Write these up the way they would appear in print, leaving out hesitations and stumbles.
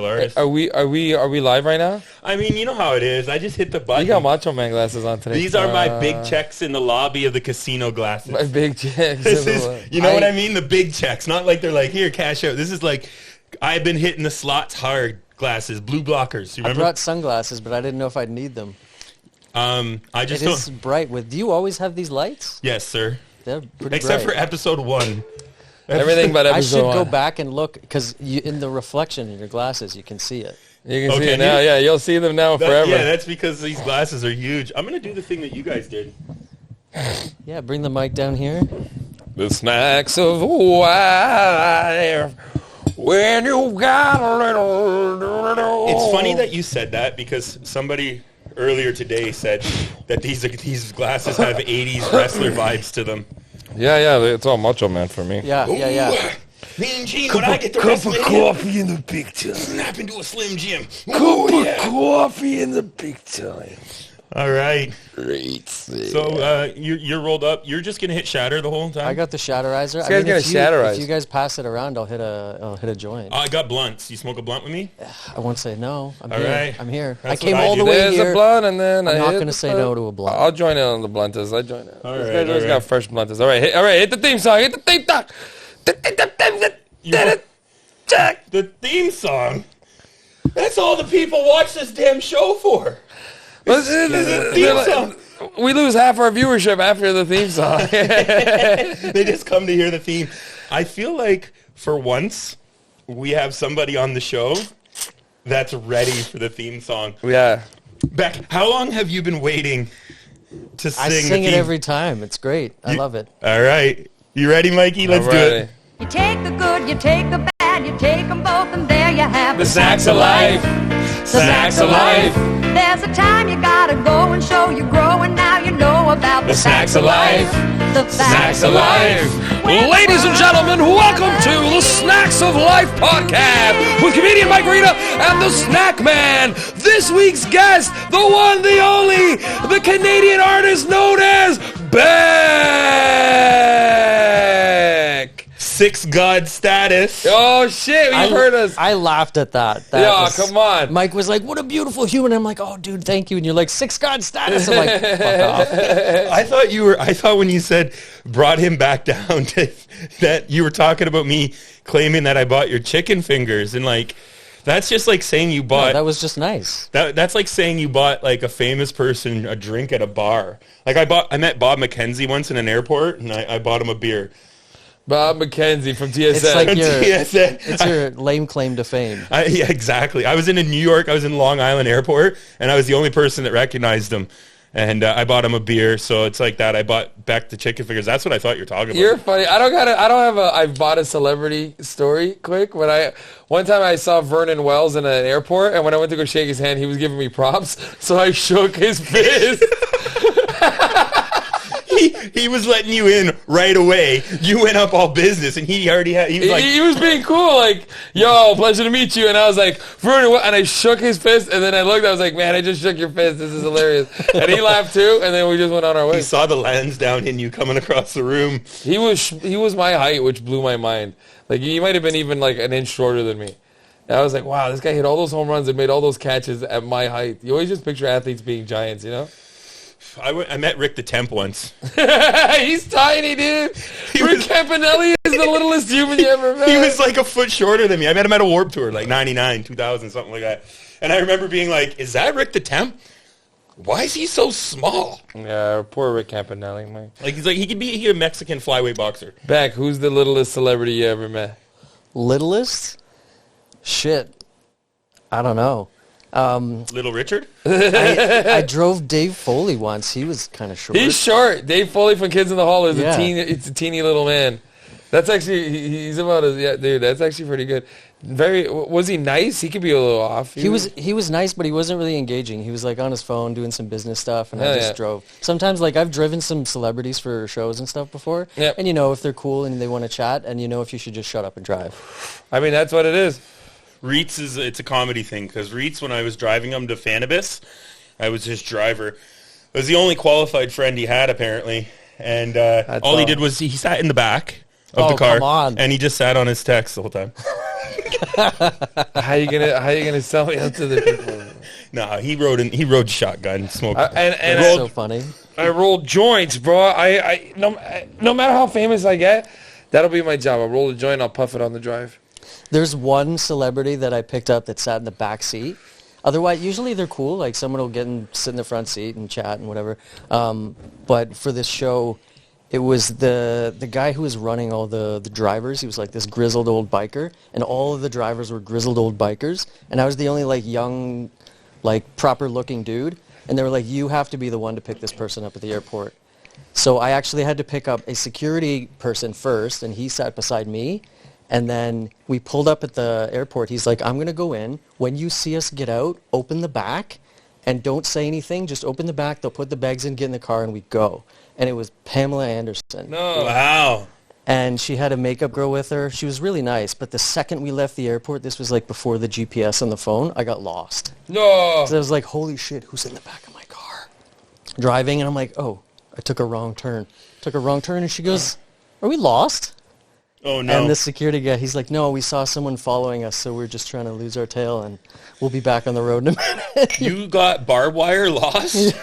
artist. Are we live right now? I mean, you know how it is. I just hit the button. You got Macho Man glasses on today. These are my big checks in the lobby of the casino glasses. My big checks. This is, you know what I mean? The big checks. Not like they're like, here, cash out. This is like, I've been hitting the slots hard glasses, blue blockers. You remember? I brought sunglasses, but I didn't know if I'd need them. I just It is bright. Do you always have these lights? Yes, sir. They're pretty Except bright. for episode 1. Everything but episode 1. I should go back and look, because in the reflection in your glasses, you can see it. You can see it now. Yeah, you'll see them now forever. Yeah, that's because these glasses are huge. I'm going to do the thing that you guys did. Yeah, bring the mic down here. The snacks of life when you got a little. It's funny that you said that because somebody earlier today said that these glasses have 80s wrestler vibes to them. Yeah, it's all Macho Man for me. Yeah. Mean Gene, when I get the rest Cup of coffee in the big time. snap into a Slim Jim. Cup of coffee in the big time. All right. Great. So you're rolled up. You're just gonna hit shatter the whole time. I got the shatterizer. This guy's gonna shattterize. If you guys pass it around, I'll hit a joint. I got blunts. You smoke a blunt with me? I won't say no. I'm All here. right. I'm here. That's I came what I all do. the way There's here. a blunt, and then I'm I not hit gonna the say blunt. no to a blunt. I'll join in on the blunters. I join in. All This right, guy's all got right. fresh blunters. All right, hit the theme song. Hit the theme song. The theme song. That's all the people watch this damn show for. The theme song. We lose half our viewership after the theme song. They just come to hear the theme. I feel like for once we have somebody on the show that's ready for the theme song. Yeah. Beck, how long have you been waiting to sing I the sing theme? it every time. It's great. I love it. All right. You ready, Mikey? Let's do it. You take the good, you take the bad, you take them both, and there you have The snacks of life. Snacks of life. There's a time you gotta go and show you grow, and now you know about The snacks of life. The Snacks of life. Ladies and gentlemen, welcome to the Snacks of Life podcast with comedian Mike Rita and the Snack Man. This week's guest, the one, the only, the Canadian artist known as Beck. 6 God status. Oh shit, you've heard us. I laughed at that. Come on. Mike was like, "What a beautiful human." I'm like, "Oh, dude, thank you." And you're like, "6 God status." I'm like, "Fuck off." I thought when you said brought him back down to that you were talking about me claiming that I bought your chicken fingers, and like that's just like saying you No, bought that was just nice. that's like saying you bought like a famous person a drink at a bar. Like I met Bob McKenzie once in an airport, and I bought him a beer. Bob McKenzie from TSN. It's like TSN. it's your lame claim to fame. Yeah, exactly. I was in New York. I was in Long Island Airport, and I was the only person that recognized him. And I bought him a beer, so it's like that. I bought Beck the chicken fingers. That's what I thought you were talking about. You're funny. I bought a celebrity story quick. One time I saw Vernon Wells in an airport, and when I went to go shake his hand, he was giving me props, so I shook his fist. He was letting you in right away. You went up all business, and he was like, He was being cool, like, yo, pleasure to meet you. And I was like, Vernon, what? And I shook his fist, and then I looked, I was like, man, I just shook your fist. This is hilarious. And he laughed too, and then we just went on our way. he saw the lens down in you coming across the room. He was my height, which blew my mind. Like, he might have been even like an inch shorter than me. And I was like, wow, this guy hit all those home runs and made all those catches at my height. You always just picture athletes being giants, you know? I met Rick the Temp once. He's tiny, dude. Rick Campanelli is the littlest human you ever met. He was like a foot shorter than me. I met him at a Warped Tour, like 99, 2000, something like that. And I remember being like, is that Rick the Temp? Why is he so small? Yeah, poor Rick Campanelli, man. Like he could be a Mexican flyweight boxer. Beck, who's the littlest celebrity you ever met? Littlest? Shit. I don't know. Little Richard? I drove Dave Foley once. He was kind of short. He's short. Dave Foley from Kids in the Hall is Yeah. a teeny little man. That's actually, he's about as, yeah, dude, that's actually pretty good. Was he nice? He could be a little off. He was nice, but he wasn't really engaging. He was like on his phone doing some business stuff, and I Hell just yeah. drove. Sometimes, like, I've driven some celebrities for shows and stuff before, Yep. and you know if they're cool and they want to chat, and you know if you should just shut up and drive. I mean, that's what it is. Reitz it's a comedy thing, because Reitz, when I was driving him to Fanibus, I was his driver. I was the only qualified friend he had, apparently. And all he did was he sat in the back of the car. Come on. And he just sat on his text the whole time. How you gonna sell me out to the people? No, he rode shotgun, smoked. And It's so funny. I roll joints, bro. No matter how famous I get, that'll be my job. I'll roll a joint, I'll puff it on the drive. There's one celebrity that I picked up that sat in the back seat. Otherwise, usually they're cool. Like someone will get and sit in the front seat and chat and whatever. But for this show, it was the guy who was running all the drivers. He was like this grizzled old biker, and all of the drivers were grizzled old bikers. And I was the only like young, like proper looking dude. And they were like, you have to be the one to pick this person up at the airport. So I actually had to pick up a security person first, and he sat beside me. And then we pulled up at the airport. He's like, I'm going to go in. When you see us get out, open the back and don't say anything. Just open the back. They'll put the bags in, get in the car, and we go. And it was Pamela Anderson. No. Wow. And she had a makeup girl with her. She was really nice. But the second we left the airport, this was like before the GPS on the phone, I got lost. No. So I was like, holy shit, who's in the back of my car? Driving, and I'm like, oh, I took a wrong turn. And she goes, are we lost? Oh, no. And the security guy, he's like, no, we saw someone following us, so we're just trying to lose our tail, and we'll be back on the road in a minute. You got barbed wire lost?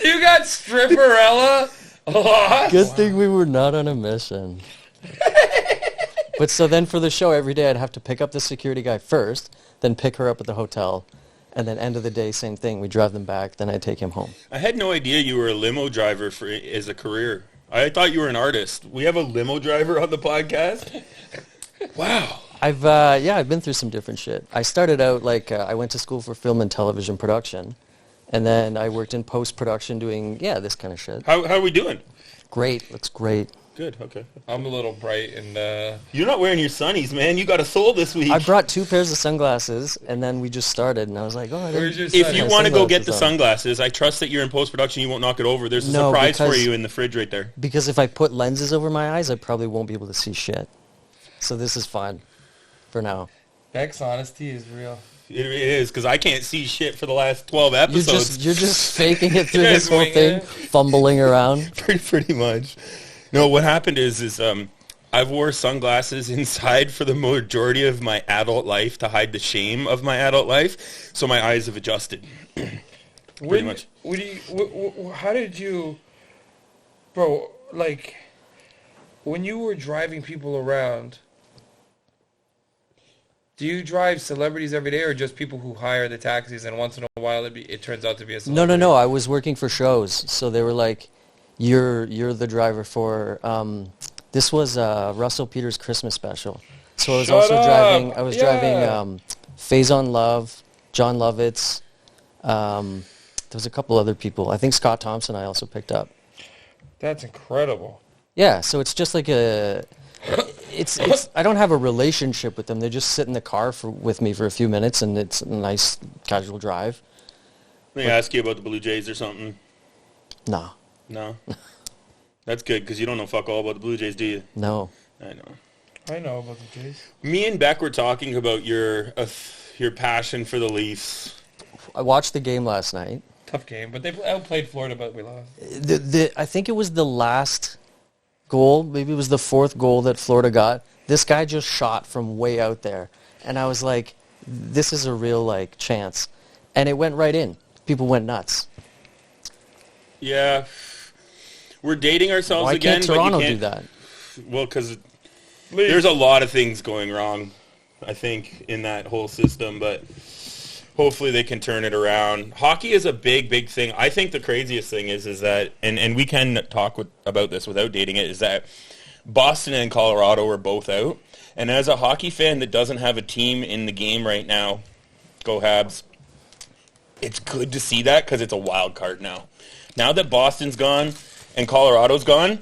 You got stripperella lost? Good thing we were not on a mission. But so then for the show, every day I'd have to pick up the security guy first, then pick her up at the hotel, and then end of the day, same thing. We drive them back, then I take him home. I had no idea you were a limo driver as a career. I thought you were an artist. We have a limo driver on the podcast? Wow. I've been through some different shit. I started out I went to school for film and television production, and then I worked in post-production doing, this kind of shit. How are we doing? Great. Looks great. Good, okay. I'm a little bright and You're not wearing your sunnies, man. You got a soul this week. I brought 2 pairs of sunglasses, and then we just started, and I was like, oh, I Where's didn't... your If you my want to go get the sunglasses sunglasses, I trust that you're in post-production. You won't knock it over. There's a No, surprise for because- you in the fridge right there. Because if I put lenses over my eyes, I probably won't be able to see shit. So this is fine for now. Beck's honesty is real. It is, because I can't see shit for the last 12 episodes. You're just faking it through this whole Winging thing, it. fumbling around. pretty much. No, what happened is I've wore sunglasses inside for the majority of my adult life to hide the shame of my adult life, so my eyes have adjusted. Pretty much. How did you, bro, like, when you were driving people around, do you drive celebrities every day or just people who hire the taxis and once in a while it turns out to be a celebrity? No. I was working for shows, so they were like, "You're the driver for." This was Russell Peters' Christmas special, so I was Shut up. driving. I was Yeah. driving Faison Love, John Lovitz. There was a couple other people. I think Scott Thompson I also picked up. That's incredible. Yeah, so it's just like it's I don't have a relationship with them. They just sit in the car with me for a few minutes, and it's a nice casual drive. Let me ask you about the Blue Jays or something. No, No? That's good, because you don't know fuck all about the Blue Jays, do you? no. I know. I know about the Jays. Me and Beck were talking about your passion for the Leafs. I watched the game last night. Tough game, but they outplayed Florida, but we lost. I think it was the last goal, maybe it was the 4th goal that Florida got. This guy just shot from way out there, and I was like, this is a real chance, and it went right in. People went nuts. Yeah. We're dating ourselves Why again, can't Toronto but you do can't. that? Well, because there's a lot of things going wrong, I think, in that whole system, but hopefully they can turn it around. Hockey is a big, big thing. I think the craziest thing is that, and we can talk about this without dating it, is that Boston and Colorado are both out. And as a hockey fan that doesn't have a team in the game right now, go Habs, it's good to see that because it's a wild card now. Now that Boston's gone and Colorado's gone,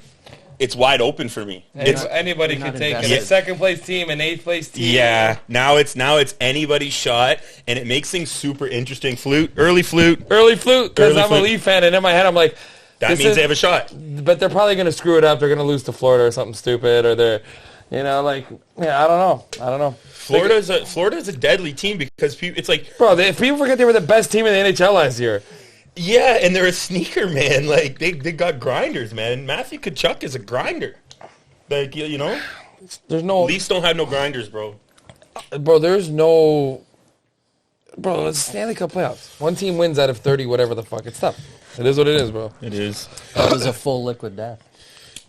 it's wide open for me. Anybody You're can not take it. invested. A second place team, an 8th place team. Yeah, now it's anybody's shot, and it makes things super interesting. Early flute. Because Early I'm a flute. Leaf fan, and in my head I'm like, That this means is- they have a shot. but they're probably going to screw it up. They're going to lose to Florida or something stupid, or they're, I don't know. Florida's a deadly team because it's like, Bro, if people forget they were the best team in the NHL last year. yeah, and they're a sneaker, man. Like they got grinders, man. Matthew Tkachuk is a grinder. Like, you know? There's no... Leafs don't have no grinders, bro. Bro, there's no... Bro, it's Stanley Cup playoffs. One team wins out of 30, whatever the fuck. It's tough. It is what it is, bro. It is. That was a full liquid death.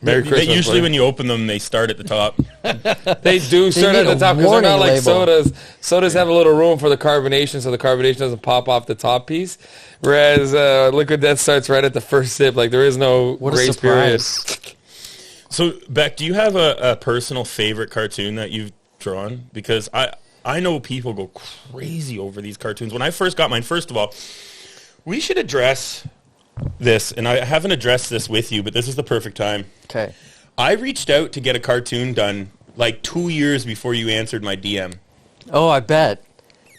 Merry Christmas, Usually buddy. when you open them, they start at the top. They do start at need the a top because they're not warning like label. sodas. Sodas have a little room for the carbonation, so the carbonation doesn't pop off the top piece. Whereas Liquid Death starts right at the first sip. Like, there is no What a grace period. surprise. So, Beck, do you have a personal favorite cartoon that you've drawn? Because I know people go crazy over these cartoons. When I first got mine, first of all, we should address this, and I haven't addressed this with you, but this is the perfect time. Okay. I reached out to get a cartoon done like 2 years before you answered my DM. Oh, I bet.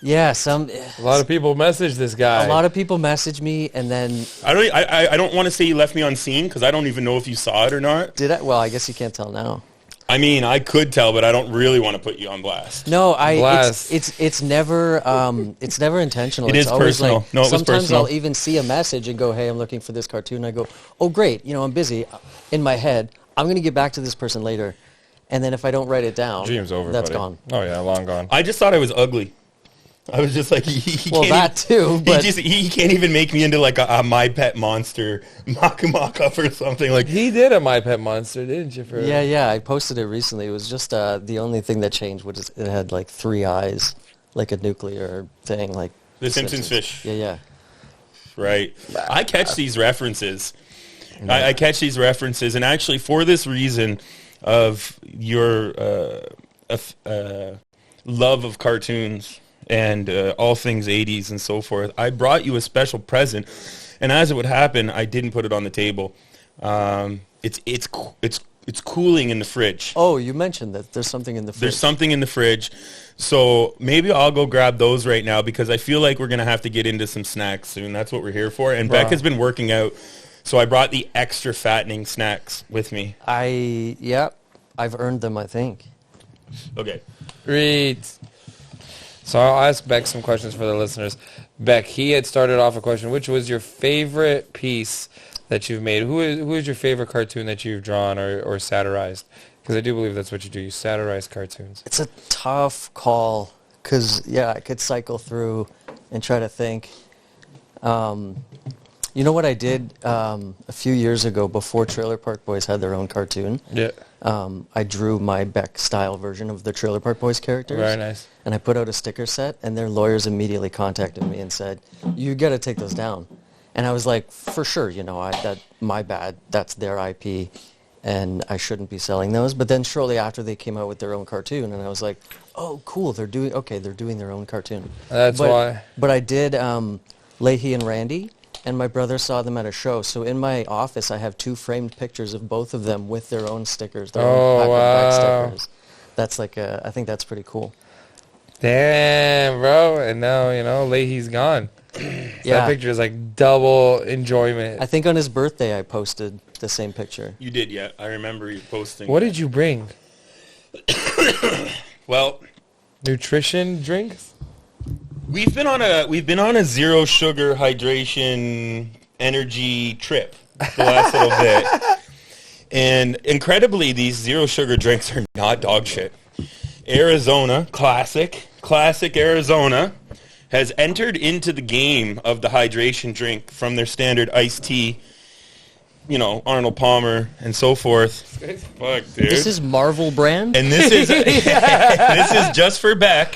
Yeah, A lot of people message this guy. a lot of people message me, and then I don't want to say you left me on scene because I don't even know if you saw it or not. did I? Well, I guess you can't tell now. I mean, I could tell, but I don't really want to put you on blast. No, Blast. it's never intentional. It It's is always personal. Like, No, it was sometimes personal. I'll even see a message and go, "Hey, I'm looking for this cartoon." I go, "Oh, great! You know, I'm busy." In my head, I'm going to get back to this person later, and then if I don't write it down, Dream's over, That's buddy. gone. Oh, yeah, long gone. I just thought I was ugly. I was just like, he Well, can't that even, too, but- he can't even make me into like a My Pet Monster mock-up or something. Like, He did a My Pet Monster, didn't you? For Yeah, I posted it recently. It was just the only thing that changed was it had like 3 eyes, like a nuclear thing, like The Simpsons fish. Yeah. Right. I catch these references. I catch these references, and actually for this reason of your love of cartoons and all things 80s and so forth, I brought you a special present, and as it would happen, I didn't put it on the table. It's cooling in the fridge. Oh, you mentioned that there's something in the fridge. There's something in the fridge. So maybe I'll go grab those right now because I feel like we're going to have to get into some snacks soon. That's what we're here for. And Beck has been working out, so I brought the extra fattening snacks with me. I've earned them, I think. Okay. Great. So I'll ask Beck some questions for the listeners. Beck, he had started off a question. Which was your favorite piece that you've made? Who is your favorite cartoon that you've drawn or satirized? Because I do believe that's what you do. You satirize cartoons. It's a tough call because, I could cycle through and try to think. You know what I did a few years ago before Trailer Park Boys had their own cartoon? Yeah. I drew my Beck-style version of the Trailer Park Boys characters. Very nice. And I put out a sticker set, and their lawyers immediately contacted me and said, "You got to take those down." And I was like, "For sure, my bad. That's their IP, and I shouldn't be selling those." But then shortly after, they came out with their own cartoon, and I was like, "Oh, cool. They're doing their own cartoon." That's why. But I did Leahy and Randy, and my brother saw them at a show. So in my office, I have 2 framed pictures of both of them with their own stickers, their own pack of Beck stickers. That's I think that's pretty cool. Damn, bro. And now, Leahy's gone. So that picture is like double enjoyment. I think on his birthday, I posted the same picture. You did, yeah. I remember you posting. What did you bring? Well, Nutrition drinks? we've been on a zero sugar hydration energy trip the last little bit. And incredibly, these zero sugar drinks are not dog shit. Arizona, classic Arizona, has entered into the game of the hydration drink from their standard iced tea, Arnold Palmer and so forth. Fuck, dude. This is Marvel brand? And this is this is just for Beck.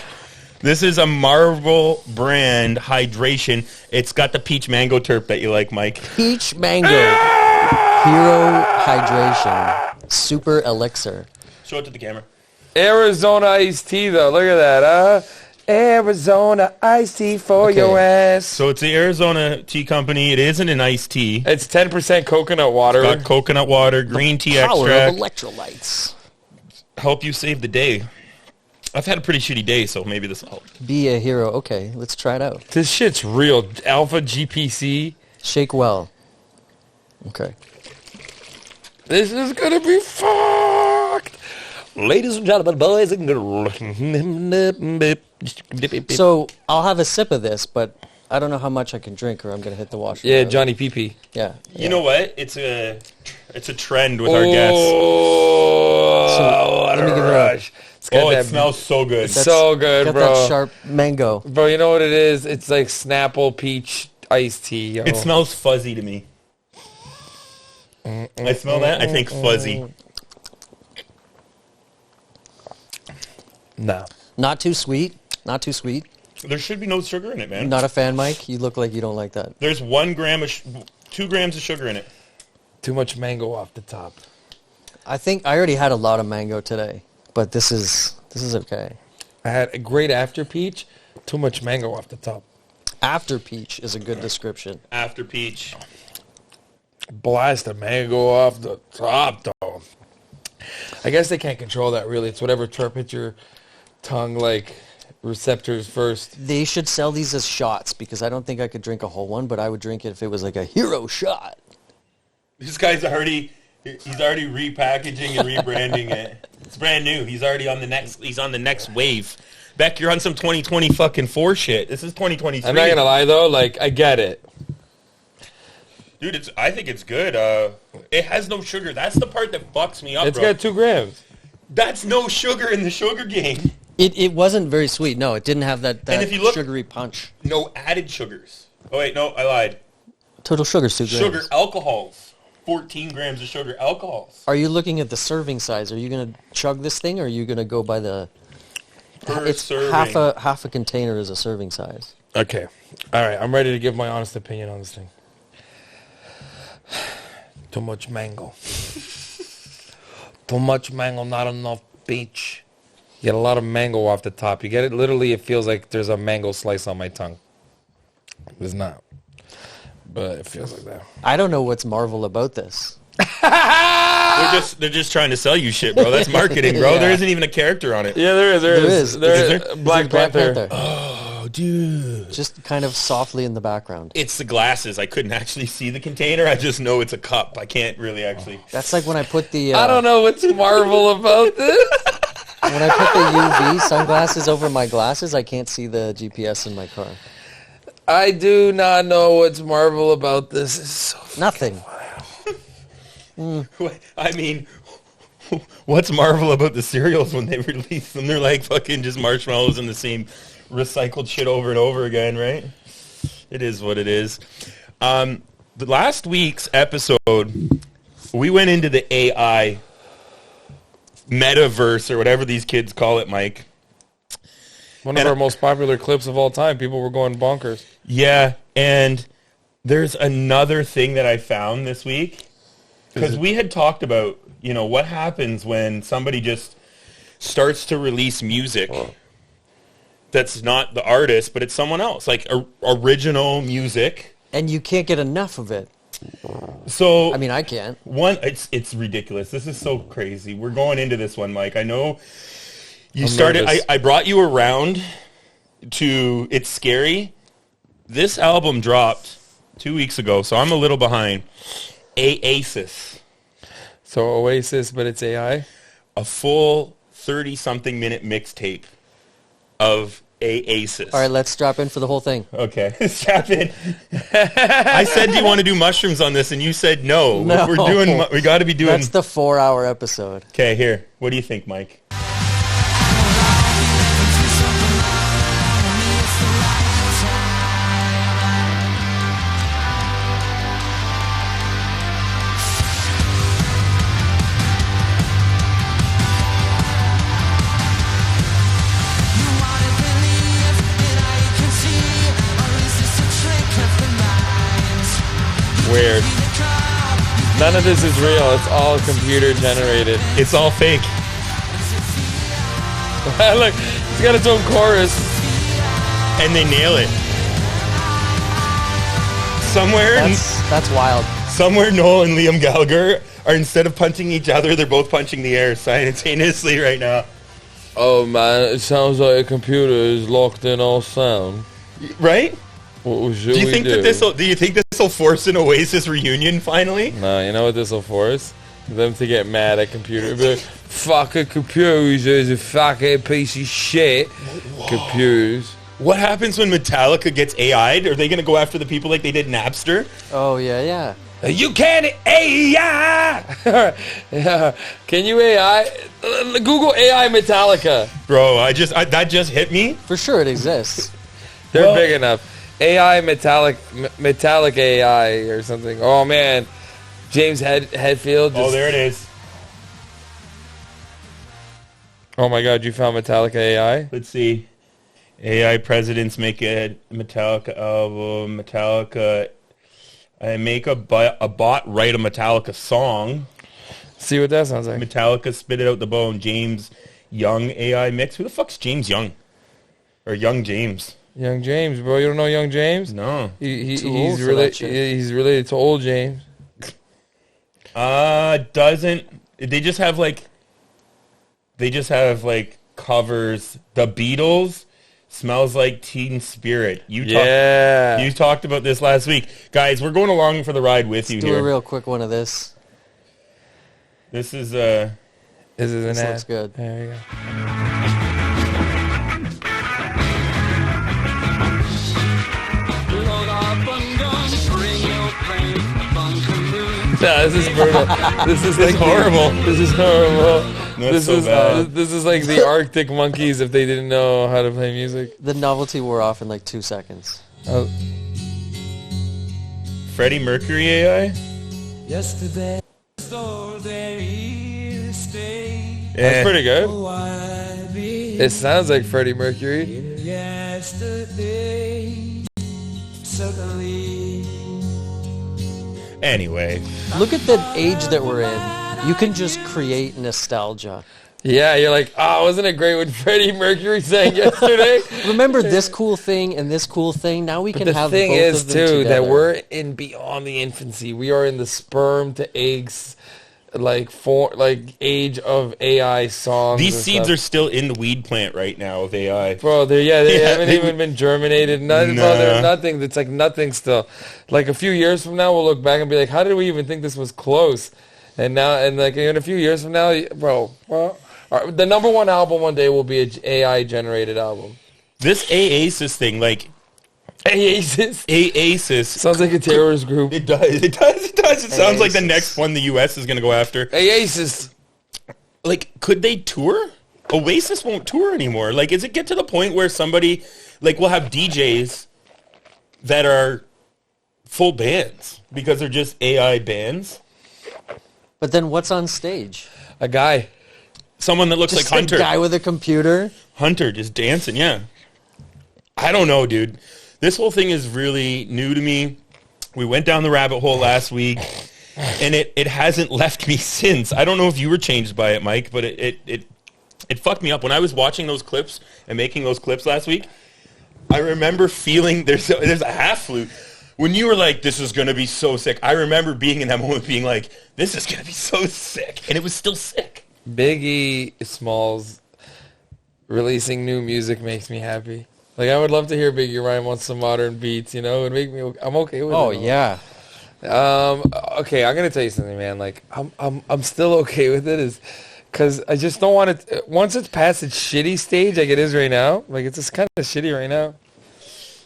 This is a Marvel brand hydration. It's got the peach mango terp that you like, Mike. Peach Mango Hero Hydration Super Elixir. Show it to the camera. Arizona iced tea, though. Look at that, huh? Arizona iced tea for your ass. So it's the Arizona Tea Company. It isn't an iced tea. It's 10% coconut water. It's got coconut water, green tea Power extract. of electrolytes. Help you save the day. I've had a pretty shitty day, so maybe this will help. Be a hero. Okay, let's try it out. This shit's real. Alpha GPC. Shake well. Okay. This is gonna be fucked. Ladies and gentlemen, boys and girls. So I'll have a sip of this, but I don't know how much I can drink or I'm going to hit the washroom. Yeah, Johnny PP. Yeah. You know what? It's a trend with our guests. Oh, what let me a give it a- rush. It's got Oh, it that smells so good. so good, Got bro. that sharp mango. Bro, you know what it is? It's like Snapple peach iced tea, yo. It smells fuzzy to me. I smell that. I think fuzzy. No. Not too sweet. Not too sweet. There should be no sugar in it, man. Not a fan, Mike. You look like you don't like that. There's 1 gram of 2 grams of sugar in it. Too much mango off the top. I think I already had a lot of mango today, but this is okay. I had a great after peach. Too much mango off the top. After peach is a good description. After peach. Blast the mango off the top, though. I guess they can't control that, really. It's whatever hits your tongue, like, receptors first. They should sell these as shots because I don't think I could drink a whole one, but I would drink it if it was like a hero shot. This guy's already repackaging and rebranding it. It's brand new. He's on the next wave. Beck, you're on some 2020 fucking 4 shit. This is 2023. I'm not going to lie, though. Like, I get it. Dude, I think it's good. It has no sugar. That's the part that fucks me up, It's bro. got 2 grams. That's no sugar in the sugar game. It wasn't very sweet. No, it didn't have that And if you look- sugary punch. No added sugars. Oh, wait, no, I lied. Total sugar, 2 grams. Sugar alcohols. 14 grams of sugar alcohols. Are you looking at the serving size? Are you going to chug this thing, or are you going to go by the... Per It's serving. half a container is a serving size. Okay. All right. I'm ready to give my honest opinion on this thing. Too much mango. Too much mango, not enough peach. You get a lot of mango off the top. You get it, literally, it feels like there's a mango slice on my tongue. There's not. But it feels like that. I don't know what's Marvel about this. They're just trying to sell you shit, bro. That's marketing, bro. Yeah. There isn't even a character on it. Yeah, there is. There is. There Is there? is. Black Panther. Oh, dude. Just kind of softly in the background. It's the glasses. I couldn't actually see the container. I just know it's a cup. I can't really actually. That's like when I put the... I don't know what's Marvel about this. When I put the UV sunglasses over my glasses, I can't see the GPS in my car. I do not know what's Marvel about this. It's so Nothing. I mean, what's Marvel about the cereals when they release them? They're like fucking just marshmallows and the same recycled shit over and over again, right? It is what it is. The last week's episode, we went into the AI metaverse or whatever these kids call it, Mike. One of our most popular clips of all time. People were going bonkers. Yeah, and there's another thing that I found this week. Because we had talked about, what happens when somebody just starts to release music that's not the artist, but it's someone else, like original music. And you can't get enough of it. So I mean, I can't. It's ridiculous. This is so crazy. We're going into this one, Mike. I know you I'm started. nervous. I brought you around to It's Scary. This album dropped 2 weeks ago, so I'm a little behind. Oasis. So Oasis, but it's AI? A full 30-something minute mixtape of Oasis. All right, let's drop in for the whole thing. Okay, strap in. I said, do you want to do mushrooms on this? And you said no. No. We got to be doing... That's the 4-hour episode. Okay, here. What do you think, Mike? Weird. None of this is real. It's all computer generated. It's all fake. Look, he's got its own chorus. And they nail it. That's wild. Somewhere Noel and Liam Gallagher are, instead of punching each other, they're both punching the air simultaneously right now. Oh man, it sounds like a computer is locked in all sound. Right? What should Do you we think do? do you think this will force an Oasis reunion finally? No, you know what this will force? Them to get mad at computer. Be like, fucking computers is a fucking piece of shit. Whoa. Computers. What happens when Metallica gets AI'd? Are they going to go after the people like they did Napster? Oh, yeah. You can AI. Can you AI? Google AI Metallica. Bro, that just hit me. For sure, it exists. They're big enough. AI metallic AI or something. Oh man, James Hetfield. Oh, there it is. Oh my God, you found Metallica AI? Let's see. AI presidents make a Metallica album. Metallica. I make a bot write a Metallica song. See what that sounds like. Metallica spit it out the bone. James Young AI mix. Who the fuck's James Young? Or Young James? Young James, bro. You don't know Young James? No. He's related to old James. Doesn't they just have like covers? The Beatles, Smells Like Teen Spirit. You talked about this last week. Guys, we're going along for the ride with you Do here. a real quick one of this. This is This looks good. There you go. No, this is brutal. This is like horrible. This is horrible. That's so bad. This is like the Arctic Monkeys if they didn't know how to play music. The novelty wore off in like 2 seconds. Oh. Freddie Mercury AI. Yesterday, so there is stay. That's pretty good. Oh, I be It sounds like Freddie Mercury. yesterday, suddenly. Anyway, Look at the age that we're in. You can just create nostalgia. Yeah, you're like, oh, wasn't it great what Freddie Mercury sang yesterday? Remember this cool thing and this cool thing? Now we can The have thing both is, of them too, together. that we're in beyond the infancy. We are in the sperm to eggs, age of AI songs. these and seeds stuff. are still in the weed plant right now of AI. Bro, they Yeah, haven't even been germinated. Nothing, bro, Nah. they're nothing. It's like nothing still. Like a few years from now, we'll look back and be like, how did we even think this was close? And now, and like in a few years from now, bro, well, the number one album one day will be an AI generated album. This AASIS thing, like AASIS AASIS, sounds like a terrorist group. it does. It sounds like the next one the U.S. is going to go after. AASIS. Like, could they tour? Oasis won't tour anymore. Like, is it get to the point where somebody, like, will have DJs that are full bands because they're just AI bands? But then what's on stage? A guy. Someone that looks Just like Hunter. a guy with a computer? Hunter just dancing, yeah. I don't know, dude. This whole thing is really new to me. We went down the rabbit hole last week, and it hasn't left me since. I don't know if you were changed by it, Mike, but it fucked me up. When I was watching those clips and making those clips last week, I remember feeling there's a half flute. When you were like, this is going to be so sick, I remember being in that moment being like, this is going to be so sick. And it was still sick. Biggie Smalls releasing new music makes me happy. Like, I would love to hear Biggie rhyme on some modern beats, you know? It would make me, I'm okay with it. Oh, yeah. Okay, I'm gonna tell you something, man. Like, I'm still okay with it, is because I just don't want it. Once it's past its shitty stage, like it is right now, like it's just kind of shitty right now.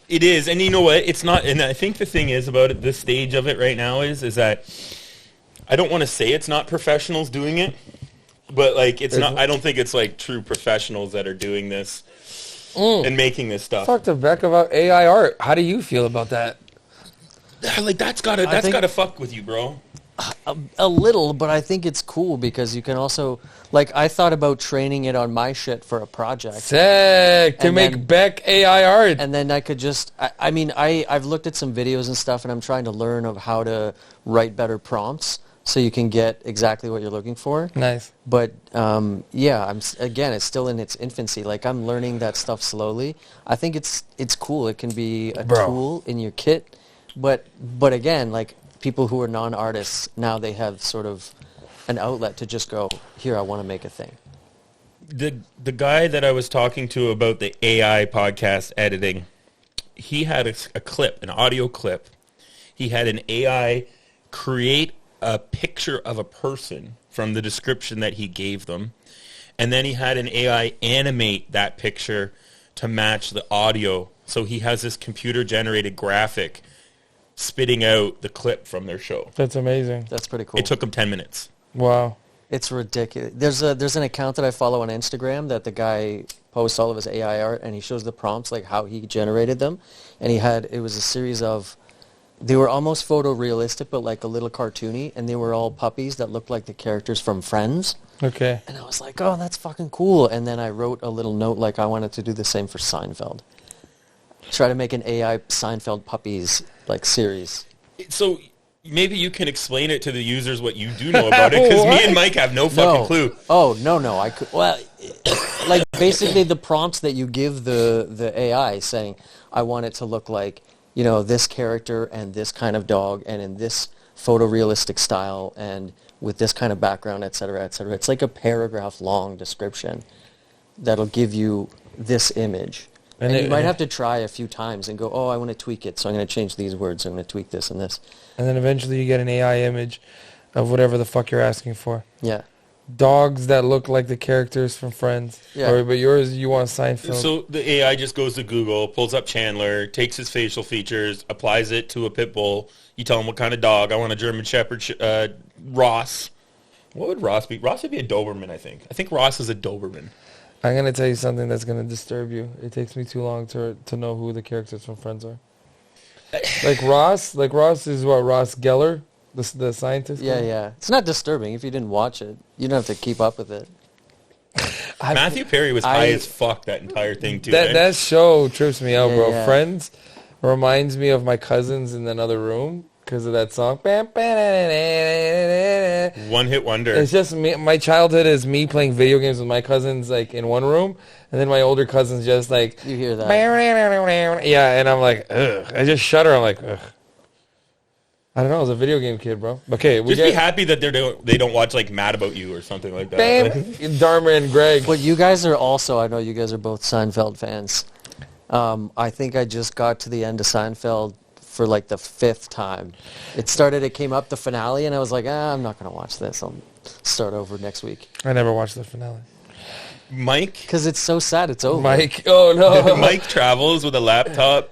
It is, and you know what? It's not, and I think the thing is about it, this stage of it right now is that I don't want to say it's not professionals doing it, but like it's not. I don't think it's like true professionals that are doing this and making this stuff. Talk to Beck about AI art. How do you feel about that? Like that's gotta fuck with you, bro. A little, but I think it's cool because you can also, like, I thought about training it on my shit for a project. Sick to And make then- Beck AI art. And then I could just, I've looked at some videos and stuff, and I'm trying to learn of how to write better prompts so you can get exactly what you're looking for. Nice. But yeah, again, it's still in its infancy. Like, I'm learning that stuff slowly. I think it's cool. It can be a tool in your kit. But again, like, people who are non-artists, now they have sort of an outlet to just go, here, I want to make a thing. The guy that I was talking to about the AI podcast editing, he had a clip, an audio clip. He had an AI create a picture of a person from the description that he gave them, and then he had an AI animate that picture to match the audio. So he has this computer-generated graphic spitting out the clip from their show. That's amazing. That's pretty cool. It took them 10 minutes. Wow. It's ridiculous. There's an account that I follow on Instagram that the guy posts all of his AI art, and he shows the prompts, like how he generated them. And it was a series of, they were almost photorealistic, but like a little cartoony, and they were all puppies that looked like the characters from Friends. Okay. And I was like, oh, that's fucking cool. And then I wrote a little note like I wanted to do the same for Seinfeld. Try to make an AI Seinfeld puppies like series. So maybe you can explain it to the users what you do know about it, because me and Mike have no fucking clue. Oh, no. I could, well, like basically the prompts that you give the AI saying, I want it to look like, you know, this character and this kind of dog and in this photorealistic style and with this kind of background, et cetera, et cetera. It's like a paragraph long description that'll give you this image. And you might have to try a few times and go, oh, I want to tweak it, so I'm going to change these words. I'm going to tweak this and this. And then eventually you get an AI image of whatever the fuck you're asking for. Yeah. Dogs that look like the characters from Friends. Yeah. But yours, you want Seinfeld. So the AI just goes to Google, pulls up Chandler, takes his facial features, applies it to a pit bull. You tell him what kind of dog. I want a German Shepherd, Ross. What would Ross be? Ross would be a Doberman, I think. I think Ross is a Doberman. I'm going to tell you something that's going to disturb you. It takes me too long to know who the characters from Friends are. Like Ross is what, Ross Geller, the scientist? Yeah. It's not disturbing if you didn't watch it. You don't have to keep up with it. Matthew Perry was high as fuck that entire thing, too. That show trips me out, bro. Yeah. Friends reminds me of my cousins in another room because of that song. One hit wonder. It's just me. My childhood is me playing video games with my cousins, like in one room, and then my older cousins just like You hear that. yeah, and I'm like, ugh. I just shudder. I'm like, ugh. I don't know. I was a video game kid, bro. Okay, Just be happy that they don't watch like Mad About You or something like that. Bam, Dharma and Greg. But you guys are also, I know you guys are both Seinfeld fans. I think I just got to the end of Seinfeld for like the 5th time. It came up the finale, and I was like, I'm not going to watch this. I'll start over next week. I never watched the finale. Mike? Because it's so sad it's over. Mike, oh no. Mike travels with a laptop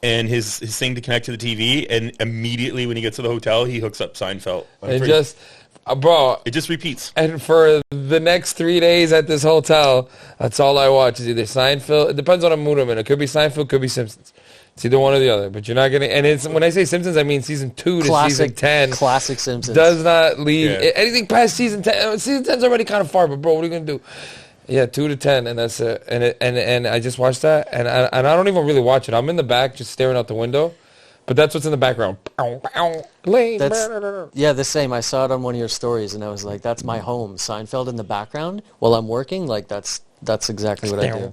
and his thing to connect to the TV, and immediately when he gets to the hotel, he hooks up Seinfeld. Bro. It just repeats. And for the next 3 days at this hotel, that's all I watch is either Seinfeld. It depends on a mood I'm in. It could be Seinfeld, could be Simpsons. It's either one or the other. But you're not getting... And it's when I say Simpsons, I mean season 2 to season 10. Classic Simpsons. Does not leave... Yeah. Anything past season 10... Season 10's already kind of far, but bro, what are you going to do? Yeah, 2 to 10, and that's it. And I just watched that, and I don't even really watch it. I'm in the back just staring out the window. But that's what's in the background. The same. I saw it on one of your stories, and I was like, that's my home. Seinfeld in the background while I'm working, like that's exactly what I do.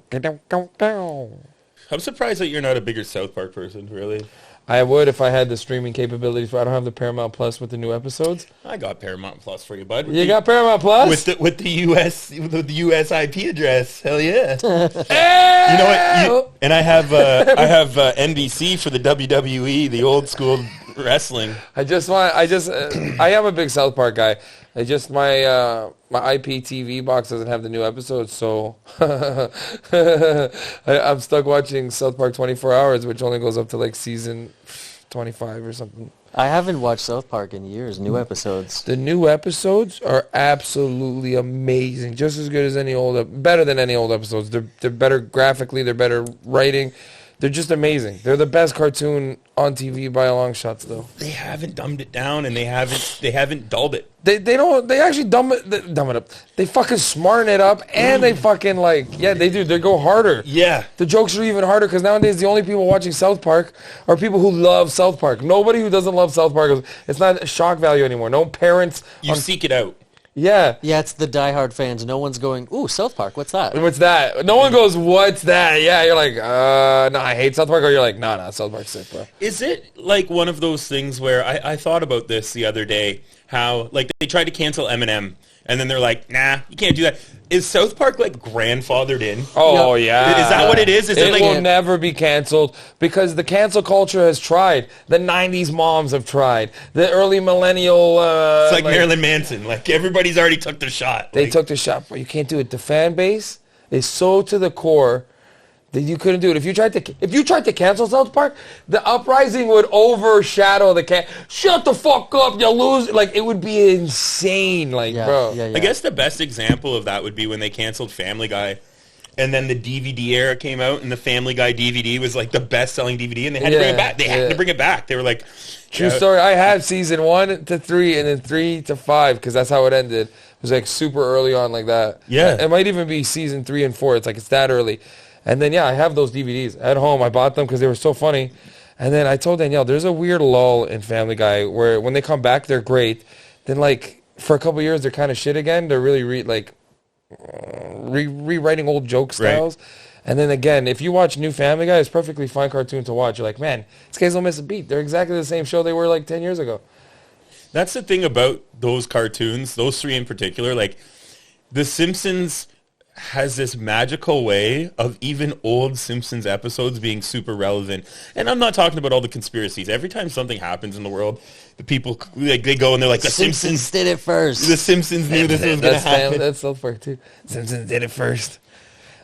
I'm surprised that you're not a bigger South Park person, really. I would if I had the streaming capabilities. But I don't have the Paramount Plus with the new episodes. I got Paramount Plus for you, bud. You got Paramount Plus? With the US IP address. Hell yeah. You know what? And I have NBC for the WWE, the old school wrestling. I am a big South Park guy. My IPTV box doesn't have the new episodes, so I'm stuck watching South Park 24 Hours, which only goes up to like season 25 or something. I haven't watched South Park in years. New episodes. The new episodes are absolutely amazing, just as good as better than any old episodes. They're better graphically, they're better writing. They're just amazing. They're the best cartoon on TV by a long shot still. They haven't dumbed it down, and they haven't dulled it. They actually dumb it up. They fucking smarten it up, and they fucking they do. They go harder. Yeah. The jokes are even harder because nowadays the only people watching South Park are people who love South Park. Nobody who doesn't love South Park, it's not shock value anymore. No parents. You seek it out. Yeah. Yeah, it's the diehard fans. No one's going, ooh, South Park, what's that? What's that? No one goes, what's that? Yeah, you're like, no, I hate South Park. Or you're like, no, South Park's sick, bro. Is it like one of those things where I thought about this the other day, how like they tried to cancel Eminem, and then they're like, nah, you can't do that. Is South Park like grandfathered in? Oh, yeah. Is that what it is? It will never be canceled because the cancel culture has tried. The 90s moms have tried. The early millennial... it's like Marilyn Manson. Like, everybody's already took their shot. They took the shot, but you can't do it. The fan base is so to the core You couldn't do it. If you tried to cancel South Park, the uprising would overshadow the shut the fuck up, you lose. Like, it would be insane. Like, bro. Yeah. I guess the best example of that would be when they canceled Family Guy. And then the DVD era came out, and the Family Guy DVD was like the best-selling DVD, and they had to bring it back. They had to bring it back. They were like, True story. I have season 1 to 3, and then 3 to 5, because that's how it ended. It was like super early on like that. Yeah. It might even be season 3 and 4. It's like it's that early. And then, I have those DVDs at home. I bought them because they were so funny. And then I told Danielle, there's a weird lull in Family Guy where when they come back, they're great. Then, like, for a couple years, they're kind of shit again. They're really, rewriting old joke styles. Right. And then again, if you watch New Family Guy, it's a perfectly fine cartoon to watch. You're like, man, these guys don't miss a beat. They're exactly the same show they were like 10 years ago. That's the thing about those cartoons, those 3 in particular. Like, The Simpsons has this magical way of even old Simpsons episodes being super relevant. And I'm not talking about all the conspiracies. Every time something happens in the world, the people, like, they go and they're like, the Simpsons did it first. The Simpsons knew this was going to happen. That's South Park too. Simpsons did it first.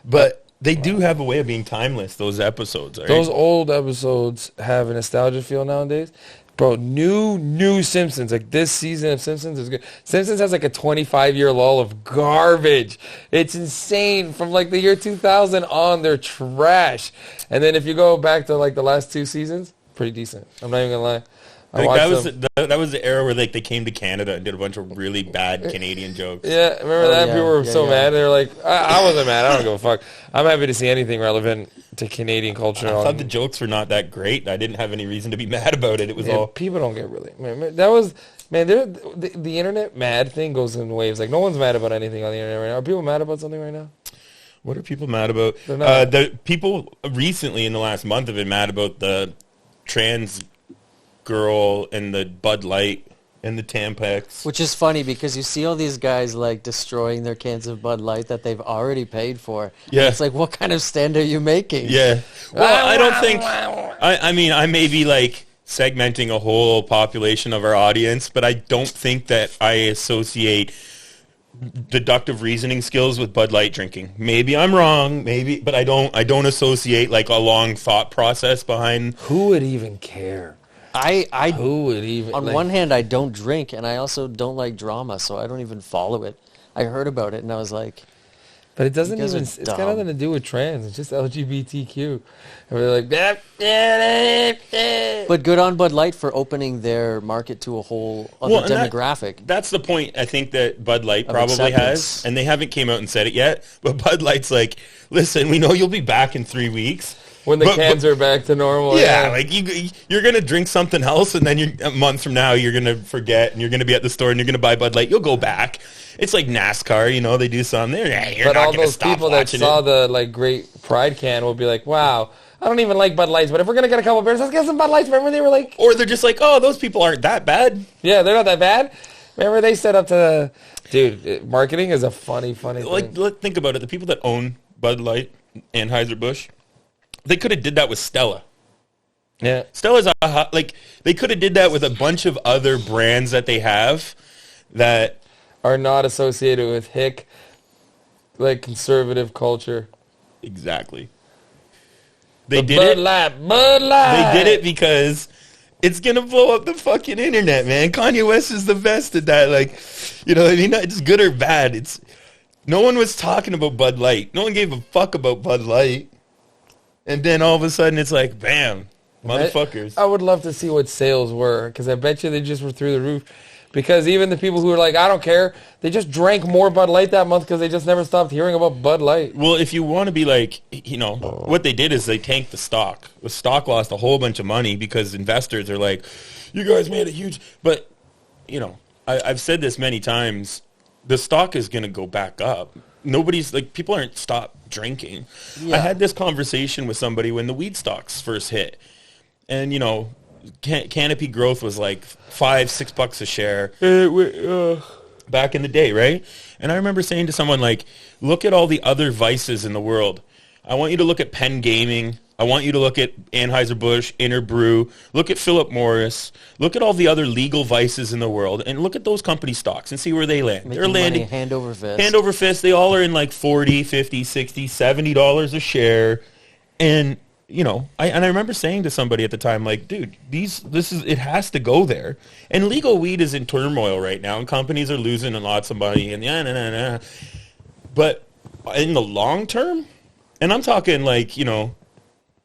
But they do have a way of being timeless, those episodes. Right? Those old episodes have a nostalgia feel nowadays. Bro, new Simpsons. Like, this season of Simpsons is good. Simpsons has like a 25-year lull of garbage. It's insane. From like the year 2000 on, they're trash. And then if you go back to like the last 2 seasons, pretty decent. I'm not even gonna lie. I think that was the era where like they came to Canada and did a bunch of really bad Canadian jokes. Yeah, remember that? People were so mad. They were like, I wasn't mad. I don't give a fuck. I'm happy to see anything relevant to Canadian culture. I thought the jokes were not that great. I didn't have any reason to be mad about it. It was all... People don't get really... Man, that was... Man, the internet mad thing goes in waves. Like, no one's mad about anything on the internet right now. Are people mad about something right now? What are people mad about? The people recently in the last month have been mad about the trans girl and the Bud Light and the Tampax. Which is funny because you see all these guys like destroying their cans of Bud Light that they've already paid for. Yeah. It's like, what kind of stand are you making? Yeah. Well, I don't think... I mean, I may be like segmenting a whole population of our audience, but I don't think that I associate deductive reasoning skills with Bud Light drinking. Maybe I'm wrong, but I don't associate like a long thought process behind... Who would even care? Who would even... On one hand, I don't drink, and I also don't like drama, so I don't even follow it. I heard about it, and I was like... But it doesn't even... It's got nothing to do with trans. It's just LGBTQ. And we're like... But good on Bud Light for opening their market to a whole other demographic. That's the point I think that Bud Light probably has, and they haven't came out and said it yet, but Bud Light's like, listen, we know you'll be back in 3 weeks. When the cans are back to normal. Yeah, like you're going to drink something else, and then a month from now, you're going to forget, and you're going to be at the store, and you're going to buy Bud Light. You'll go back. It's like NASCAR, they do something there. You're but not all those people that saw the like great Pride can will be like, wow, I don't even like Bud Lights, but if we're going to get a couple beers, let's get some Bud Lights. Remember they were like... Or they're just like, oh, those people aren't that bad. Yeah, they're not that bad. Remember they set up to... Dude, marketing is a funny thing. Like, think about it. The people that own Bud Light, Anheuser-Busch, they could have did that with Stella. Yeah. Stella's they could have did that with a bunch of other brands that they have that are not associated with hick, like conservative culture. Exactly. Bud Light. They did it because it's going to blow up the fucking internet, man. Kanye West is the best at that. Like, what I mean? It's good or bad. No one was talking about Bud Light. No one gave a fuck about Bud Light. And then all of a sudden, it's like, bam, motherfuckers. I would love to see what sales were, because I bet you they just were through the roof. Because even the people who were like, I don't care, they just drank more Bud Light that month because they just never stopped hearing about Bud Light. Well, if you want to be like, what they did is they tanked the stock. The stock lost a whole bunch of money because investors are like, you guys made a huge... But, I've said this many times, the stock is going to go back up. People aren't stopped drinking. Yeah. I had this conversation with somebody when the weed stocks first hit. And, Canopy Growth was like $5-6 a share back in the day, right? And I remember saying to someone like, look at all the other vices in the world. I want you to look at Penn Gaming. I want you to look at Anheuser-Busch, Interbrew. Look at Philip Morris. Look at all the other legal vices in the world, and look at those company stocks and see where they land. They're landing hand over fist. Hand over fist. They all are in like $40, $50, $60, $70 a share. And I remember saying to somebody at the time, like, dude, it has to go there. And legal weed is in turmoil right now, and companies are losing lots of money, and But in the long term, and I'm talking like,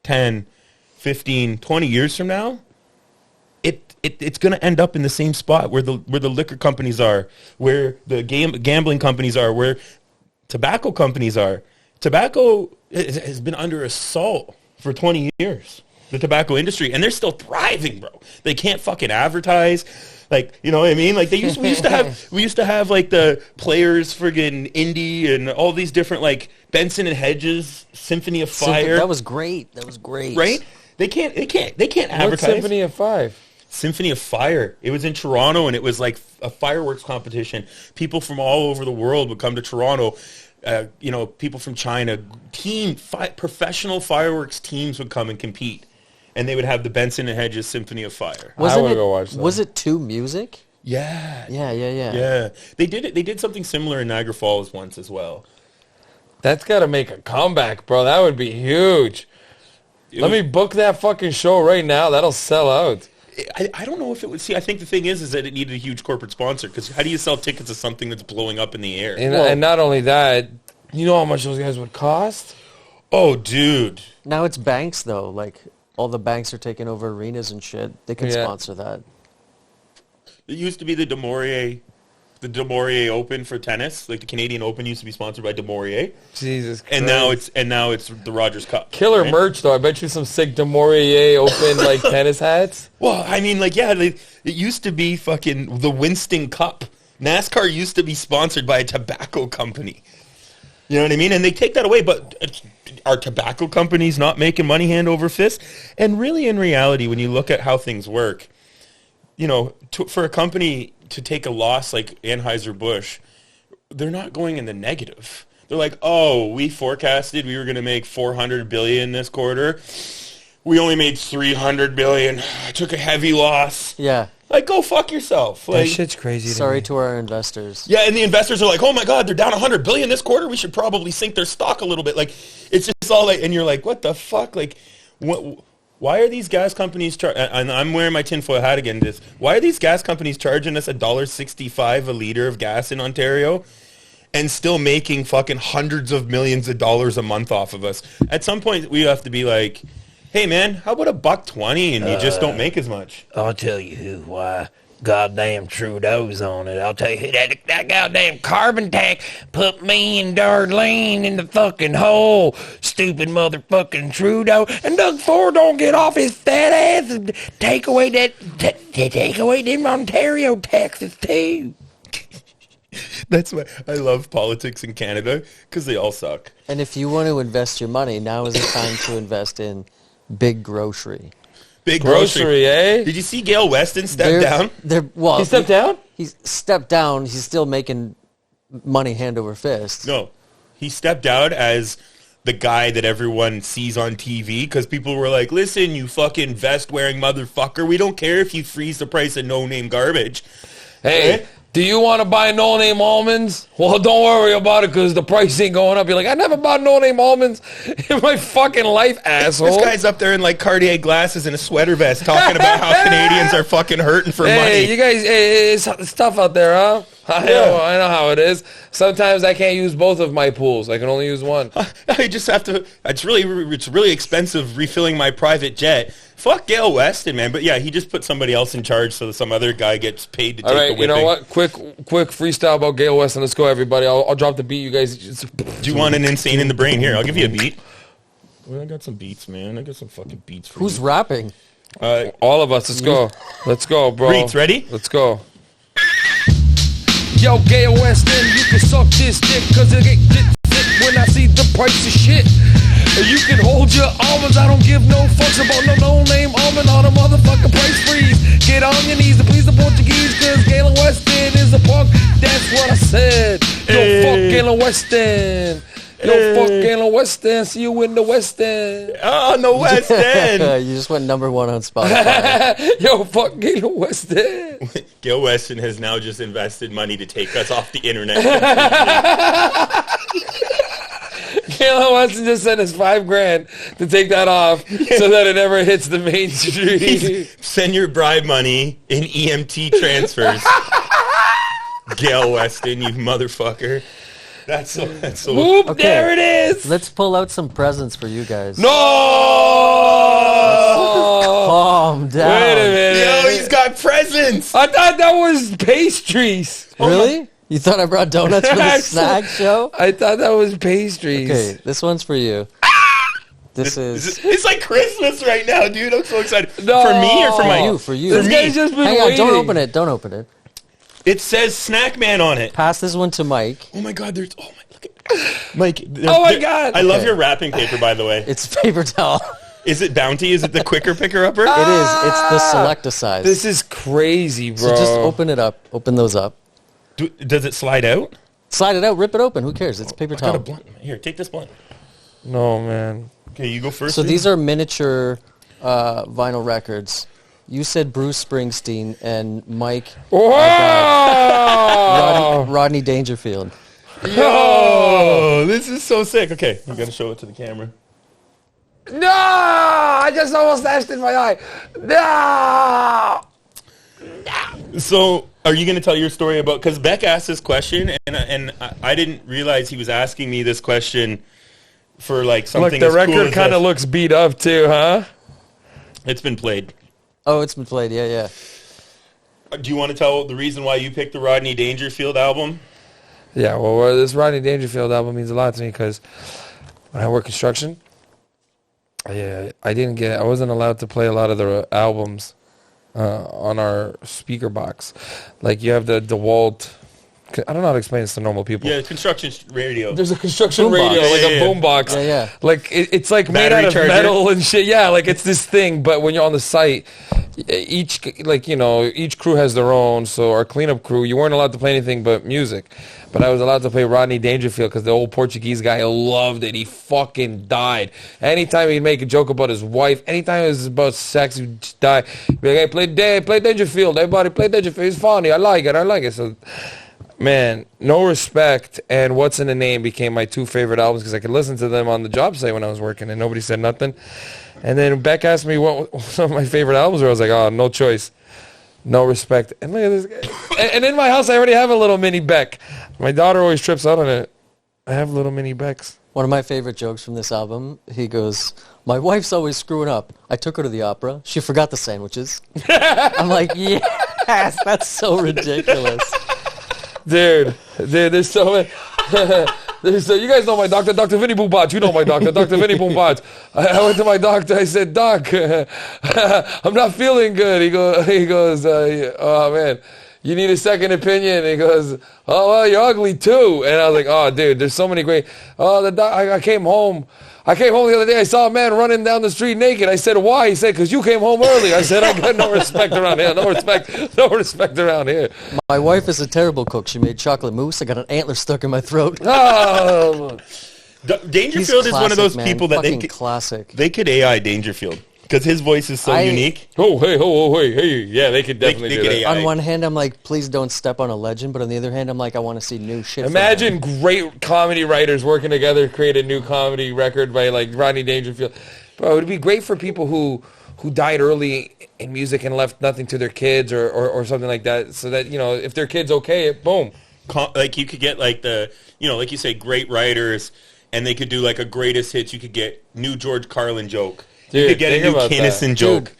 10, 15, 20 years from now, it's going to end up in the same spot where the liquor companies are, where the gambling companies are, where tobacco companies are. Tobacco has been under assault for 20 years, the tobacco industry, and they're still thriving, bro. They can't fucking advertise. Like, you know what I mean? Like we used to have like the Players friggin' Indie and all these different like Benson and Hedges, Symphony of Fire. That was great. Right? They can't advertise. What's Symphony of Five? Symphony of Fire. It was in Toronto, and it was like a fireworks competition. People from all over the world would come to Toronto. People from China, professional fireworks teams would come and compete, and they would have the Benson and Hedges Symphony of Fire. I want to go watch that. Was it to music? Yeah. Yeah. They did it. They did something similar in Niagara Falls once as well. That's got to make a comeback, bro. That would be huge. Let me book that fucking show right now. That'll sell out. I don't know if it would. See, I think the thing is that it needed a huge corporate sponsor, because how do you sell tickets to something that's blowing up in the air? And not only that, you know how much those guys would cost? Oh, dude. Now it's banks, though. Like, all the banks are taking over arenas and shit. They can sponsor that. It used to be the De Maurier Open for tennis. Like the Canadian Open used to be sponsored by De Maurier. Jesus Christ. And now it's the Rogers Cup. Killer merch, though. I bet you some sick De Maurier Open like tennis hats. Well, I mean, like, yeah, it used to be fucking the Winston Cup. NASCAR used to be sponsored by a tobacco company. You know what I mean? And they take that away, but are tobacco companies not making money hand over fist? And really, in reality, when you look at how things work, for a company to take a loss like Anheuser-Busch, they're not going in the negative. They're like, oh, we forecasted we were going to make $400 billion this quarter. We only made $300 billion. I took a heavy loss. Yeah. Like, go fuck yourself. Like, that shit's crazy. Sorry to our investors. Yeah, and the investors are like, oh my God, they're down $100 billion this quarter. We should probably sink their stock a little bit. Like, it's just all like, and you're like, what the fuck? Like, why are these gas companies and I'm wearing my tinfoil hat again. Why are these gas companies charging us $1.65 a liter of gas in Ontario and still making fucking hundreds of millions of dollars a month off of us? At some point, we have to be like, hey man, how about $1.20 and you just don't make as much? I'll tell you why. Goddamn Trudeau's on it. I'll tell you who that goddamn carbon tax put me and Darlene in the fucking hole. Stupid motherfucking Trudeau. And Doug Ford don't get off his fat ass and take away them Ontario taxes too. That's why I love politics in Canada, because they all suck. And if you want to invest your money, now is the time to invest in big grocery. Big grocery, eh? Did you see Gail Weston step down? He stepped down? He's stepped down. He's still making money hand over fist. No. He stepped out as the guy that everyone sees on TV, because people were like, listen, you fucking vest-wearing motherfucker. We don't care if you freeze the price of no-name garbage. Hey, right? Do you want to buy no-name almonds? Well, don't worry about it, because the price ain't going up. You're like, I never bought no-name almonds in my fucking life, asshole. This guy's up there in like Cartier glasses and a sweater vest talking about how Canadians are fucking hurting for money. Hey, you guys, it's tough out there, huh? I know how it is. Sometimes I can't use both of my pools. I can only use one. I just have to. It's really expensive refilling my private jet. Fuck Gail Weston, man. But yeah, he just put somebody else in charge so that some other guy gets paid to take the whipping. You know what? Quick freestyle about Gail Weston. Let's go, everybody. I'll drop the beat. You guys. Do you want an insane in the brain? Here, I'll give you a beat. Well, I got some beats, man. I got some fucking beats for you. Who's rapping? All of us. Let's go, bro. Beats, ready? Let's go. Yo, Gail Weston, you can suck this dick, cause it get sick when I see the price of shit. You can hold your almonds, I don't give no fucks about no name almond on a motherfucking price freeze. Get on your knees to please the Portuguese, cause Galen Weston is a punk, that's what I said. Yo, fuck Galen Weston. Yo, fuck Galen Weston, see you in the West End. Oh, on the West End. You just went #1 on Spotify. Yo, fuck Galen Weston. Gail Weston has now just invested money to take us off the internet. Kayla wants to just send us $5,000 to take that off so that it never hits the main street. Send your bribe money in EMT transfers. Gail Weston, you motherfucker. That's so. Whoop, Okay. there it is. Let's pull out some presents for you guys. No! Calm down. Wait a minute. Yo, he's got presents. I thought that was pastries. Really? You thought I brought donuts for the snack show? I thought that was pastries. Okay, this one's for you. This is It's like Christmas right now, dude. I'm so excited. No. For me or for my... for you. This For guy's me. just been Hang on, waiting. don't open it. Don't open it. It says Snackman on it. Pass this one to Mike. Oh my God, there's... Oh my... Look at... Mike. Oh my God. I love Okay. your wrapping paper, by the way. It's paper towel. Is it Bounty? Is it the quicker picker-upper? It is. It's the Selecta size. This is crazy, bro. so just open it up. Open those up. Does it slide out? Slide it out. Rip it open. Who cares? It's paper I got a towel. blunt. Here, take this blunt. No, man. Okay, you go first. So these are miniature vinyl records. You said Bruce Springsteen, and Mike Whoa! Rodney Dangerfield. Yo, this is so sick. Okay, I'm gonna show it to the camera. No! I just almost dashed in my eye. No! So, are you going to tell your story about... Because Beck asked this question, and I didn't realize he was asking me this question for, like, Look, something the as cool record as kind of this. looks beat up, too, huh? It's been played. Oh, it's been played. Yeah, yeah. Do you want to tell the reason why you picked the Rodney Dangerfield album? Yeah, well, this Rodney Dangerfield album means a lot to me because when I work construction, I wasn't allowed to play a lot of the albums on our speaker box. Like, you have the DeWalt... I don't know how to explain this to normal people. Yeah, construction radio. There's a construction Boombox. radio, like Yeah, a yeah. boombox. Yeah, yeah. Like, it's like made Battery out of charger. metal and shit. Yeah, like, it's this thing, but when you're on the site, each crew has their own. So our cleanup crew, you weren't allowed to play anything but music. But I was allowed to play Rodney Dangerfield because the old Portuguese guy loved it. He fucking died. Anytime he'd make a joke about his wife, anytime it was about sex, he'd just die. He'd be like, hey, play Dangerfield. Everybody play Dangerfield. It's funny. I like it. So... Man, No Respect and What's in the Name became my two favorite albums because I could listen to them on the job site when I was working and nobody said nothing. And then Beck asked me what some of my favorite albums were. I was like, oh, no choice. No Respect. And look at this guy. And in my house, I already have a little mini Beck. My daughter always trips out on it. I have little mini Becks. One of my favorite jokes from this album, he goes, my wife's always screwing up. I took her to the opera. She forgot the sandwiches. I'm like, yes, that's so ridiculous. Dude, there's so many. You guys know my doctor, Dr. Vinny Boombatch. You know my doctor, Dr. Vinny Boombatch. I went to my doctor. I said, Doc, I'm not feeling good. He goes, oh, man, you need a second opinion. He goes, oh, well, you're ugly, too. And I was like, oh, dude, there's so many great. Oh, I came home. The other day. I saw a man running down the street naked. I said, why? He said, because you came home early. I said, I got no respect around here. No respect around here. My wife is a terrible cook. She made chocolate mousse. I got an antler stuck in my throat. Oh, Dangerfield is one of those man. people that Fucking classic. they could AI Dangerfield because his voice is so unique. hey. Yeah, they could definitely They do could that. AI. On one hand, I'm like, please don't step on a legend. But on the other hand, I'm like, I want to see new shit. from Imagine them. great comedy writers working together to create a new comedy record by like Rodney Dangerfield. Bro, it would be great for people who died early in music and left nothing to their kids or something like that. So that, if their kid's okay, boom. Like you could get like like you say, great writers, and they could do like a greatest hits. You could get new George Carlin joke. You Dude, could get a think new about Kinnison that. joke.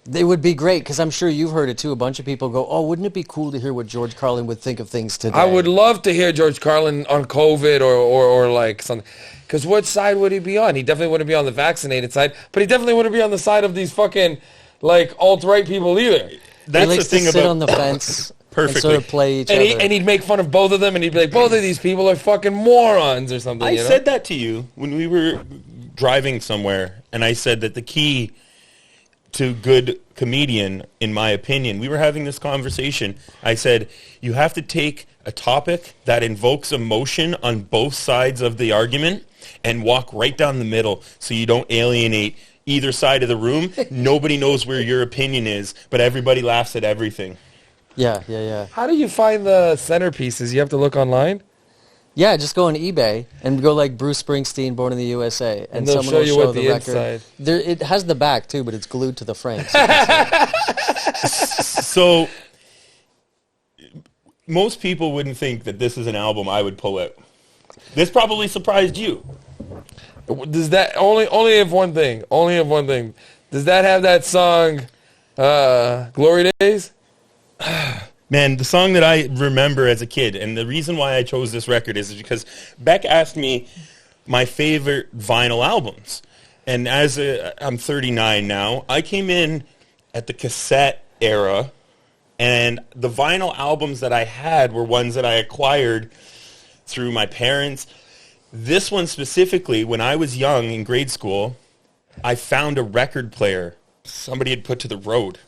They would be great because I'm sure you've heard it too. A bunch of people go, oh, wouldn't it be cool to hear what George Carlin would think of things today? I would love to hear George Carlin on COVID or like something. Because what side would he be on? He definitely wouldn't be on the vaccinated side, but he definitely wouldn't be on the side of these fucking like alt-right people either. That's he likes the thing to sit about on the fence Perfectly. and sort of play each And other. he'd make fun of both of them, and he'd be like, both of these people are fucking morons or something. I said that to you when we were driving somewhere, and I said that the key to good comedian, in my opinion, we were having this conversation. I said, you have to take a topic that invokes emotion on both sides of the argument and walk right down the middle so you don't alienate either side of the room. Nobody knows where your opinion is, but everybody laughs at everything. Yeah. How do you find the centerpieces? You have to look online? Yeah, just go on eBay and go like Bruce Springsteen, Born in the USA, and they'll someone show will you show what the the record. inside. There, it has the back too, but it's glued to the frame. So you can see it. So most people wouldn't think that this is an album I would pull out. This probably surprised you. Does that only if one thing? Only if one thing. Does that have that song, Glory Days? Man, the song that I remember as a kid, and the reason why I chose this record is because Beck asked me my favorite vinyl albums. And I'm 39 now, I came in at the cassette era, and the vinyl albums that I had were ones that I acquired through my parents. This one specifically, when I was young in grade school, I found a record player somebody had put to the road.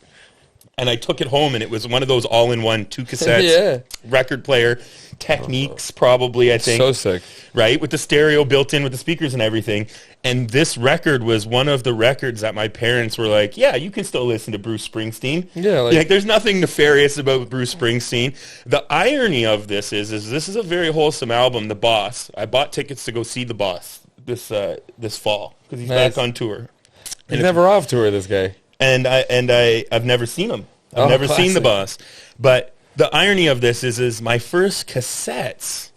And I took it home, and it was one of those all-in-one 2 cassettes, record player, Techniques probably, I think. So sick. Right? With the stereo built in with the speakers and everything. And this record was one of the records that my parents were like, yeah, you can still listen to Bruce Springsteen. Yeah, like there's nothing nefarious about Bruce Springsteen. The irony of this is this is a very wholesome album, The Boss. I bought tickets to go see The Boss this fall because he's back on tour. He's never off tour, this guy. And I've never seen him. I've never seen The Boss. But the irony of this is my first cassettes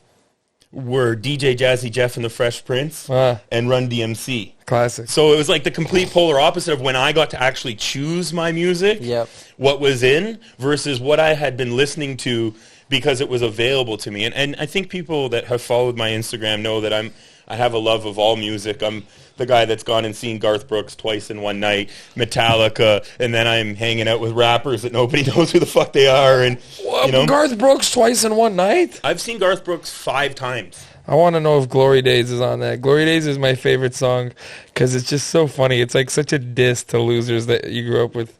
were DJ Jazzy Jeff and the Fresh Prince and Run DMC. Classic. So it was like the complete polar opposite of when I got to actually choose my music, what was in, versus what I had been listening to because it was available to me. And I think people that have followed my Instagram know that I have a love of all music. I'm the guy that's gone and seen Garth Brooks twice in one night, Metallica, and then I'm hanging out with rappers that nobody knows who the fuck they are. And Garth Brooks twice in one night? I've seen Garth Brooks 5 times. I want to know if Glory Days is on that. Glory Days is my favorite song because it's just so funny. It's like such a diss to losers that you grew up with.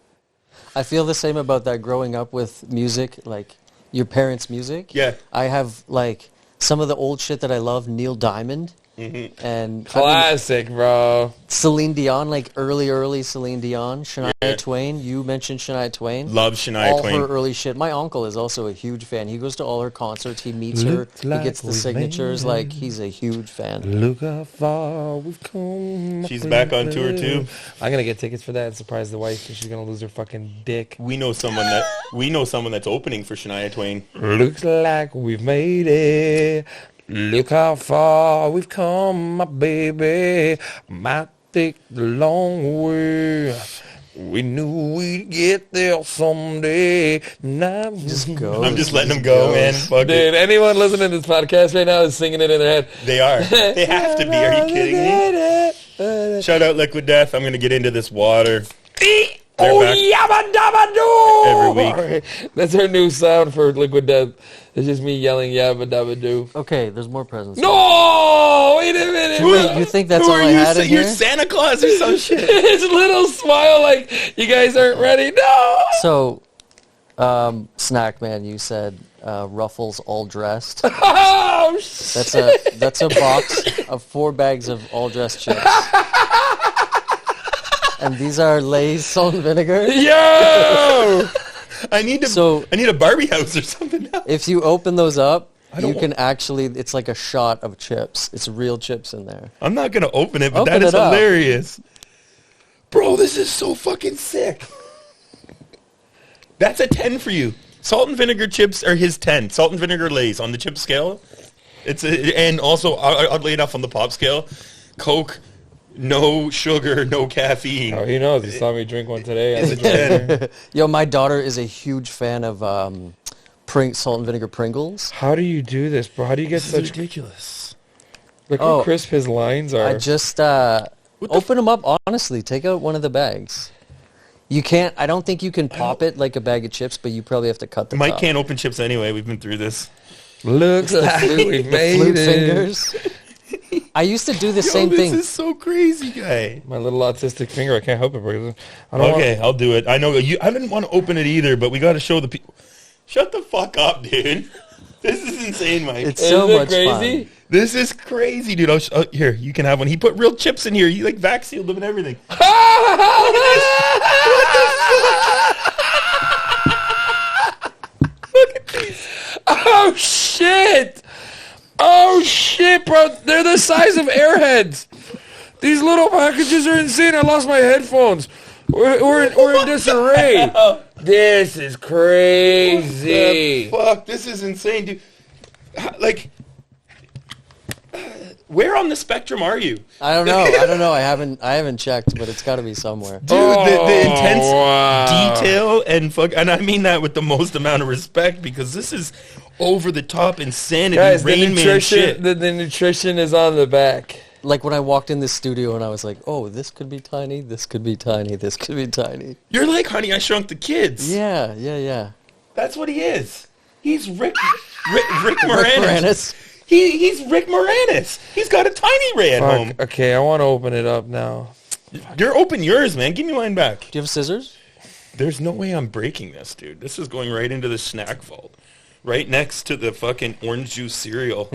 I feel the same about that growing up with music, like your parents' music. Yeah. I have like some of the old shit that I love, Neil Diamond. Mm-hmm. And classic, bro. Celine Dion, like early Celine Dion. Shania Twain. You mentioned Shania Twain. Love Shania Twain. All her early shit. My uncle is also a huge fan. He goes to all her concerts. He meets her. He gets the signatures. Like, he's a huge fan. Look how far we've come. She's back on tour, too. I'm going to get tickets for that and surprise the wife because she's going to lose her fucking dick. We know someone that's opening for Shania Twain. Looks like we've made it. Look how far we've come, my baby. Might take the long way. We knew we'd get there someday. Now just go. I'm just letting them go, man. Fuck Dude, anyone listening to this podcast right now is singing it in their head. They are. They have to be. Are you kidding me? Shout out Liquid Death. I'm going to get into this water. Oh, yabba dabba doo! Every week. That's our new sound for Liquid Death. It's just me yelling yabba dabba doo. Okay, there's more presents. No! Wait a minute. Wait, you think that's all I had in You're here? Santa Claus or some shit. His little smile like, you guys aren't ready. No! So, Snackman, you said Ruffles all dressed. Oh, shit. That's a box of 4 bags of all dressed chips. And these are Lay's salt and vinegar. Yo! I need a Barbie house or something now. If you open those up, you can actually, it's like a shot of chips. It's real chips in there. I'm not going to open it, but Open that is it up. hilarious. Bro, this is so fucking sick. That's a 10 for you. Salt and vinegar chips are his 10. Salt and vinegar Lay's on the chip scale. And also, oddly enough, on the pop scale, Coke, no sugar, no caffeine. Oh, he knows. He saw me drink one today. Yo, my daughter is a huge fan of salt and vinegar Pringles. How do you do this, bro? How do you get such... ridiculous. Look how crisp his lines are. I just open them up, honestly. Take out one of the bags. You can't, I don't think you can pop it like a bag of chips, but you probably have to cut the Mike top. can't open chips anyway. We've been through this. Looks like we made Flute it. fingers. I used to do the same thing. This is so crazy, guy. My little autistic finger, I can't help it, bro. I'll do it. I know you. I didn't want to open it either, but we got to show the people. Shut the fuck up, dude. This is insane, Mike. It's so much crazy? fun. This is crazy, dude. Here, you can have one. He put real chips in here. You like vac sealed them and everything. Look at these. Oh, shit. Oh shit, bro! They're the size of Airheads. These little packages are insane. I lost my headphones. We're in disarray. This is crazy. Fuck, this is insane, dude. Like, where on the spectrum are you? I don't know. I haven't checked, but it's got to be somewhere. Dude, the intense detail and I mean that with the most amount of respect because this is over the top insanity. Guys, Rain Man shit. The nutrition is on the back. Like when I walked in this studio and I was like, oh, this could be tiny, this could be tiny, this could be tiny. You're like Honey, I Shrunk the Kids. Yeah. That's what he is. He's Rick Moranis. Moranis. He's Rick Moranis. He's got a tiny Ray at home. Okay, I want to open it up now. You're open yours, man. Give me mine back. Do you have scissors? There's no way I'm breaking this, dude. This is going right into the snack vault. Right next to the fucking orange juice cereal.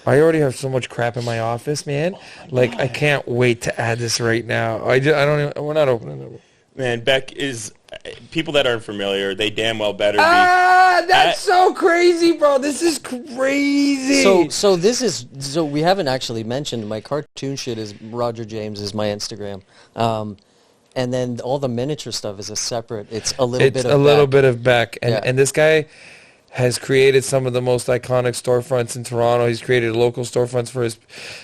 I already have so much crap in my office, man. Like, I can't wait to add this right now. I don't even, we're not opening it. Man, Beck is, people that aren't familiar, they damn well better be. That's so crazy, bro. This is crazy. So we haven't actually mentioned my cartoon shit is Roger James is my Instagram. And then all the miniature stuff is a separate, it's a little bit of Beck. And this guy has created some of the most iconic storefronts in Toronto. He's created local storefronts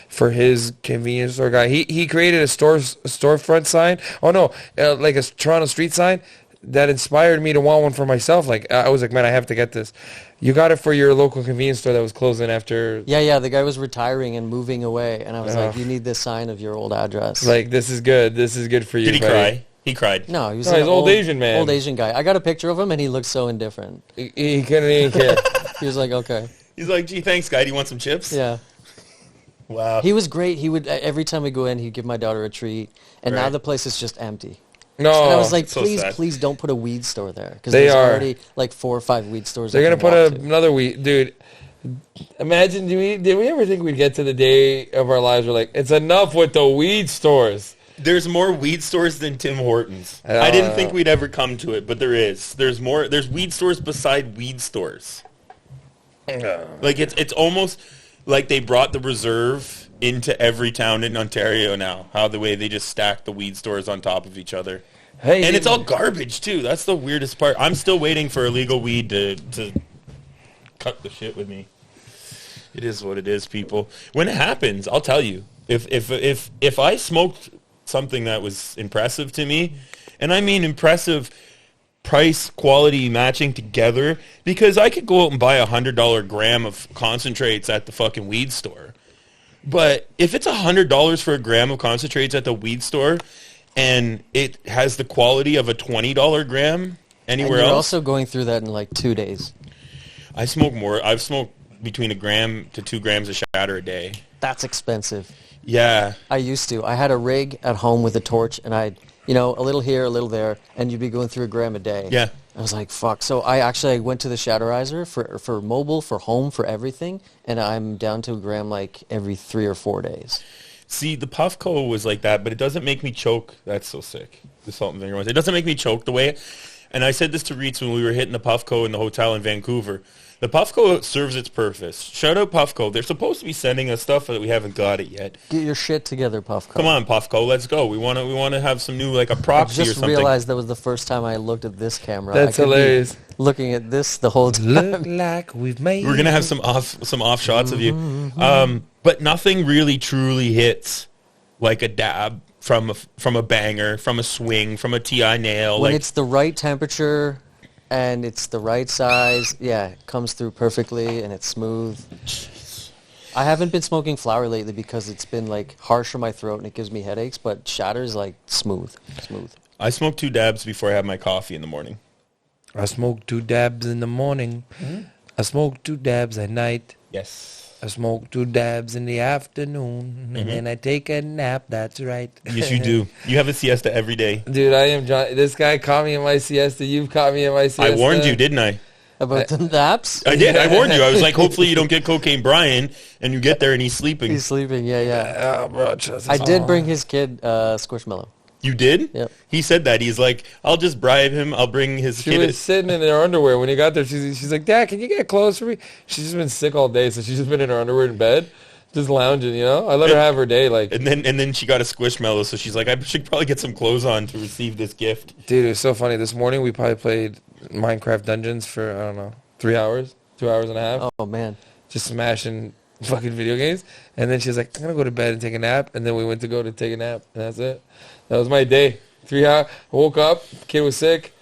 for his convenience store guy. He created a storefront sign. Oh no, like a Toronto street sign that inspired me to want one for myself. Like I was like, man, I have to get this. You got it for your local convenience store that was closing after. Yeah. The guy was retiring and moving away, and I was like, you need this sign of your old address. Like this is good. This is good for you. Did he buddy. cry? He cried. No, he was he's old Asian man. Old Asian guy. I got a picture of him, and he looked so indifferent. He couldn't even care. He was like, okay. He's like, gee, thanks, guy. Do you want some chips? Yeah. Wow. He was great. He would every time we go in, he'd give my daughter a treat, and now Right. the place is just empty. No. And I was like, So please, sad. please don't put a weed store there because They there's are. already like 4 or 5 weed stores. They're I gonna can put walk to. another weed, dude. Imagine, did we ever think we'd get to the day of our lives where like it's enough with the weed stores? There's more weed stores than Tim Hortons. I didn't think we'd ever come to it, but there is. There's more. There's weed stores beside weed stores. Like it's almost like they brought the reserve into every town in Ontario now. How the way they just stack the weed stores on top of each other. Hey, And it's all garbage too. That's the weirdest part. I'm still waiting for illegal weed to cut the shit with me. It is what it is, people. When it happens, I'll tell you. If I smoked something that was impressive to me, and I mean impressive price quality matching together, because I could go out and buy $100 gram of concentrates at the fucking weed store. But if it's $100 for a gram of concentrates at the weed store, and it has the quality of a $20 gram anywhere And you're else, also going through that in like 2 days. I smoke more. I've smoked between 1 gram to 2 grams of shatter a day. That's expensive. Yeah. I used to. I had a rig at home with a torch, and I'd, a little here, a little there, and you'd be going through 1 gram a day. Yeah. I was like, fuck. So I went to the Shatterizer for mobile, for home, for everything, and I'm down to 1 gram like every 3 or 4 days. See, the Puffco was like that, but it doesn't make me choke. That's so sick. The salt and vinegar ones. It doesn't make me choke the way. And I said this to Reitz when we were hitting the Puffco in the hotel in Vancouver. The Puffco serves its purpose. Shout out Puffco. They're supposed to be sending us stuff that we haven't got it yet. Get your shit together, Puffco. Come on, Puffco, let's go. We want to have some new like a proxy or I just something. realized that was the first time I looked at this camera. That's I could be hilarious. looking at this the whole time. Look like we've made. We're gonna have some off shots of you, but nothing really truly hits like a dab from a banger, from a swing, from a TI nail. When Like it's the right temperature and it's the right size, yeah, it comes through perfectly and it's smooth. I haven't been smoking flower lately because it's been like harsh on my throat and it gives me headaches, but Shatter's like smooth. I smoke 2 dabs before I have my coffee in the morning. I smoke 2 dabs in the morning. I smoke 2 dabs at night. Yes. I smoke 2 dabs in the afternoon, and then I take a nap. That's right. Yes, you do. You have a siesta every day. Dude, I am John. This guy caught me in my siesta. You've caught me in my siesta. I warned you, didn't I? About the naps? I did. I warned you. I was like, hopefully you don't get Cocaine Brian, and you get there and he's sleeping. He's sleeping, yeah. Oh, bro, trust I us. did bring his kid Squishmallow. You did? Yep. He said that. He's like, I'll just bribe him. I'll bring his She kid. was sitting in her underwear when he got there. She's like, Dad, can you get clothes for me? She's just been sick all day, so she's just been in her underwear in bed, just lounging, you know? I let her have her day, like. And then she got a Squishmallow, so she's like, I should probably get some clothes on to receive this gift. Dude, it was so funny. This morning we probably played Minecraft Dungeons for, I don't know, 3 hours, 2 hours and a half. Oh, man. Just smashing fucking video games. And then she's like, I'm going to go to bed and take a nap. And then we went to go to take a nap, and that's it. That was my day. 3 hours. I woke up, kid was sick,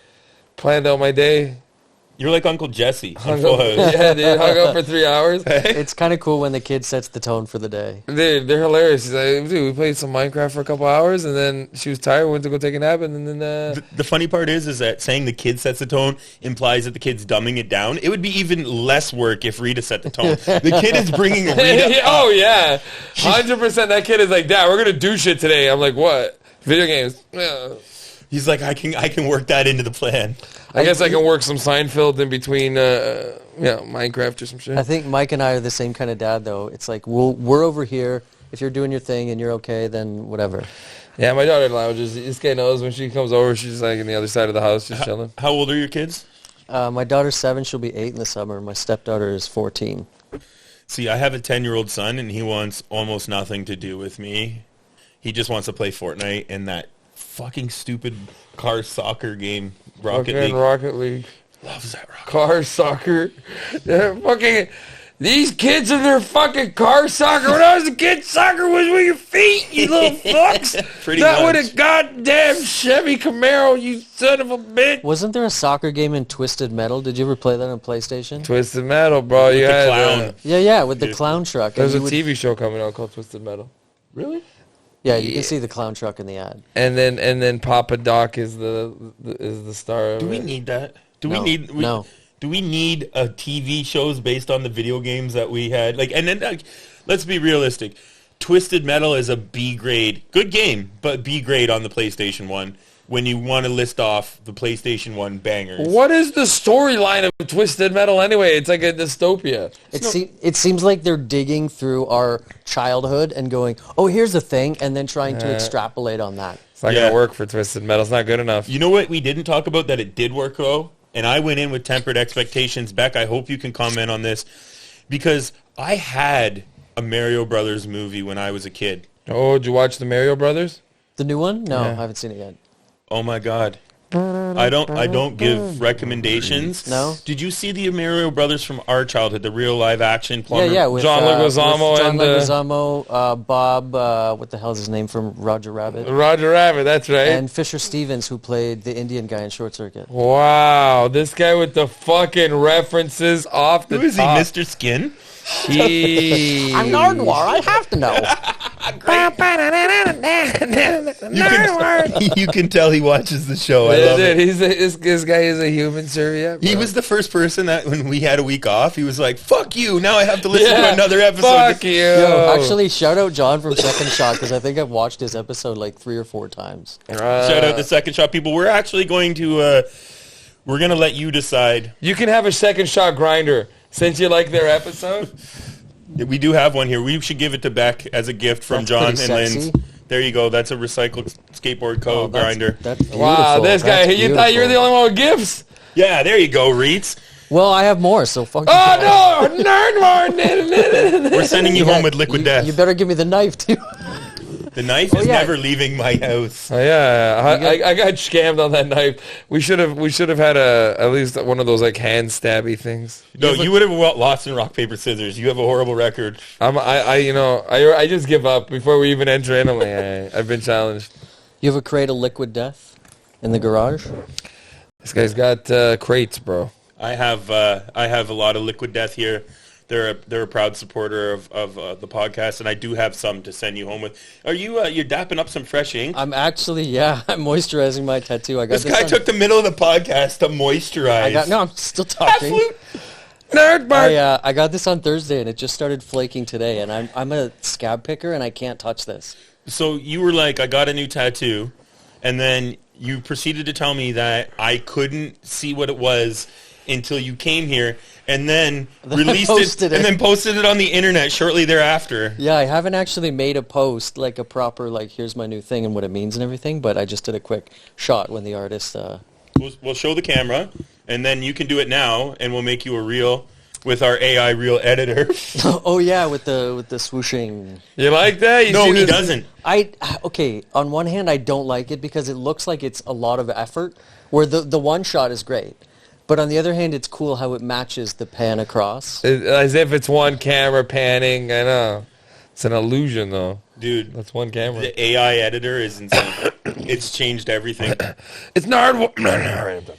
planned out my day. You're like Uncle Jesse. Hung up, yeah, dude, hung up for 3 hours. It's kind of cool when the kid sets the tone for the day. Dude, they're hilarious. She's like, dude, we played some Minecraft for a couple hours, and then she was tired, went to go take a nap, and then The funny part is that saying the kid sets the tone implies that the kid's dumbing it down. It would be even less work if Rita set the tone. The kid is bringing Rita up. Oh, yeah. 100% that kid is like, Dad, we're going to do shit today. I'm like, what? Video games. Yeah. He's like, I can work that into the plan. I guess I can work some Seinfeld in between, Minecraft or some shit. I think Mike and I are the same kind of dad, though. It's like, we're over here. If you're doing your thing and you're okay, then whatever. Yeah, my daughter lounges. This guy knows when she comes over, she's like on the other side of the house, just chilling. How old are your kids? My daughter's 7. She'll be 8 in the summer. My stepdaughter is 14. See, I have a 10-year-old son, and he wants almost nothing to do with me. He just wants to play Fortnite and that fucking stupid car soccer game, Rocket League. Rocket League. Loves that Rocket Car soccer. They're fucking... These kids and their fucking car soccer. When I was a kid, soccer was with your feet, you little fucks. Pretty Not much. with a goddamn Chevy Camaro, you son of a bitch. Wasn't there a soccer game in Twisted Metal? Did you ever play that on PlayStation? Twisted Metal, bro. You the had clown. Yeah, with the clown truck. There's a And you would- TV show coming out called Twisted Metal. Really? Yeah, you can see the clown truck in the ad. And then Papa Doc is the star of Do we it. need that? No. Do we need a TV shows based on the video games that we had? Let's be realistic. Twisted Metal is a B grade, good game, but B grade on the PlayStation 1. When you want to list off the PlayStation 1 bangers. What is the storyline of Twisted Metal anyway? It's like a dystopia. It seems like they're digging through our childhood and going, oh, here's the thing, and then trying to extrapolate on that. It's not going to work for Twisted Metal. It's not good enough. You know what we didn't talk about that it did work though? And I went in with tempered expectations. Beck, I hope you can comment on this. Because I had a Mario Brothers movie when I was a kid. Oh, did you watch the Mario Brothers? The new one? No, Yeah. I haven't seen it yet. Oh my God. I don't give recommendations. No? Did you see the Mario Brothers from our childhood, the real live action plumber? Yeah, with John Leguizamo with John and, Leguizamo, Bob, what the hell is his name from Roger Rabbit? Roger Rabbit, that's right. And Fisher Stevens, who played the Indian guy in Short Circuit. Wow, this guy with the fucking references off the Who is he, top. Mr. Skin? I'm Nardwar, I have to know. You can tell he watches the show. I love it. This guy is a human serviette. He was the first person that when we had a week off, he was like, fuck you, now I have to listen to another episode. Fuck you. Yo, actually, shout out John from Second Shot, because I think I've watched his episode like 3 or 4 times. Shout out the Second Shot people. We're actually going to, we're going to let you decide. You can have a Second Shot grinder since you like their episode. We do have one here. We should give it to Beck as a gift from That's John and pretty Lynn's. sexy. There you go. That's a recycled skateboard Oh, grinder. That's beautiful. Wow, this guy, That's you thought you were the beautiful. only one with gifts? Yeah, there you go, Reeds. Well, I have more, so fuck you. Oh, no, nerd. We're sending you home with liquid death. You better give me the knife, too. The knife is yeah. never leaving my house. Oh, yeah, I got scammed on that knife. We should have had at least one of those like hand stabby things. No, you would have lost in rock, paper, scissors. You have a horrible record. I just give up before we even enter in. I'm like, I've been challenged. You have a crate of liquid death in the garage? This guy's got crates, bro. I have a lot of liquid death here. They're a proud supporter of the podcast, and I do have some to send you home with. Are you you're dapping up some fresh ink? I'm actually, I'm moisturizing my tattoo. I got This guy took the middle of the podcast to moisturize. I'm still talking. Nerd bark. I got this on Thursday, and it just started flaking today, and I'm a scab picker, and I can't touch this. So you were like, I got a new tattoo, and then you proceeded to tell me that I couldn't see what it was until you came here, and then I released posted it. and then posted it on the internet shortly thereafter. Yeah, I haven't actually made a post, like a proper, like, here's my new thing and what it means and everything, but I just did a quick shot when the artist... We'll show the camera, and then you can do it now, and we'll make you a reel with our AI reel editor. Oh, yeah, with the swooshing. You like that? You No, see he this- doesn't. Okay, on one hand, I don't like it because it looks like it's a lot of effort, where the one shot is great. But on the other hand, it's cool how it matches the pan across. As if it's one camera panning. I know. It's an illusion, though. Dude, That's one camera. the AI editor is insane. It's changed everything. It's Nardwar.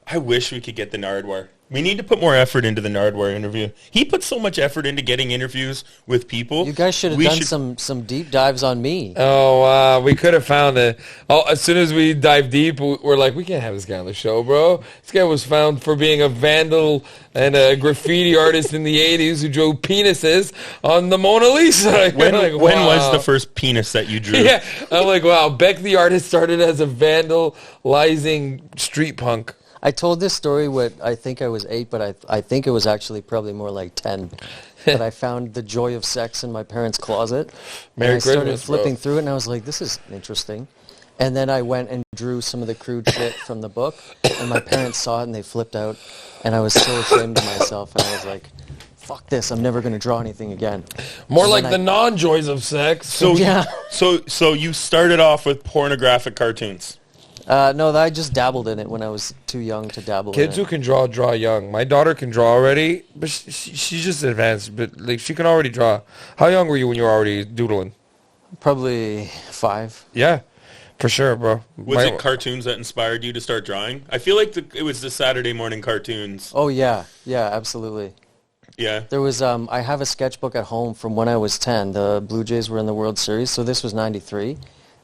I wish we could get the Nardwar. We need to put more effort into the Nardwar interview. He put so much effort into getting interviews with people. You guys should have done some deep dives on me. Oh, we could have found it. Oh, as soon as we dive deep, we're like, we can't have this guy on the show, bro. This guy was found for being a vandal and a graffiti artist in the 80s who drew penises on the Mona Lisa. When Wow. was the first penis that you drew? Yeah, I'm like, wow, Beck the artist started as a vandalizing street punk. I told this story when I think I was 8, but I think it was actually probably more like 10. But I found The Joy of Sex in my parents' closet. Merry and I started Christmas, flipping bro. through it, and I was like, this is interesting. And then I went and drew some of the crude shit from the book, and my parents saw it, and they flipped out. And I was so ashamed of myself, and I was like, fuck this, I'm never going to draw anything again. More And like then the non-joys of sex. So Yeah. So you started off with pornographic cartoons. No, I just dabbled in it when I was too young to dabble Kids in who it. can draw young. My daughter can draw already, but she's just advanced. But like she can already draw. How young were you when you were already doodling? Probably 5. Yeah, for sure, bro. Was it cartoons that inspired you to start drawing? I feel like it was the Saturday morning cartoons. Oh, yeah, absolutely. Yeah. There was, I have a sketchbook at home from when I was 10. The Blue Jays were in the World Series, so this was 93.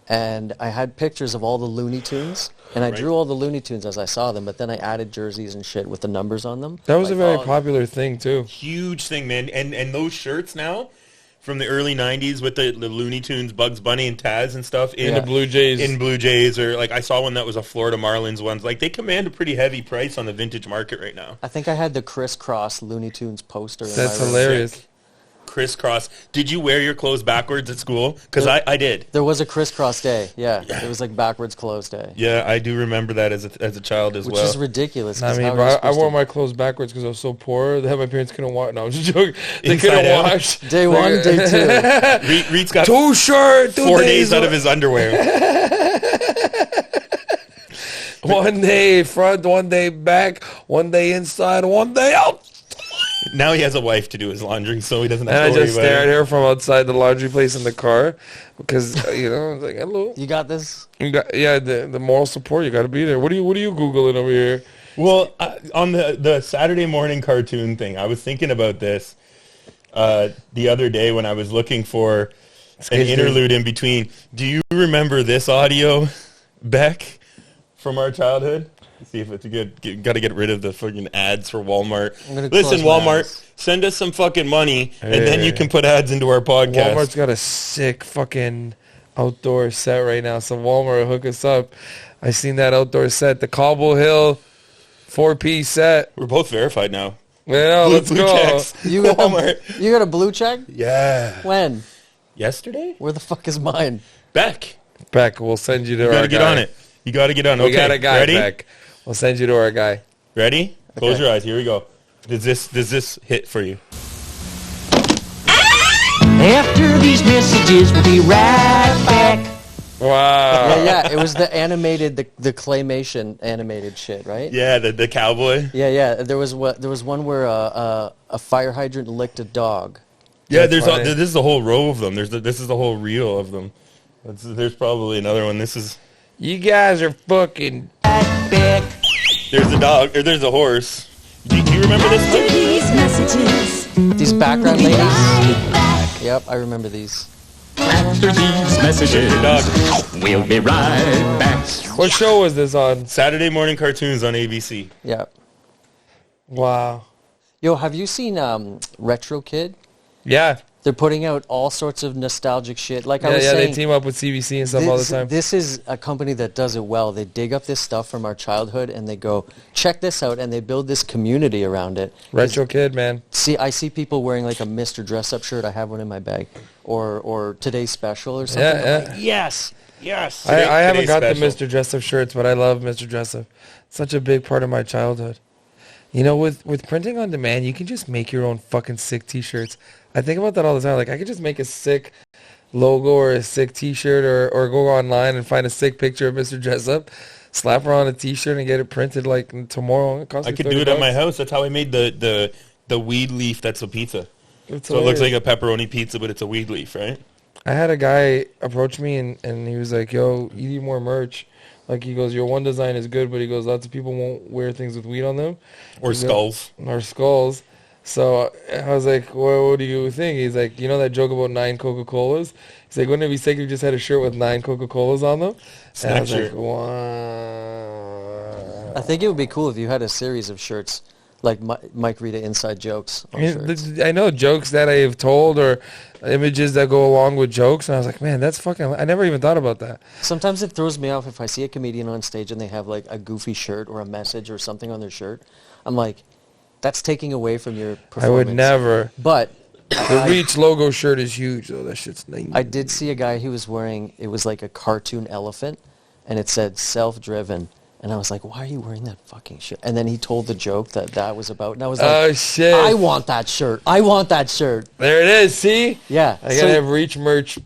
And I had pictures of all the Looney Tunes, and I drew all the Looney Tunes as I saw them, but then I added jerseys and shit with the numbers on them. That was Like, a very oh, popular thing too. Huge thing, man. And those shirts now from the early 90s with the Looney Tunes, Bugs Bunny and Taz and stuff In the Blue Jays. in Blue Jays, or like I saw one that was a Florida Marlins one. Like they command a pretty heavy price on the vintage market right now. I think I had the crisscross Looney Tunes poster in That's my room. hilarious. Crisscross. Did you wear your clothes backwards at school? Because I did. There was a crisscross day, yeah. It was like backwards clothes day, Yeah, I do remember that as a child as which well. is ridiculous. I 'cause mean, how are bro, you I supposed wore to- my clothes backwards because I was so poor that my parents couldn't watch. No, I'm just joking. They Inside couldn't out. watch. Day 1, day 2. Reed's got Two shirt, 4 days out of his underwear. One day front, one day back, one day inside, one day out. Now he has a wife to do his laundry, so he doesn't And have I to worry just about stare at it. her from outside the laundry place in the car because you know, I was like, hello. You got this? You got, yeah, the moral support. You got to be there. What are you googling over here? Well, on the Saturday morning cartoon thing, I was thinking about this the other day when I was looking for an interlude in between. Do you remember this audio, Beck, from our childhood? Let's see if it's good. Got to get rid of the fucking ads for Walmart. gonna Listen, close my Walmart, eyes. send us some fucking money, and then you can put ads into our podcast. Walmart's got a sick fucking outdoor set right now. So Walmart hook us up. I seen that outdoor set, the Cobble Hill 4-piece set. We're both verified now. Well, let's Blue go. checks. You got, Walmart. you got a blue check? Yeah. When? Yesterday? Where the fuck is mine? Beck. Beck, we'll send you to You our got to get guy. on it. You got to get on. We Okay. got a guy, Ready? Beck. We'll send you to our guy. Ready? Close Okay. your eyes. Here we go. Does this hit for you? After these messages, we'll be right back. Wow. Yeah, it was the animated, the claymation animated shit, right? Yeah, the cowboy. Yeah. There was one where a fire hydrant licked a dog. Yeah, That's funny. this is a whole row of them. This is the whole reel of them. There's probably another one. This is You guys are fucking... there's a dog or there's a horse. Do you remember this one? These messages. These background ladies. Yep, I remember these. After these messages, Your dog. we'll be right back. What show was this on? Saturday morning cartoons on ABC. Yeah. Wow. Yo, have you seen Retro Kid? Yeah. They're putting out all sorts of nostalgic shit. Like I was Yeah, saying, they team up with CBC and stuff all the time. This is a company that does it well. They dig up this stuff from our childhood and they go, check this out, and they build this community around it. Retro kid, man. See, I see people wearing like a Mr. Dress-Up shirt. I have one in my bag. Or Today's Special or something. Yeah, I'm like, yes, yes. I haven't Today's got Special. the Mr. Dress-Up shirts, but I love Mr. Dress-Up. Such a big part of my childhood. You know, with printing on demand, you can just make your own fucking sick T-shirts. I think about that all the time. Like, I could just make a sick logo or a sick T-shirt or go online and find a sick picture of Mr. Dress-Up, slap her on a T-shirt and get it printed like tomorrow. It costs I me could do it $30. at my house. That's how I made the weed leaf that's a pizza. It's So it looks hilarious. like a pepperoni pizza, but it's a weed leaf, right? I had a guy approach me and he was like, yo, you need more merch. Like, he goes, your one design is good, but he goes, lots of people won't wear things with weed on them. Or He's skulls. Or skulls. So I was like, well, what do you think? He's like, you know that joke about 9 Coca-Colas? He's like, wouldn't it be sick if you just had a shirt with 9 Coca-Colas on them? And I was Snack like, wow. I think it would be cool if you had a series of shirts, like Mike Rita inside jokes on shirts. I know jokes that I have told or images that go along with jokes, and I was like, man, that's fucking... I never even thought about that. Sometimes it throws me off if I see a comedian on stage and they have like a goofy shirt or a message or something on their shirt. I'm like, that's taking away from your performance. I would never. But The Reach logo shirt is huge, though. That shit's nice. I did see a guy, he was wearing, it was like a cartoon elephant, and it said self-driven. And I was like, why are you wearing that fucking shit? And then he told the joke that was about, and I was like, Oh, shit. I want that shirt. I want that shirt. There it is, see? Yeah. I gotta have Reach merch.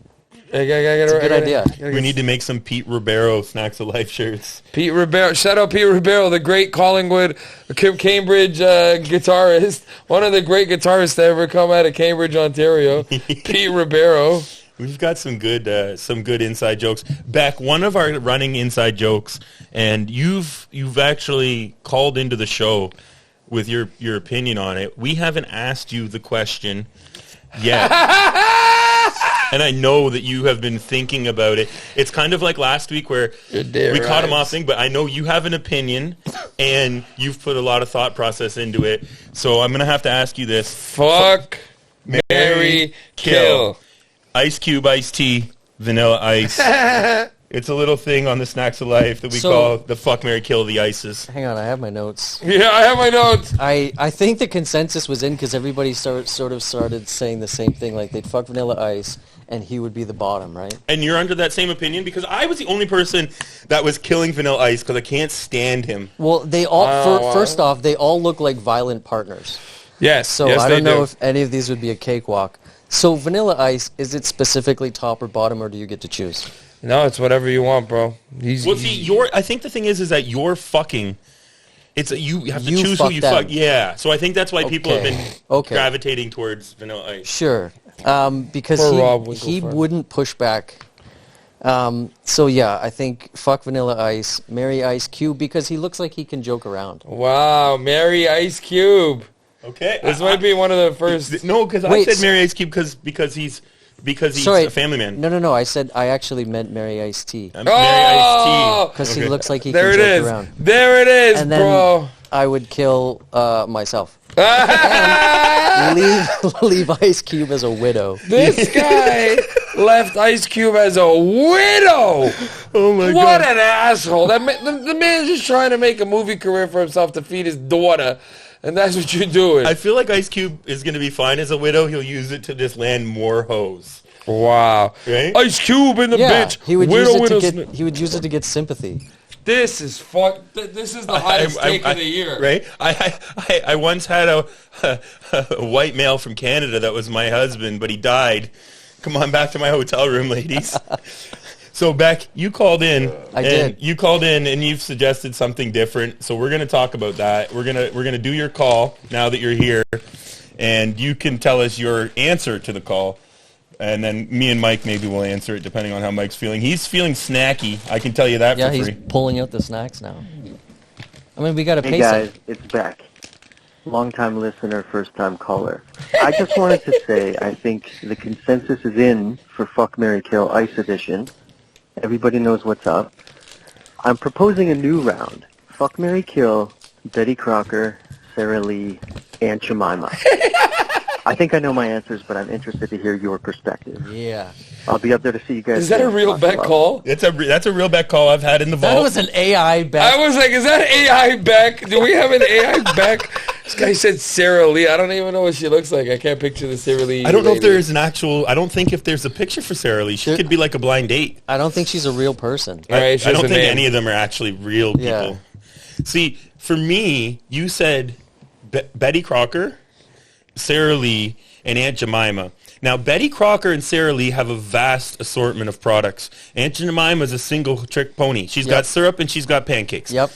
It's a good idea. We need to make some Pete Ribeiro Snacks of Life shirts. Pete Ribeiro, shout out Pete Ribeiro, the great Collingwood, Cambridge guitarist, one of the great guitarists to ever come out of Cambridge, Ontario. Pete Ribeiro. We've got some good inside jokes. Beck, one of our running inside jokes, and you've actually called into the show with your opinion on it. We haven't asked you the question yet. And I know that you have been thinking about it. It's kind of like last week where we caught him off thing, but I know you have an opinion, and you've put a lot of thought process into it. So I'm going to have to ask you this. Fuck, marry, kill. Ice Cube, iced tea, vanilla ice. It's a little thing on the Snacks of Life that we call the fuck, marry, kill the ices. Hang on, I have my notes. Yeah, I have my notes. I think the consensus was in because everybody sort of started saying the same thing, like they'd fuck Vanilla Ice and he would be the bottom, right? And you're under that same opinion? Because I was the only person that was killing Vanilla Ice because I can't stand him. Well, they all, first off, they all look like violent partners. Yes, So I don't know if any of these would be a cakewalk. So Vanilla Ice, is it specifically top or bottom, or do you get to choose? No, it's whatever you want, bro. I think the thing is that you're fucking. You have to choose who you them. fuck. Yeah. So I think that's why people have been gravitating towards Vanilla Ice. Sure. Because he wouldn't push back. So yeah, I think fuck Vanilla Ice, marry Ice Cube, because he looks like he can joke around. Wow, marry Ice Cube. Okay. This might be one of the first. No, because I said marry Ice Cube because he's a family man. No. I actually meant marry Ice T. Marry Ice T. Because he looks like he There can it joke is. around. There it is, And then bro. I would kill myself. And leave Ice Cube as a widow. This guy left Ice Cube as a widow. Oh my god! What an asshole! The man's just trying to make a movie career for himself to feed his daughter, and that's what you're doing. I feel like Ice Cube is going to be fine as a widow. He'll use it to just land more hoes. Wow! Right? Ice Cube in the bitch. He would use it to get sympathy. This is This is the highest steak of the year. Right? I once had a white male from Canada that was my husband, but he died. Come on back to my hotel room, ladies. So, Beck, you called in. I did. You called in, and you've suggested something different. So we're going to talk about that. We're gonna do your call now that you're here, and you can tell us your answer to the call. And then me and Mike maybe will answer it depending on how Mike's feeling. He's feeling snacky. I can tell you that for free. Yeah, he's pulling out the snacks now. I mean, we got to pay Hey guys, it's Beck. Long-time listener, first-time caller. I just wanted to say I think the consensus is in for Fuck, Marry, Kill Ice Edition. Everybody knows what's up. I'm proposing a new round. Fuck, Marry, Kill, Betty Crocker, Sarah Lee, Aunt Jemima. I think I know my answers, but I'm interested to hear your perspective. Yeah. I'll be up there to see you guys. Is that a real Beck call? That's a real Beck call I've had in the vault. That was an AI Beck. I was like, is that AI Beck? Do we have an AI Beck? This guy said Sarah Lee. I don't even know what she looks like. I can't picture the Sarah Lee. I don't know if lady. there's an actual. I don't think if there's a picture for Sarah Lee. She could be like a blind date. I don't think she's a real person. All right, I don't think any of them are actually real people. Yeah. See, for me, you said Betty Crocker, Sarah Lee, and Aunt Jemima. Now, Betty Crocker and Sarah Lee have a vast assortment of products. Aunt Jemima is a single-trick pony. She's got syrup and she's got pancakes. Yep.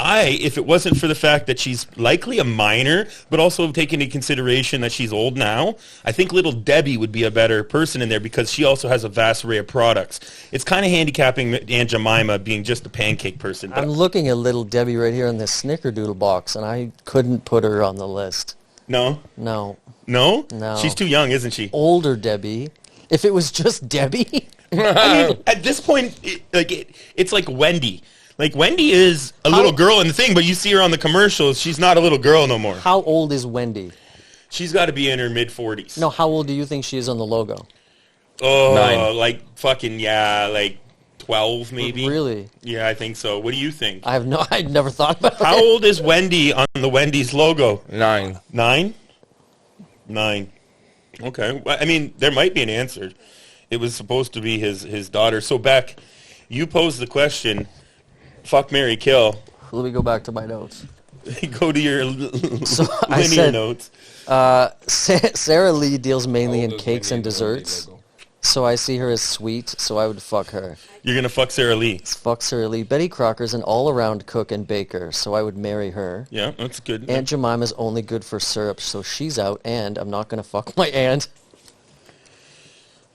If it wasn't for the fact that she's likely a minor, but also taking into consideration that she's old now, I think Little Debbie would be a better person in there because she also has a vast array of products. It's kind of handicapping Aunt Jemima being just a pancake person. But I'm looking at Little Debbie right here in this Snickerdoodle box, and I couldn't put her on the list. No? No. No? No. She's too young, isn't she? Older Debbie. If it was just Debbie. I mean, at this point, it's like Wendy. Like, Wendy is a little girl in the thing, but you see her on the commercials, she's not a little girl no more. How old is Wendy? She's got to be in her mid-40s. No, how old do you think she is on the logo? Oh, 9. like fucking, yeah, like 12 maybe. Really? Yeah, I think so. What do you think? I'd never thought about it. How old is Wendy on the Wendy's logo? 9. 9? 9. Okay. Well, I mean, there might be an answer. It was supposed to be his daughter. So, Beck, you posed the question, fuck, marry, kill. Let me go back to my notes. Go to your I linear said, notes. Sarah Lee deals mainly in old is cakes Wendy and in the Wendy desserts. logo? So I see her as sweet, so I would fuck her. You're going to fuck Sarah Lee. Fuck Sarah Lee. Betty Crocker's an all-around cook and baker, so I would marry her. Yeah, that's good. Aunt Jemima's only good for syrup, so she's out, and I'm not going to fuck my aunt.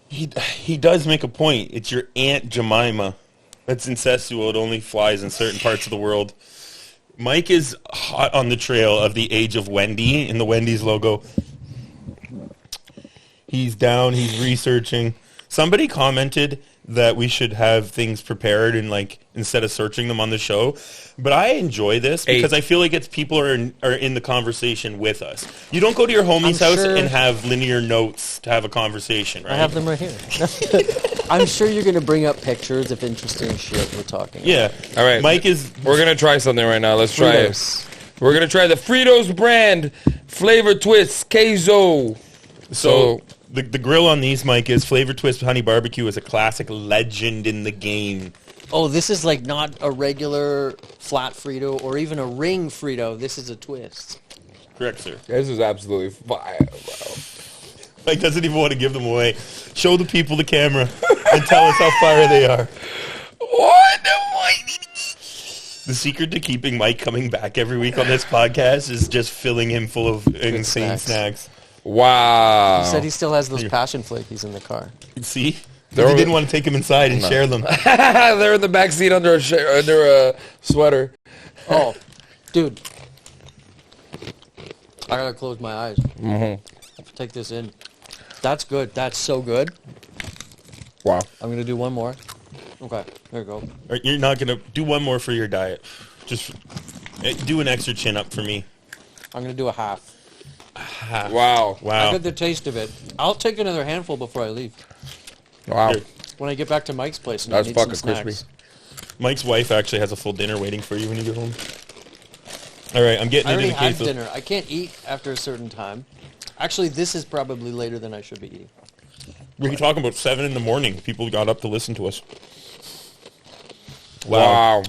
He does make a point. It's your Aunt Jemima. That's incestual. It only flies in certain parts of the world. Mike is hot on the trail of the age of Wendy in the Wendy's logo. He's down. He's researching. Somebody commented that we should have things prepared and like instead of searching them on the show. But I enjoy this because I feel like it's people are in the conversation with us. You don't go to your homie's house and have linear notes to have a conversation, right? I have them right here. I'm sure you're going to bring up pictures of interesting shit we're talking about. Yeah. All right. We're going to try something right now. Let's try it. We're going to try the Fritos brand flavor twist queso. So the grill on these, Mike, is Flavor Twist Honey Barbecue is a classic legend in the game. Oh, this is like not a regular flat Frito or even a ring Frito. This is a twist. Correct, sir. This is absolutely fire, bro. Mike doesn't even want to give them away. Show the people the camera and tell us how fire they are. What? The secret to keeping Mike coming back every week on this podcast is just filling him full of insane snacks. Wow. He said he still has those passion flakies in the car. See? He didn't want to take them inside and share them. They're in the back seat under a sweater. Oh, dude. I gotta close my eyes. Take this in. That's good. That's so good. Wow. I'm gonna do one more. Okay, there you go. You're not going to do one more for your diet. Just do an extra chin up for me. I'm gonna do a half. Wow. I got the taste of it. I'll take another handful before I leave. Wow. Here. When I get back to Mike's place and That's I need some fucking crispy. snacks. Mike's wife actually has a full dinner waiting for you when you get home. All right, I'm getting I into already the had queso. dinner. I can't eat after a certain time. Actually, this is probably later than I should be eating. We're talking about 7 in the morning. People got up to listen to us. Wow.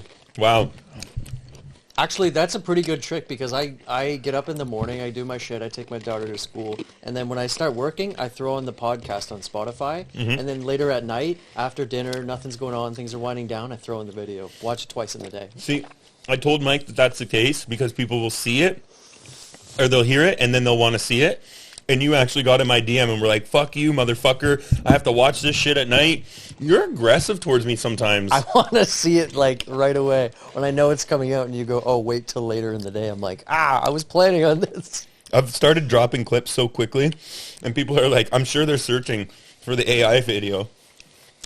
Actually, that's a pretty good trick because I get up in the morning, I do my shit, I take my daughter to school, and then when I start working, I throw on the podcast on Spotify, and then later at night, after dinner, nothing's going on, things are winding down, I throw in the video. Watch it twice in the day. See, I told Mike that that's the case because people will see it, or they'll hear it, and then they'll want to see it. And you actually got in my DM and were like, fuck you, motherfucker. I have to watch this shit at night. You're aggressive towards me sometimes. I want to see it, like, right away. When I know it's coming out and you go, oh, wait till later in the day. I'm like, I was planning on this. I've started dropping clips so quickly, and people are like, I'm sure they're searching for the AI video.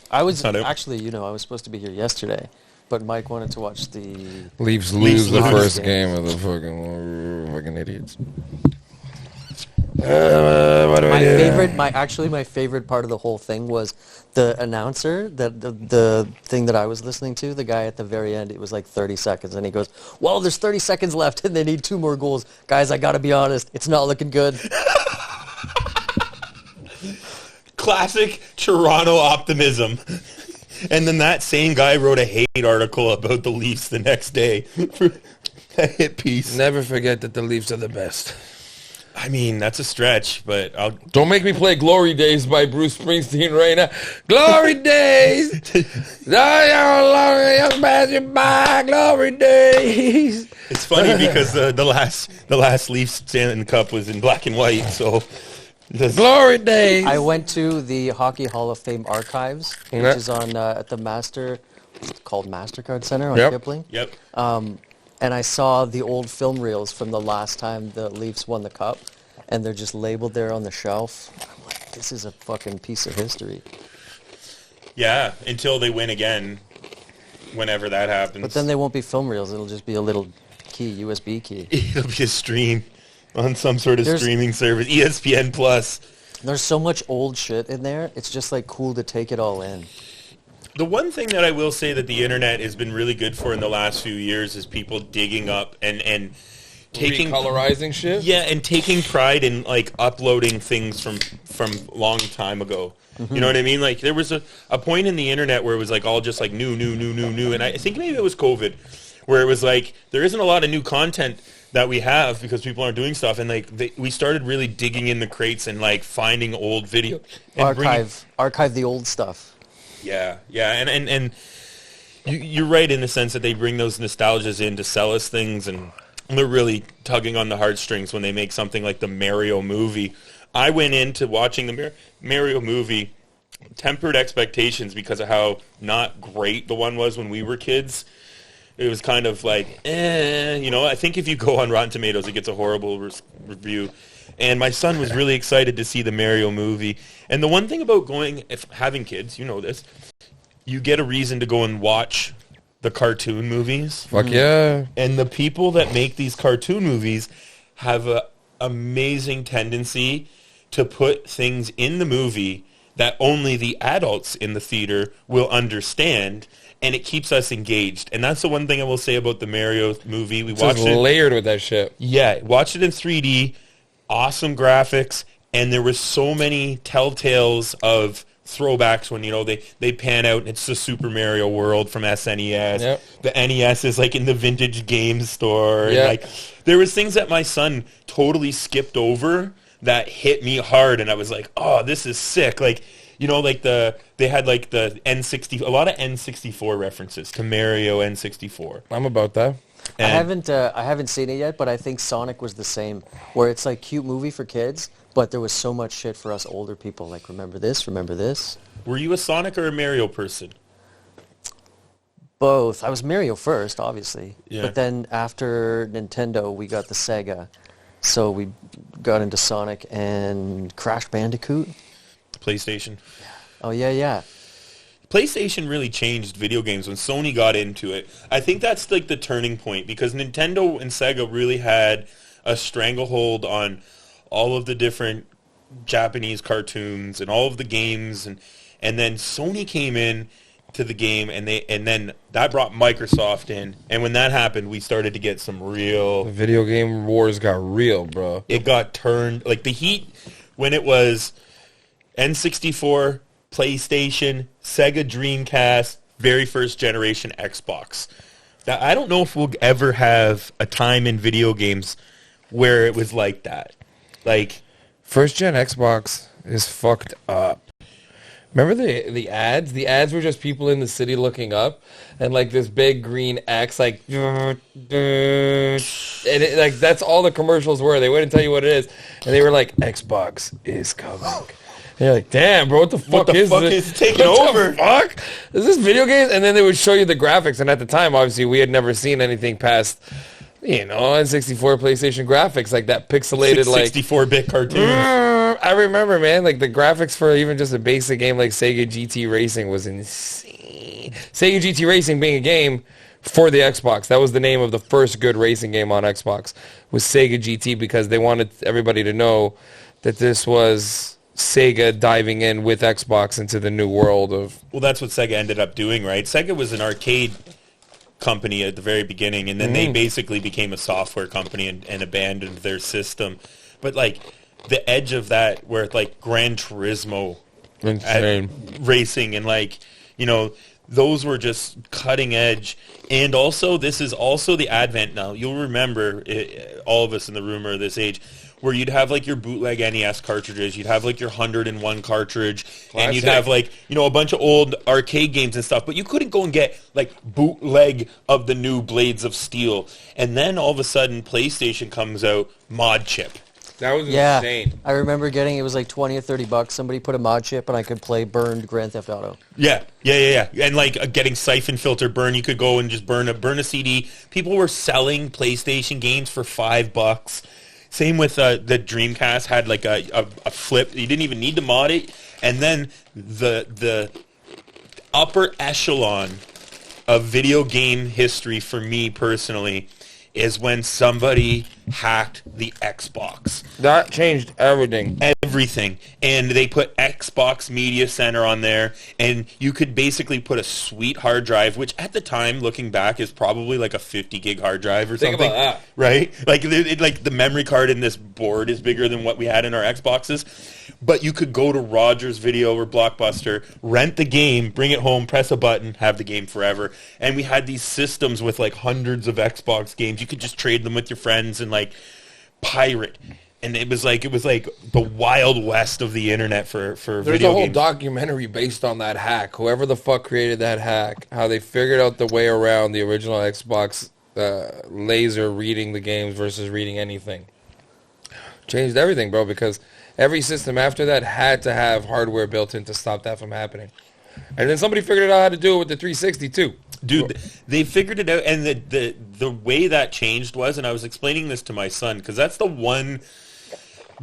I was, actually, I was supposed to be here yesterday, but Mike wanted to watch the... Leafs lose the first game of the fucking idiots. my favorite part of the whole thing was the announcer, the thing that I was listening to, the guy at the very end. It was like 30 seconds, and he goes, "Well, there's 30 seconds left, and they need 2 more goals, guys. I gotta be honest, it's not looking good." Classic Toronto optimism. And then that same guy wrote a hate article about the Leafs the next day for a hit piece. Never forget that the Leafs are the best. I mean, that's a stretch, but I'll... Don't make me play Glory Days by Bruce Springsteen right now. Glory Days! By Glory Days! It's funny because the last Leafs Stanley Cup was in black and white, so... Glory Days! I went to the Hockey Hall of Fame archives, which is on at the it's called MasterCard Center on Kipling. Yep. And I saw the old film reels from the last time the Leafs won the cup, and they're just labeled there on the shelf. I'm like, this is a fucking piece of history. Yeah, until they win again, whenever that happens. But then they won't be film reels. It'll just be a little key, USB key. It'll be a stream on some sort of streaming service, ESPN Plus. There's so much old shit in there. It's just like cool to take it all in. The one thing that I will say that the internet has been really good for in the last few years is people digging up and taking colorizing shit. Yeah, and taking pride in like uploading things from long time ago. Mm-hmm. You know what I mean? Like there was a point in the internet where it was like all just like new, and I think maybe it was COVID, where it was like there isn't a lot of new content that we have because people aren't doing stuff, and like we started really digging in the crates and like finding old video, and archive the old stuff. Yeah, and you're right in the sense that they bring those nostalgias in to sell us things, and they're really tugging on the heartstrings when they make something like the Mario movie. I went into watching the Mario movie, tempered expectations because of how not great the one was when we were kids. It was kind of like, I think if you go on Rotten Tomatoes, it gets a horrible review. And my son was really excited to see the Mario movie. And the one thing about having kids, you know this, you get a reason to go and watch the cartoon movies. Fuck yeah. And the people that make these cartoon movies have an amazing tendency to put things in the movie that only the adults in the theater will understand, and it keeps us engaged. And that's the one thing I will say about the Mario movie. We watched it layered with that shit. Yeah, watched it in 3D, awesome graphics, and there was so many telltales of throwbacks when, they pan out and it's the Super Mario World from SNES. Yep. The NES is like in the vintage game store. Yep. And like there was things that my son totally skipped over that hit me hard, and I was like, oh, this is sick. Like, they had like the N60, a lot of N64 references to Mario N64. I'm about that. And I haven't seen it yet, but I think Sonic was the same, where it's like cute movie for kids, but there was so much shit for us older people. Like, remember this? Were you a Sonic or a Mario person? Both. I was Mario first, obviously. Yeah. But then after Nintendo, we got the Sega. So we got into Sonic and Crash Bandicoot. PlayStation. Oh, yeah. PlayStation really changed video games when Sony got into it. I think that's like the turning point, because Nintendo and Sega really had a stranglehold on all of the different Japanese cartoons and all of the games, and then Sony came in to the game, and then that brought Microsoft in, and when that happened, we started to get some real... The video game wars got real, bro. It got turned... Like, the heat, when it was N64, PlayStation, Sega Dreamcast, very first generation Xbox. Now, I don't know if we'll ever have a time in video games where it was like that. Like... First gen Xbox is fucked up. Remember the ads? The ads were just people in the city looking up, and like this big green X, like, and like that's all the commercials were. They wouldn't tell you what it is, and they were like, Xbox is coming. And you're like, damn, bro, what the fuck is this? Is taking over? Fuck? Is this video games? And then they would show you the graphics, and at the time, obviously, we had never seen anything past, N64 PlayStation graphics, like that pixelated, 64-bit cartoons. I remember, man, like the graphics for even just a basic game like Sega GT Racing was insane. Sega GT Racing being a game for the Xbox. That was the name of the first good racing game on Xbox, was Sega GT, because they wanted everybody to know that this was Sega diving in with Xbox into the new world of... Well, that's what Sega ended up doing, right? Sega was an arcade company at the very beginning, and then they basically became a software company and abandoned their system. But, like, the edge of that, where, like, Gran Turismo racing and, like, you know, those were just cutting edge. And also, this is also the advent now. You'll remember, all of us in the room are this age, where you'd have, like, your bootleg NES cartridges, you'd have, like, your 101 cartridge, and you'd have, like, you know, a bunch of old arcade games and stuff, but you couldn't go and get, like, bootleg of the new Blades of Steel. And then, all of a sudden, PlayStation comes out, mod chip. That was insane. I remember getting, it was like $20 or $30. Somebody put a mod chip, and I could play burned Grand Theft Auto. Yeah. And, like, getting siphon filter burn, you could go and just burn a CD. People were selling PlayStation games for $5. Same with the Dreamcast had like a flip. You didn't even need to mod it. And then the upper echelon of video game history for me personally is when somebody hacked the Xbox. That changed everything. Everything. And they put Xbox Media Center on there, and you could basically put a sweet hard drive, which at the time, looking back, is probably like a 50 gig hard drive or something. Think about that. Right? Like, like the memory card in this board is bigger than what we had in our Xboxes. But you could go to Rogers Video or Blockbuster, rent the game, bring it home, press a button, have the game forever. And we had these systems with like hundreds of Xbox games. You could just trade them with your friends and like pirate. And it was like the Wild West of the internet for video games. There's a whole documentary based on that hack. Whoever the fuck created that hack, how they figured out the way around the original Xbox laser reading the games versus reading anything. Changed everything, bro, because every system after that had to have hardware built in to stop that from happening. And then somebody figured out how to do it with the 360 too. Dude, they figured it out, and the way that changed was, and I was explaining this to my son, because that's the one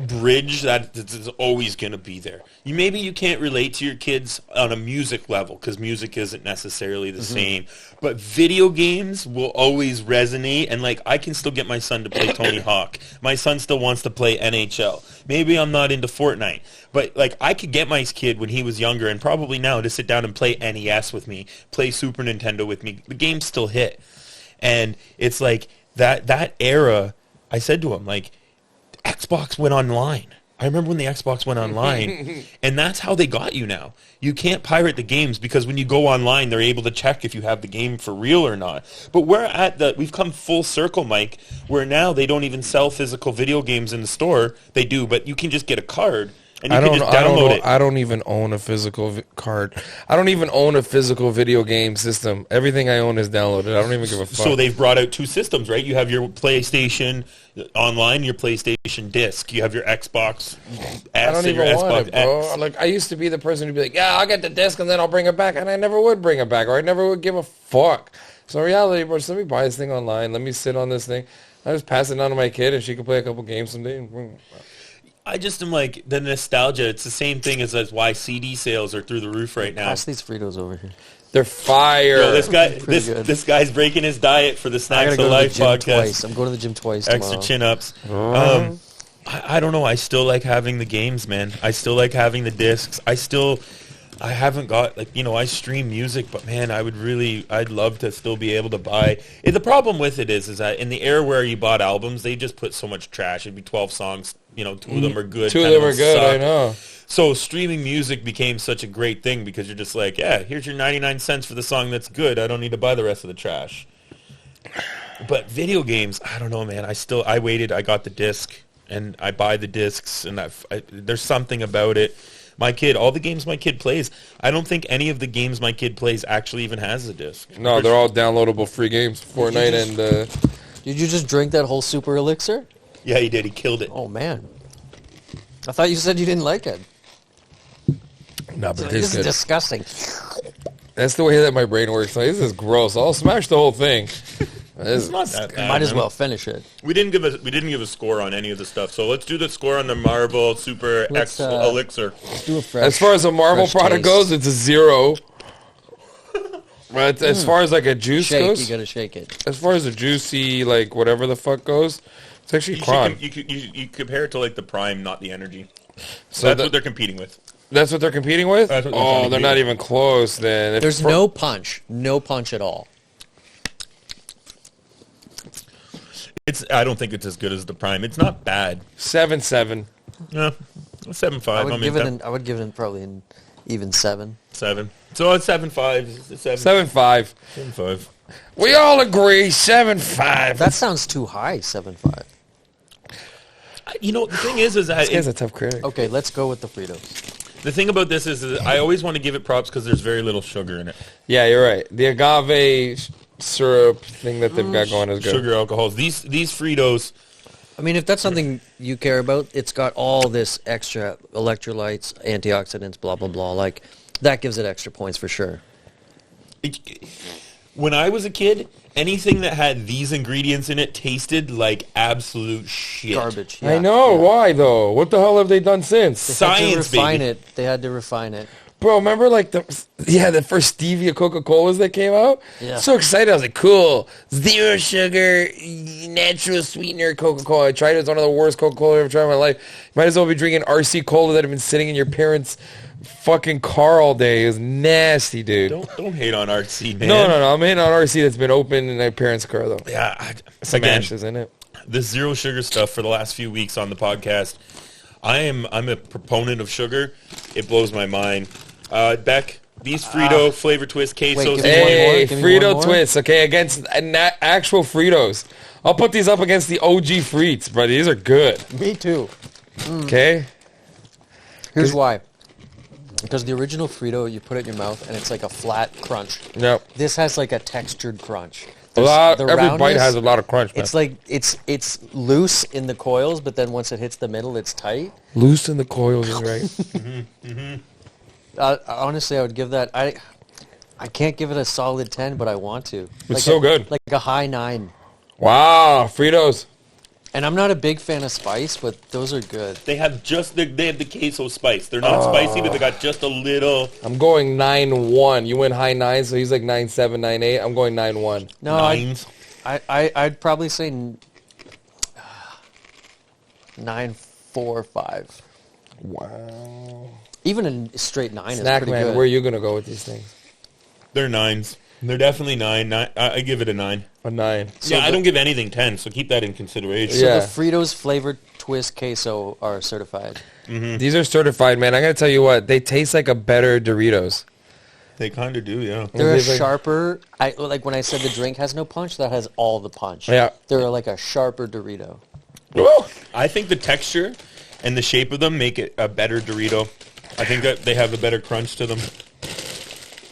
bridge that is always going to be there. Maybe you can't relate to your kids on a music level, because music isn't necessarily the same, but video games will always resonate, and like I can still get my son to play Tony Hawk. My son still wants to play NHL. Maybe I'm not into Fortnite, but like I could get my kid when he was younger, and probably now, to sit down and play NES with me, play Super Nintendo with me. The games still hit. And it's like that era, I said to him, like, Xbox went online. I remember when the Xbox went online, and that's how they got you now. You can't pirate the games because when you go online, they're able to check if you have the game for real or not. But we've come full circle, Mike, where now they don't even sell physical video games in the store. They do, but you can just get a card. And you can just download it. I don't even own a physical card. I don't even own a physical video game system. Everything I own is downloaded. I don't even give a fuck. So they've brought out two systems, right? You have your PlayStation Online, your PlayStation Disc. You have your Xbox S I don't and your even Xbox want it, bro. X. Like, I used to be the person who'd be like, yeah, I'll get the disc and then I'll bring it back. And I never would bring it back, or I never would give a fuck. So in reality, bro, just let me buy this thing online. Let me sit on this thing. I just pass it on to my kid and she can play a couple games someday. I just am like, the nostalgia, it's the same thing as why CD sales are through the roof right now. Pass these Fritos over here. They're fire. Yo, this guy's breaking his diet for the Snacks of Life podcast. I'm going to the gym twice Extra tomorrow. chin-ups. I don't know. I still like having the games, man. I still like having the discs. I haven't got, like, you know, I stream music, but man, I'd love to still be able to buy. And the problem with it is that in the era where you bought albums, they just put so much trash. It'd be 12 songs, you know, 2 of them are good. 2 of them are good, suck. I know. So streaming music became such a great thing because you're just like, yeah, here's your 99 cents for the song that's good. I don't need to buy the rest of the trash. But video games, I don't know, man. I waited. I got the disc, and I buy the discs, and there's something about it. My kid, all the games my kid plays, I don't think any of the games my kid plays actually even has a disc. No, they're all downloadable free games. Fortnite Did you just drink that whole super elixir? Yeah, he did. He killed it. Oh, man. I thought you said you didn't like it. No, but This is disgusting. That's the way that my brain works. Like, this is gross. I'll smash the whole thing. It's not that bad. Might as well finish it. We didn't give a score on any of the stuff, so let's do the score on the Marvel Super X Elixir. Let's do a fresh, as far as a Marvel product goes, it's a 0. But as far as like a juice goes, you gotta shake it. As far as a juicy, like whatever the fuck goes, It's actually Creme. You compare it to like the Prime, not the Energy. So that's what they're competing with. That's what they're competing with? That's what they're trying to they're do. not even close then. If There's no punch. No punch at all. I don't think it's as good as the Prime. It's not bad. 7.7. Yeah, 7.5. I would give it probably an even 7. 7. So it's 7.5. 7.5. 7.5. We all agree, 7.5. That sounds too high, 7.5. You know, the thing is that This guy's a tough critic. Okay, let's go with the Fritos. the thing about this is that I always want to give it props because there's very little sugar in it. Yeah, you're right. The agave syrup thing that they've got going is good. Sugar alcohols. These Fritos. I mean, if that's something you care about, it's got all this extra electrolytes, antioxidants, blah, blah, blah. Like, that gives it extra points for sure. When I was a kid, anything that had these ingredients in it tasted like absolute shit. Garbage. I know. Yeah. Why, though? What the hell have they done since? Science, baby. They had to refine it. Bro, remember like the first stevia Coca-Colas that came out? Yeah. So excited. I was like, cool. 0 sugar, natural sweetener Coca-Cola. I tried it. It was one of the worst Coca-Cola I've ever tried in my life. Might as well be drinking RC Cola that had been sitting in your parents' fucking car all day. It was nasty, dude. Don't hate on RC, man. No. I'm hitting on RC that's been open in my parents' car, though. Yeah. Some Again, ashes in it. the zero sugar stuff for the last few weeks on the podcast. I'm a proponent of sugar. It blows my mind. Beck, these Frito flavor twist quesos. give me one more. Hey, Give me one Frito more. Twists, okay, against actual Fritos. I'll put these up against the OG Fritos, bro. These are good, Me too. okay? Here's why. Because the original Frito, you put it in your mouth, and it's like a flat crunch. Yep. This has like a textured crunch. Every bite roundness, has a lot of crunch, man. It's like it's loose in the coils, but then once it hits the middle, it's tight. Loose in the coils, is right? Honestly, I would give that. I can't give it a solid 10, but I want to. It's so good. Like a high 9. Wow, Fritos. And I'm not a big fan of spice, but those are good. They have the queso spice. They're not spicy, but they got just a little. I'm going 9.1. You went high 9, so he's like 9.7, 9.8. I'm going 9.1. No, Nines. I'd probably say 9.45. Wow. Even a straight 9 is pretty Snackman, good. where are you going to go with these things? They're 9s. They're definitely 9. I give it a 9. A 9. I don't give anything 10, so keep that in consideration. So Yeah. the Fritos flavored twist queso are certified. These are certified, man. I got to tell you what. They taste like a better Doritos. They kind of do, yeah. They're a These are- sharper. Like when I said the drink has no punch, that has all the punch. Yeah. They're like a sharper Dorito. Woo! I think the texture and the shape of them make it a better Dorito. I think that they have a better crunch to them.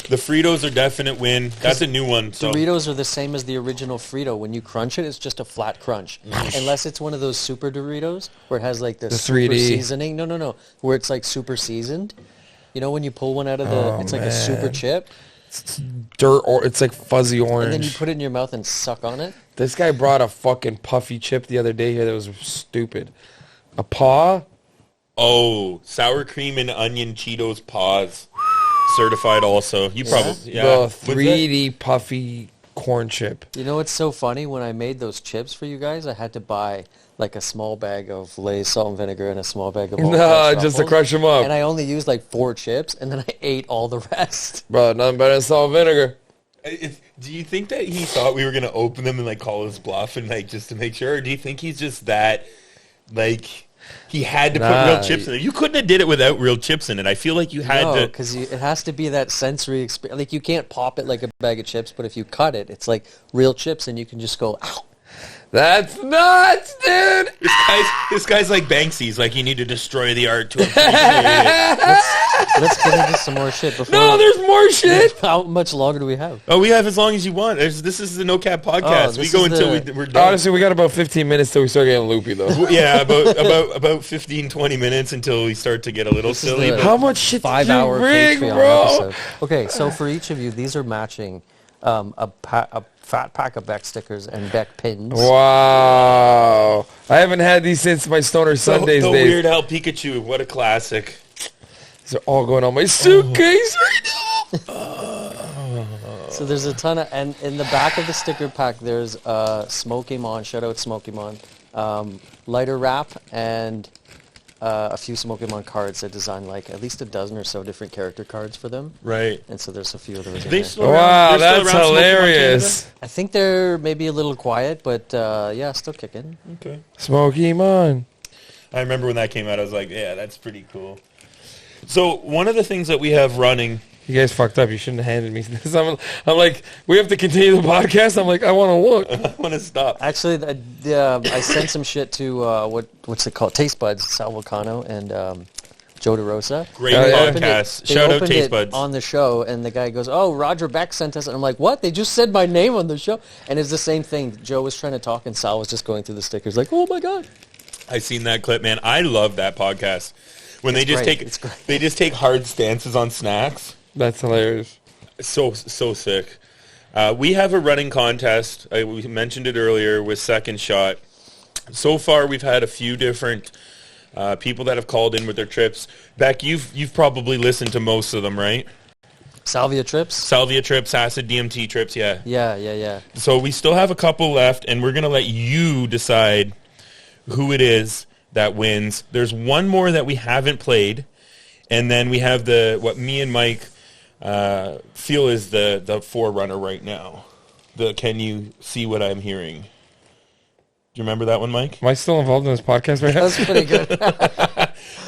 The Fritos are definite win. That's a new one. So. Doritos are the same as the original Frito. When you crunch it, it's just a flat crunch. Unless it's one of those super Doritos where it has like the super 3D. seasoning. No. Where it's like super seasoned. You know when you pull one out of the, it's like a super man. chip. Dirt, or it's like fuzzy And orange. then you put it in your mouth and suck on it. This guy brought a fucking puffy chip the other day here that was stupid. A paw? Oh, sour cream and onion Cheetos paws. Certified also. You probably, yeah. The What's that? 3D puffy corn chip. You know what's so funny? When I made those chips for you guys, I had to buy like a small bag of Lay's salt and vinegar and a small bag of Nah, just to crush 'em up. And I only used like 4 chips, and then I ate all the rest. Bro, nothing better than salt and vinegar. Do you think that he thought we were going to open them and like call his bluff and like just to make sure? Or do you think he's just that like he had to put real chips in it? You couldn't have did it without real chips in it. I feel like you had No, to. because it has to be that sensory experience. Like you can't pop it like a bag of chips, but if you cut it, it's like real chips, and you can just go, ow. That's nuts, dude. This guy's like Banksy's. Like you need to destroy the art to appreciate it. Let's get into some more shit before. No, there's more shit. How much longer do we have? Oh, we have as long as you want. This is the No Cap podcast. Oh, we this go is until the- we're done. Honestly, we got about 15 minutes till we start getting loopy, though. Yeah, about 15, 20 minutes until we start to get a little This is silly. the- but How much shit did you 5-hour bring, Patreon bro? episode. Okay, so for each of you, these are matching a fat pack of Beck stickers and Beck pins. Wow. I haven't had these since my Stoner Sundays the days. Weird Al Pikachu. What a classic. These are all going on my suitcase right So there's a ton of, and in the back of the sticker pack, there's Smokey Mon. Shout out Smokey Mon. lighter wrap, and a few Pokemon cards that designed like at least a dozen or so different character cards for them. Right. And so there's a few of those in They there. still around? Wow, They're still that's around Smoky hilarious. I think they're maybe a little quiet, but yeah, still kicking. Okay. Smoky Man. I remember when that came out, I was like, yeah, that's pretty cool. So one of the things that we have running... You guys fucked up. You shouldn't have handed me this. I'm like, we have to continue the podcast. I'm like, I want to look. I want to stop. Actually, I sent some shit to what's it called? Taste Buds, Sal Vulcano and Joe DeRosa. Great Oh, yeah. podcast. They Shout out opened Taste it Buds. on the show, and the guy goes, "Oh, Roger Beck sent us." And I'm like, "What? They just said my name on the show." And it's the same thing. Joe was trying to talk, and Sal was just going through the stickers, like, "Oh my god." I seen that clip, man. I love that podcast when It's they just great. take It's great. they just take hard stances on snacks. That's hilarious. So sick. We have a running contest. We mentioned it earlier with Second Shot. So far, we've had a few different people that have called in with their trips. Beck, you've probably listened to most of them, right? Salvia trips. Salvia trips, acid DMT trips, yeah. Yeah. So we still have a couple left, and we're gonna let you decide who it is that wins. There's one more that we haven't played, and then we have what me and Mike feel is the forerunner right now. Can you see what I'm hearing? Do you remember that one, Mike? Am I still involved in this podcast right now? That's pretty good.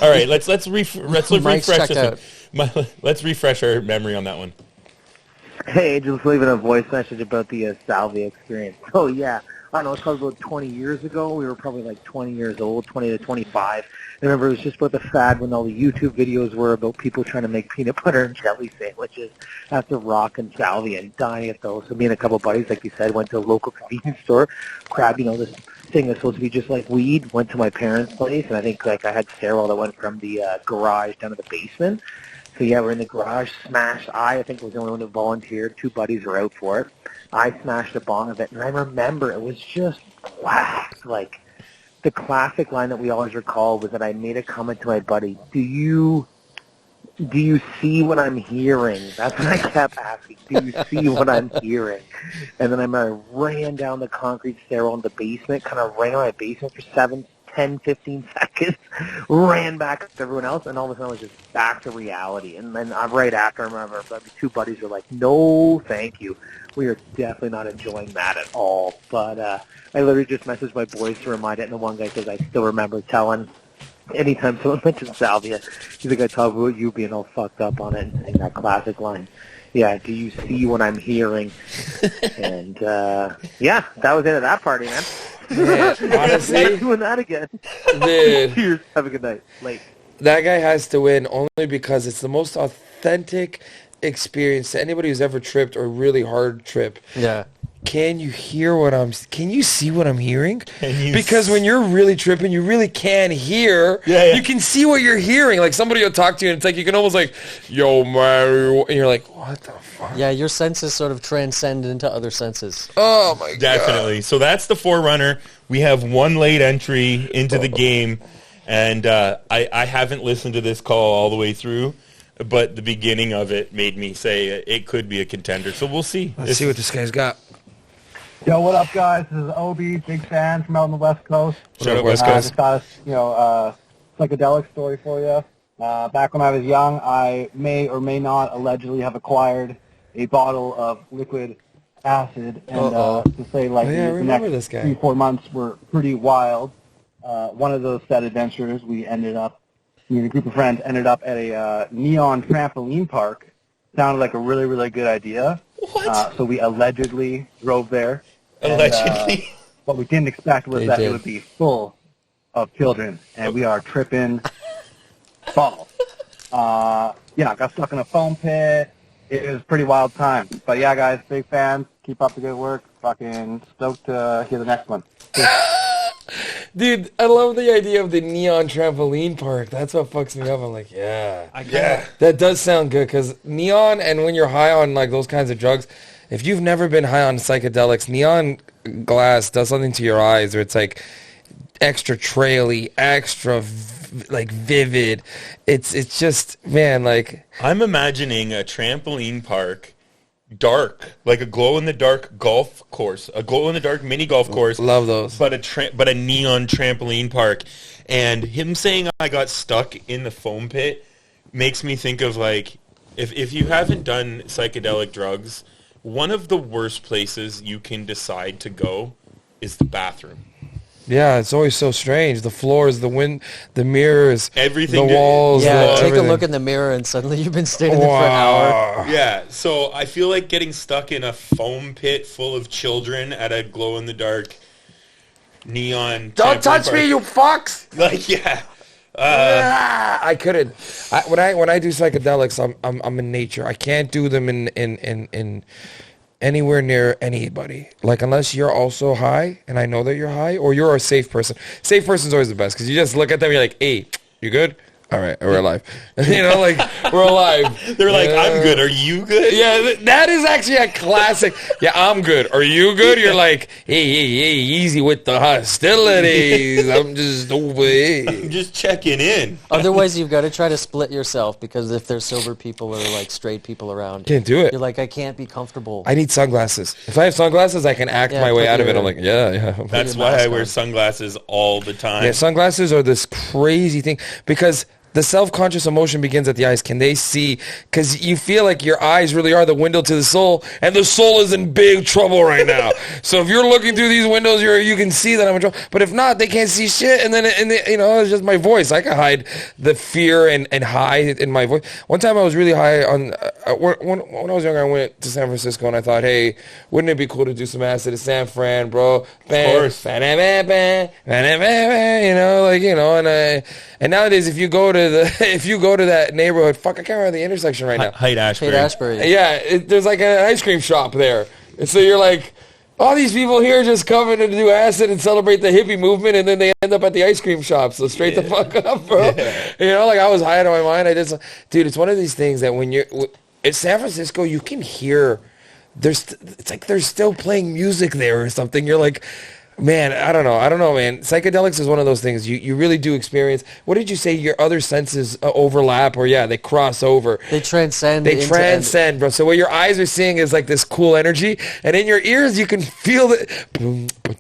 All right, let's refresh checked this out. one. Let's refresh our memory on that one. Hey, just leaving a voice message about the Salvia experience. Oh, yeah. I don't know, it's probably about 20 years ago. We were probably like 20 years old, 20 to 25. I remember it was just about the fad when all the YouTube videos were about people trying to make peanut butter and jelly sandwiches after rock and salvia and dying at those. So me and a couple of buddies, like you said, went to a local convenience store, grabbed, this thing that's supposed to be just like weed, went to my parents' place, and I think like I had stairwell that went from the garage down to the basement. So yeah, we're in the garage, smashed. I think was the only one who volunteered. Two buddies were out for it. I smashed a bong of it, and I remember it was just whack. Like, the classic line that we always recall was that I made a comment to my buddy, do you see what I'm hearing? That's what I kept asking. Do you see what I'm hearing? And then I ran down the concrete stairwell in the basement, kind of ran around my basement for 10, 15 seconds, ran back to everyone else, and all of a sudden I was just back to reality. And then right after, I remember two buddies were like, no, thank you. We are definitely not enjoying that at all. But I literally just messaged my boys to remind it, and the one guy says, I still remember telling, anytime someone mentions salvia, he's like, I talk about you being all fucked up on it and saying that classic line. Yeah, do you see what I'm hearing? And, yeah, that was it at that party, man. Yeah, honestly, Not doing that again. Dude. Cheers. Have a good night. Late. That guy has to win only because it's the most authentic experience to anybody who's ever tripped or really hard trip. Yeah. Can you see what I'm hearing? You Because when you're really tripping, you really can hear. Yeah. You can see what you're hearing. Like somebody will talk to you and it's like you can almost like, yo, Mario, and you're like, what the fuck? Yeah, your senses sort of transcend into other senses. Oh my god. Definitely. So that's the forerunner. We have one late entry into the game, and I haven't listened to this call all the way through, but the beginning of it made me say it could be a contender. So we'll see. Let's see what this guy's got. Yo, what up, guys? This is Obi, big fan from out on the West Coast. Shout out West Coast. Just got a, psychedelic story for you. Back when I was young, I may or may not allegedly have acquired a bottle of liquid acid, and to say, like, Oh, yeah, I the remember next this guy. 3-4 months were pretty wild. One of those said adventures, me and a group of friends ended up at a neon trampoline park. Sounded like a really, really good idea. What? So we allegedly drove there. Allegedly. What we didn't expect was that did. it would be full of children, and we are tripping balls. Yeah, got stuck in a foam pit. It was a pretty wild time. But yeah, guys, big fans. Keep up the good work. Fucking stoked to hear the next one. Dude, I love the idea of the neon trampoline park. That's what fucks me up. I'm like, yeah. That does sound good because neon, and when you're high on like those kinds of drugs, if you've never been high on psychedelics, neon glass does something to your eyes where it's like extra traily, extra like vivid. It's just, man, like I'm imagining a trampoline park dark, like a glow-in-the-dark golf course, a glow-in-the-dark mini golf course. Love those. But a neon trampoline park. And him saying I got stuck in the foam pit makes me think of, like, if you haven't done psychedelic drugs, one of the worst places you can decide to go is the bathroom. Yeah, it's always so strange. The floors, the mirrors, everything, the walls. Yeah, take everything. a look in the mirror and suddenly you've been standing there for an hour. Yeah, so I feel like getting stuck in a foam pit full of children at a glow-in-the-dark neon. Don't touch me, you fucks! Like, yeah. I couldn't. When I do psychedelics, I'm in nature. I can't do them in anywhere near anybody. Like, unless you're also high, and I know that you're high, or you're a safe person. Safe person's always the best, because you just look at them, you're like, hey, you good? All right, we're alive. You know, like, we're alive. They're like, I'm good. Are you good? Yeah, that is actually a classic. Yeah, I'm good. Are you good? You're like, hey, easy with the hostilities. I'm just over here. I'm just checking in. Otherwise, you've got to try to split yourself, because if there's sober people or like straight people around, Can't do it. You're like, I can't be comfortable. I need sunglasses. If I have sunglasses, I can act my way out of it. I'm like, yeah. That's why I wear sunglasses all the time. Yeah, sunglasses are this crazy thing, because the self-conscious emotion begins at the eyes. Can they see? Because you feel like your eyes really are the window to the soul, and the soul is in big trouble right now. So if you're looking through these windows, you can see that I'm in trouble. But if not, they can't see shit. And then it's just my voice. I can hide the fear and high in my voice. One time I was really high on when I was younger. I went to San Francisco and I thought, hey, wouldn't it be cool to do some acid at San Fran, bro? Of course. And nowadays, if you go to that neighborhood, I can't remember the intersection right now. Haight-Ashbury. Yeah, there's like an ice cream shop there. And so you're like, all these people here just coming to do acid and celebrate the hippie movement, and then they end up at the ice cream shop. So straight the fuck up, bro. Yeah. You know, like I was high out of my mind. Dude, it's one of these things that when you're in San Francisco, you can hear it's like they're still playing music there or something. You're like, man, I don't know, man. Psychedelics is one of those things you really do experience. What did you say? Your other senses overlap, or they cross over. They transcend. Bro. So what your eyes are seeing is like this cool energy, and in your ears you can feel it.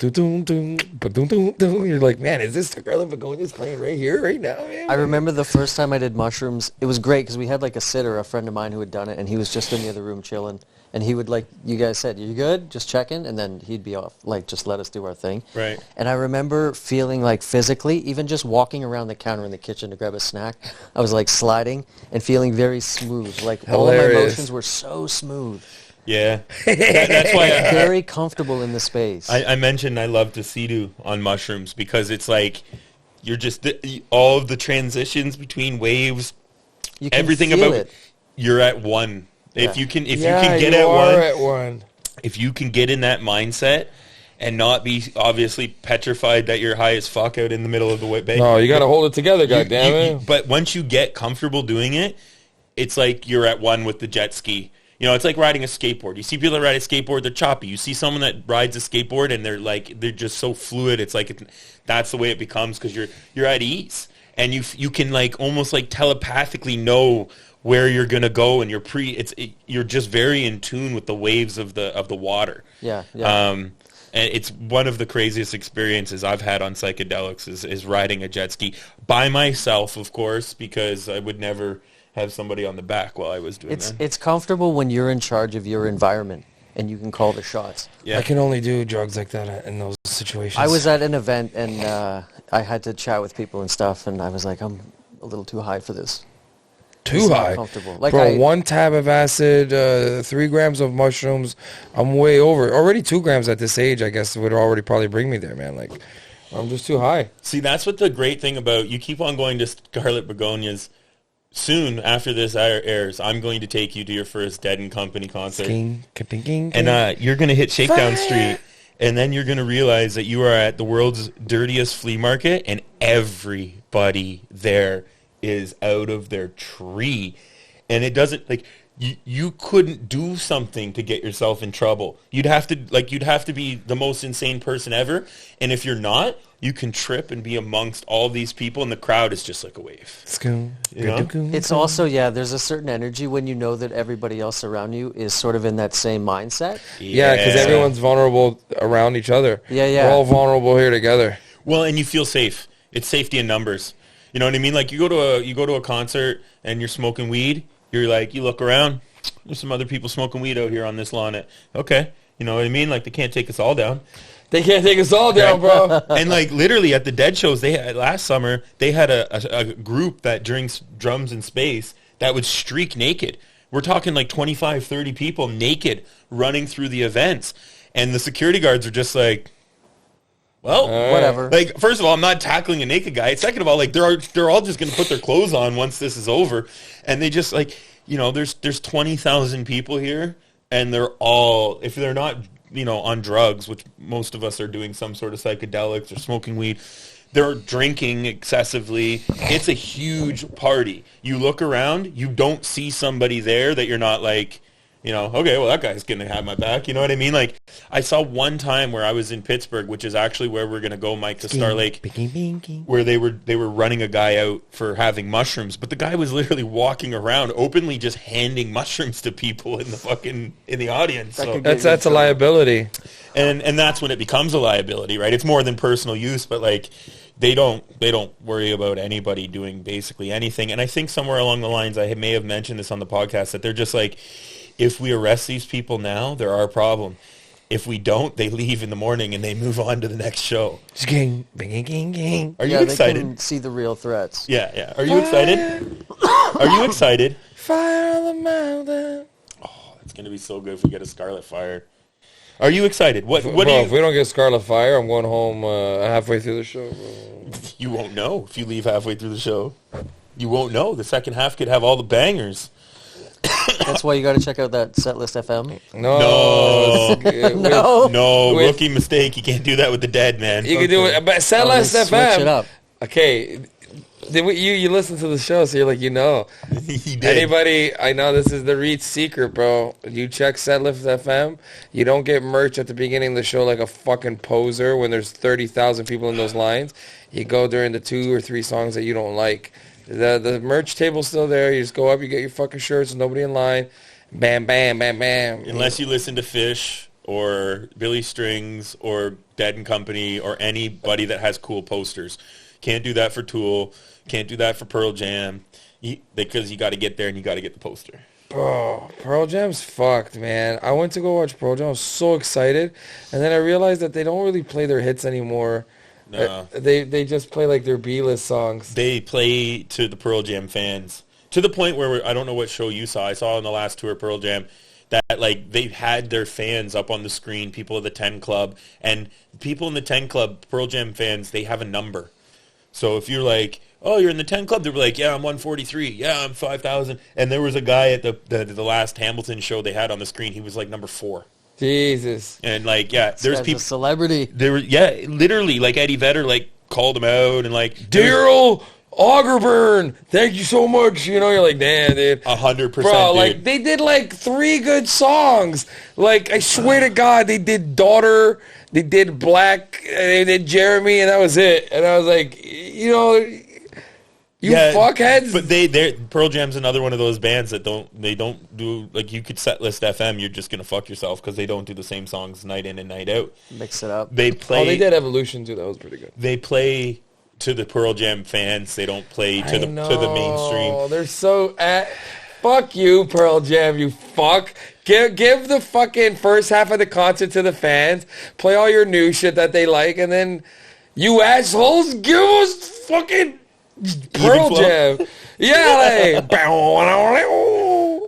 You're like, man, is this the girl of Begonia's playing right here, right now, man? I remember the first time I did mushrooms. It was great because we had like a sitter, a friend of mine who had done it, and he was just in the other room chilling. And he would, like you guys said, you good? Just checking, and then he'd be off, like just let us do our thing. Right. And I remember feeling like physically, even just walking around the counter in the kitchen to grab a snack, I was like sliding and feeling very smooth. Like Hilarious. all of my emotions were so smooth. Yeah. That's why very comfortable in the space. I mentioned I love to see-do on mushrooms, because it's like you're just all of the transitions between waves, you can everything feel about it. You're at one. Yeah. If you can get at one, if you can get in that mindset and not be obviously petrified that you're high as fuck out in the middle of the whip bay. No, you got to hold it together, goddammit. But once you get comfortable doing it, it's like you're at one with the jet ski. You know, it's like riding a skateboard. You see people that ride a skateboard, they're choppy. You see someone that rides a skateboard and they're just so fluid. It's like that's the way it becomes, because you're at ease, and you can like almost like telepathically know where you're gonna go, and you're just very in tune with the waves of the water. Yeah. And it's one of the craziest experiences I've had on psychedelics is riding a jet ski by myself, of course, because I would never have somebody on the back while I was doing that. It's comfortable when you're in charge of your environment and you can call the shots. Yeah. I can only do drugs like that in those situations. I was at an event and I had to chat with people and stuff, and I was like, I'm a little too high for this. Too high. Comfortable. Like Bro, 1 tab of acid, 3 grams of mushrooms, I'm way over. Already 2 grams at this age, I guess, would already probably bring me there, man. Like, I'm just too high. See, that's what the great thing about, you keep on going to Scarlet Begonias. Soon after this airs, I'm going to take you to your first Dead and Company concert. And you're going to hit Shakedown Street, and then you're going to realize that you are at the world's dirtiest flea market, and everybody there is out of their tree. And it doesn't, like, you couldn't do something to get yourself in trouble. You'd have to be the most insane person ever. And if you're not, you can trip and be amongst all these people, and the crowd is just like a wave. It's also, there's a certain energy when you know that everybody else around you is sort of in that same mindset. Yeah, because everyone's vulnerable around each other. Yeah. We're all vulnerable here together. Well, and you feel safe. It's safety in numbers. You know what I mean? Like you go to a concert and you're smoking weed. You're like, you look around. There's some other people smoking weed out here on this lawn. Okay, you know what I mean? Like they can't take us all down. They can't take us all down, bro. And like literally at the Dead shows, last summer they had a group that during Drums in Space that would streak naked. We're talking like 25, 30 people naked running through the events, and the security guards are just like, well, whatever. Like, first of all, I'm not tackling a naked guy. Second of all, like they're all just going to put their clothes on once this is over, and they just like, you know, there's 20,000 people here, and they're all, if they're not, you know, on drugs, which most of us are doing some sort of psychedelics or smoking weed, they're drinking excessively. It's a huge party. You look around, you don't see somebody there that you're not like, you know, okay, well, that guy's going to have my back. You know what I mean? Like, I saw one time where I was in Pittsburgh, which is actually where we're going to go, Mike, to Star Lake, where they were running a guy out for having mushrooms. But the guy was literally walking around openly just handing mushrooms to people in the audience. So That's a liability. And that's when it becomes a liability, right? It's more than personal use, but like they don't worry about anybody doing basically anything. And I think somewhere along the lines, I may have mentioned this on the podcast, that they're just like, if we arrest these people now, they're our problem. If we don't, they leave in the morning and they move on to the next show. Are you excited? They can see the real threats. Yeah. Are you excited? Are you excited? Fire on the mountain. Oh, that's going to be so good if we get a Scarlet Fire. Are you excited? What Bro, do you... if we don't get Scarlet Fire, I'm going home halfway through the show, bro. You won't know if you leave halfway through the show. You won't know. The second half could have all the bangers. That's why you got to check out that Setlist FM. No, rookie mistake. You can't do that with the Dead, man. You can do it, but Setlist FM. Switch it up. Okay, you listen to the show, so you're like, you know. He did. Anybody, I know this is the Reed's secret, bro. You check Setlist FM, you don't get merch at the beginning of the show like a fucking poser when there's 30,000 people in those lines. You go during the 2 or 3 songs that you don't like. The merch table's still there. You just go up, you get your fucking shirts, there's nobody in line. Bam, bam, bam, bam. Unless you listen to Fish or Billy Strings or Dead and Company or anybody that has cool posters. Can't do that for Tool. Can't do that for Pearl Jam. Because you got to get there and you got to get the poster. Bro, Pearl Jam's fucked, man. I went to go watch Pearl Jam. I was so excited. And then I realized that they don't really play their hits anymore. No. They just play like their B-list songs. They play to the Pearl Jam fans. To the point where, I don't know what show you saw. I saw on the last tour, Pearl Jam, that like they had their fans up on the screen, people of the 10 Club. And people in the 10 Club, Pearl Jam fans, they have a number. So if you're like, oh, you're in the 10 Club, they were like, yeah, I'm 143. Yeah, I'm 5,000. And there was a guy at the last Hamilton show they had on the screen. He was like number 4. Jesus. And like, yeah, there's people. A celebrity. There were, literally, like Eddie Vedder, like called him out and like Daryl Augerburn, thank you so much. You know, you're like, damn, dude. 100%, bro. Dude. Like they did like 3 good songs. Like I swear to God, they did Daughter, they did Black, they did Jeremy, and that was it. And I was like, you know. You fuckheads. But Pearl Jam's another one of those bands that don't do, like, you could Setlist FM, you're just going to fuck yourself because they don't do the same songs night in and night out. Mix it up. They did Evolution too, that was pretty good. They play to the Pearl Jam fans, they don't play to the mainstream. They're so, fuck you, Pearl Jam, you fuck. Give the fucking first half of the concert to the fans, play all your new shit that they like, and then you assholes give us fucking Pearl Jam. Yeah, like.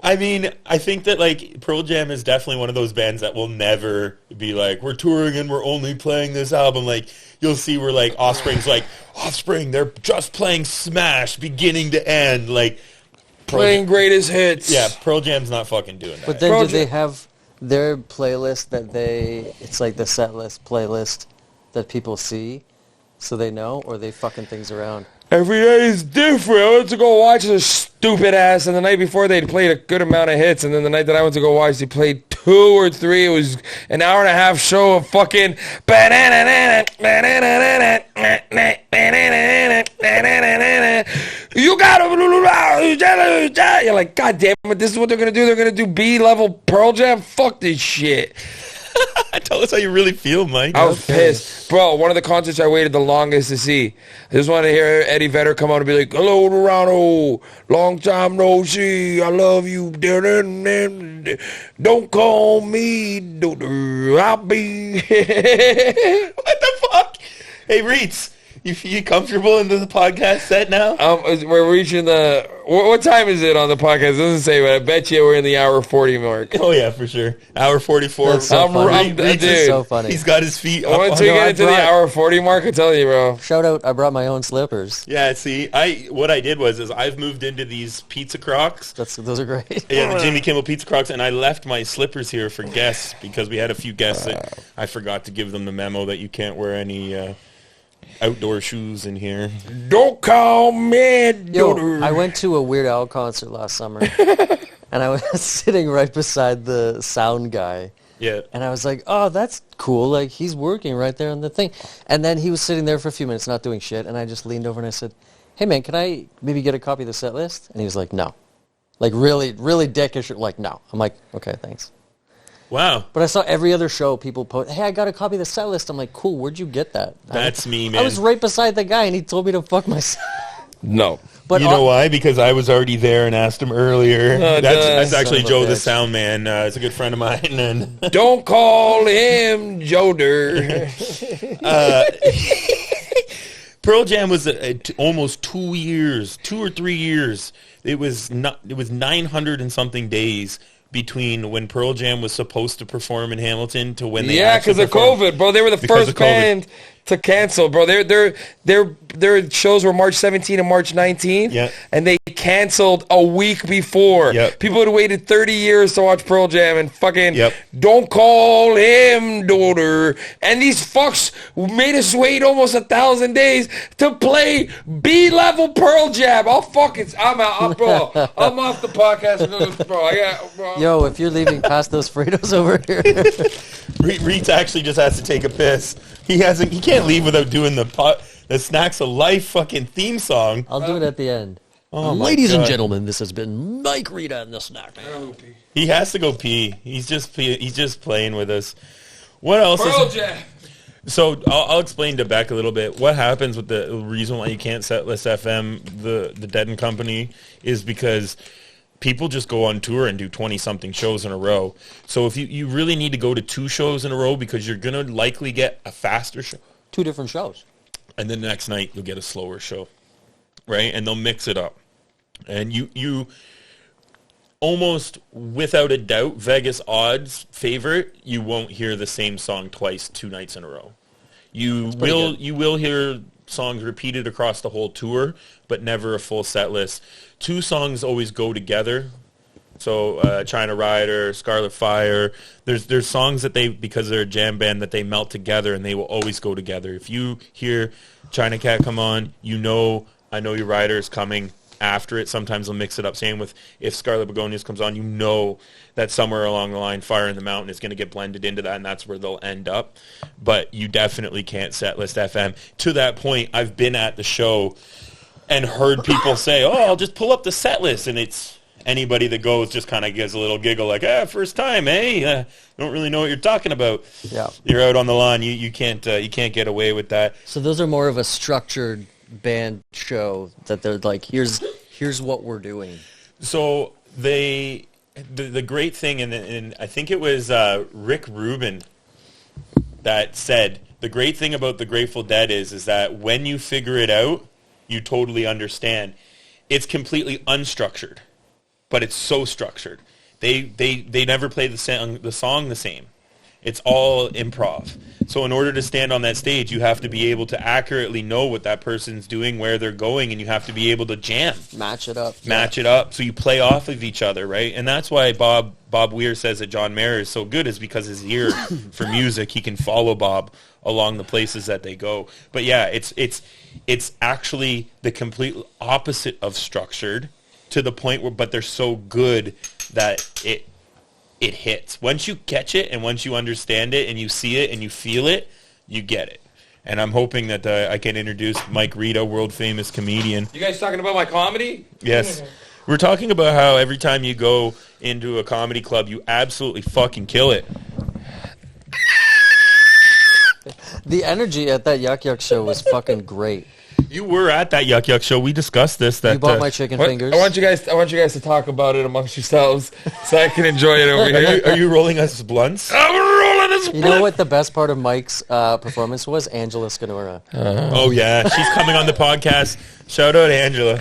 I mean, I think that, like, Pearl Jam is definitely one of those bands that will never be like, we're touring and we're only playing this album. Like, you'll see where, like, Offspring's like, Offspring, they're just playing Smash beginning to end. Like, playing greatest hits. Yeah, Pearl Jam's not fucking doing that. But then do they have their playlist that it's like the set list playlist that people see so they know, or they fucking things around? Every day is different. I went to go watch this stupid ass, and the night before they'd played a good amount of hits, and then the night that I went to go watch, they played 2 or 3. It was an hour and a half show of fucking. You gotta. You're like, God damn it, this is what they're gonna do. They're gonna do B-level Pearl Jam. Fuck this shit. Tell us how you really feel, Mike. I was pissed. Bro, one of the concerts I waited the longest to see. I just wanted to hear Eddie Vedder come out and be like, hello, Toronto. Long time no see. I love you. Don't call me. I'll be. What the fuck? Hey, Reitz, you comfortable into the podcast set now? We're reaching the... What time is it on the podcast? It doesn't say, but I bet you we're in the hour 40 mark. Oh, yeah, for sure. Hour 44. That's so funny. Reitz Is so funny. He's got his feet up. Once we get into the hour 40 mark, I tell you, bro. Shout out, I brought my own slippers. Yeah, see, what I did was I've moved into these pizza Crocs. Those are great. Yeah, the Jimmy Kimmel pizza Crocs, and I left my slippers here for guests because we had a few guests that I forgot to give them the memo that you can't wear any... outdoor shoes in here. Don't call me. Yo, I went to a Weird Al concert last summer, and I was sitting right beside the sound guy. Yeah. And I was like, oh, that's cool. Like, he's working right there on the thing. And then he was sitting there for a few minutes not doing shit, and I just leaned over and I said, hey, man, can I maybe get a copy of the set list? And he was like, no. Like, really, really dickish. Like, no. I'm like, okay, thanks. Wow. But I saw every other show people post, hey, I got a copy of the set list. I'm like, cool, where'd you get that? That's me, man. I was right beside the guy, and he told me to fuck myself. No. But you know why? Because I was already there and asked him earlier. That's actually Joe the sound man. He's a good friend of mine. And don't call him Joder. Pearl Jam was almost 2 years, 2 or 3 years. It was 900 and something days between when Pearl Jam was supposed to perform in Hamilton to when they because of COVID, bro. They were the first band to cancel, bro. Their shows were March 17 and March 19, and they canceled a week before. People had waited 30 years to watch Pearl Jam, and fucking don't call him daughter. And these fucks made us wait almost 1,000 days to play B-level Pearl Jam. I'm out, bro. I'm off the podcast, bro. Yo, if you're leaving past those Fritos over here. Reitz actually just has to take a piss. He can't leave without doing the Snacks of Life fucking theme song. I'll do it at the end. Oh, ladies and gentlemen, this has been Mike Rita and the Snack Man. He has to go pee. He's just playing with us. What else? Pearl Jam. So I'll explain to Beck a little bit. What happens with the reason why you can't set List FM, the Dead and Company, is because people just go on tour and do 20-something shows in a row. So if you really need to go to 2 shows in a row because you're going to likely get a faster show. 2 different shows. And then the next night you'll get a slower show, right? And they'll mix it up. And you almost without a doubt, Vegas odds favorite, you won't hear the same song twice 2 nights in a row. You will hear songs repeated across the whole tour, but never a full set list. 2 songs always go together. So China Rider, Scarlet Fire, there's songs that because they're a jam band, that they melt together and they will always go together. If you hear China Cat come on, I Know Your Rider is coming after it. Sometimes they'll mix it up. Same with if Scarlet Begonias comes on, that somewhere along the line, Fire in the Mountain is going to get blended into that, and that's where they'll end up. But you definitely can't set List FM. To that point, I've been at the show and heard people say, oh, I'll just pull up the set list, and it's anybody that goes just kind of gives a little giggle like, first time, don't really know what you're talking about. Yeah. You're out on the lawn. You can't get away with that. So those are more of a structured band show that they're like, here's what we're doing. So the great thing, and I think it was Rick Rubin that said, the great thing about the Grateful Dead is that when you figure it out, you totally understand. It's completely unstructured, but it's so structured. They never play the song the same. It's all improv. So in order to stand on that stage, you have to be able to accurately know what that person's doing, where they're going, and you have to be able to jam. Match it up. So you play off of each other, right? And that's why Bob Weir says that John Mayer is so good, is because his ear for music, he can follow Bob along the places that they go. But yeah, it's actually the complete opposite of structured, to the point where, but they're so good that it hits. Once you catch it and once you understand it and you see it and you feel it, you get it. And I'm hoping that I can introduce Mike Rita, world famous comedian. You guys talking about my comedy? Yes. We're talking about how every time you go into a comedy club, you absolutely fucking kill it. The energy at that Yuck Yuck show was fucking great. You were at that Yuck Yuck show. We discussed this. That you bought my chicken fingers. I want you guys to talk about it amongst yourselves so I can enjoy it over here. Are you rolling us blunts? I'm rolling us blunts. You know what the best part of Mike's performance was? Angela Scanora. Oh, yeah. She's coming on the podcast. Shout out Angela.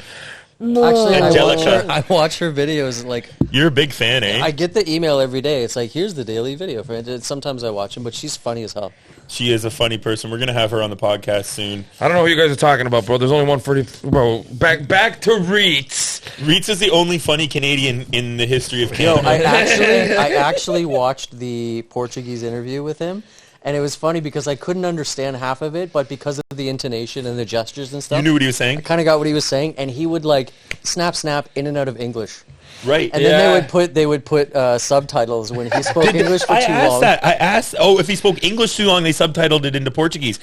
Actually, Angelica. I watch her videos. Like, you're a big fan, eh? I get the email every day. It's like, here's the daily video for it. Sometimes I watch them, but she's funny as hell. She is a funny person. We're going to have her on the podcast soon. I don't know what you guys are talking about, bro. There's only 140. Bro, back to Reitz. Reitz is the only funny Canadian in the history of Canada. No, I actually watched the Portuguese interview with him, and it was funny because I couldn't understand half of it, but because of the intonation and the gestures and stuff, you knew what he was saying? I kind of got what he was saying, and he would like snap in and out of English. Right. And then they would put subtitles when he spoke English for too long. I asked, if he spoke English too long, they subtitled it into Portuguese.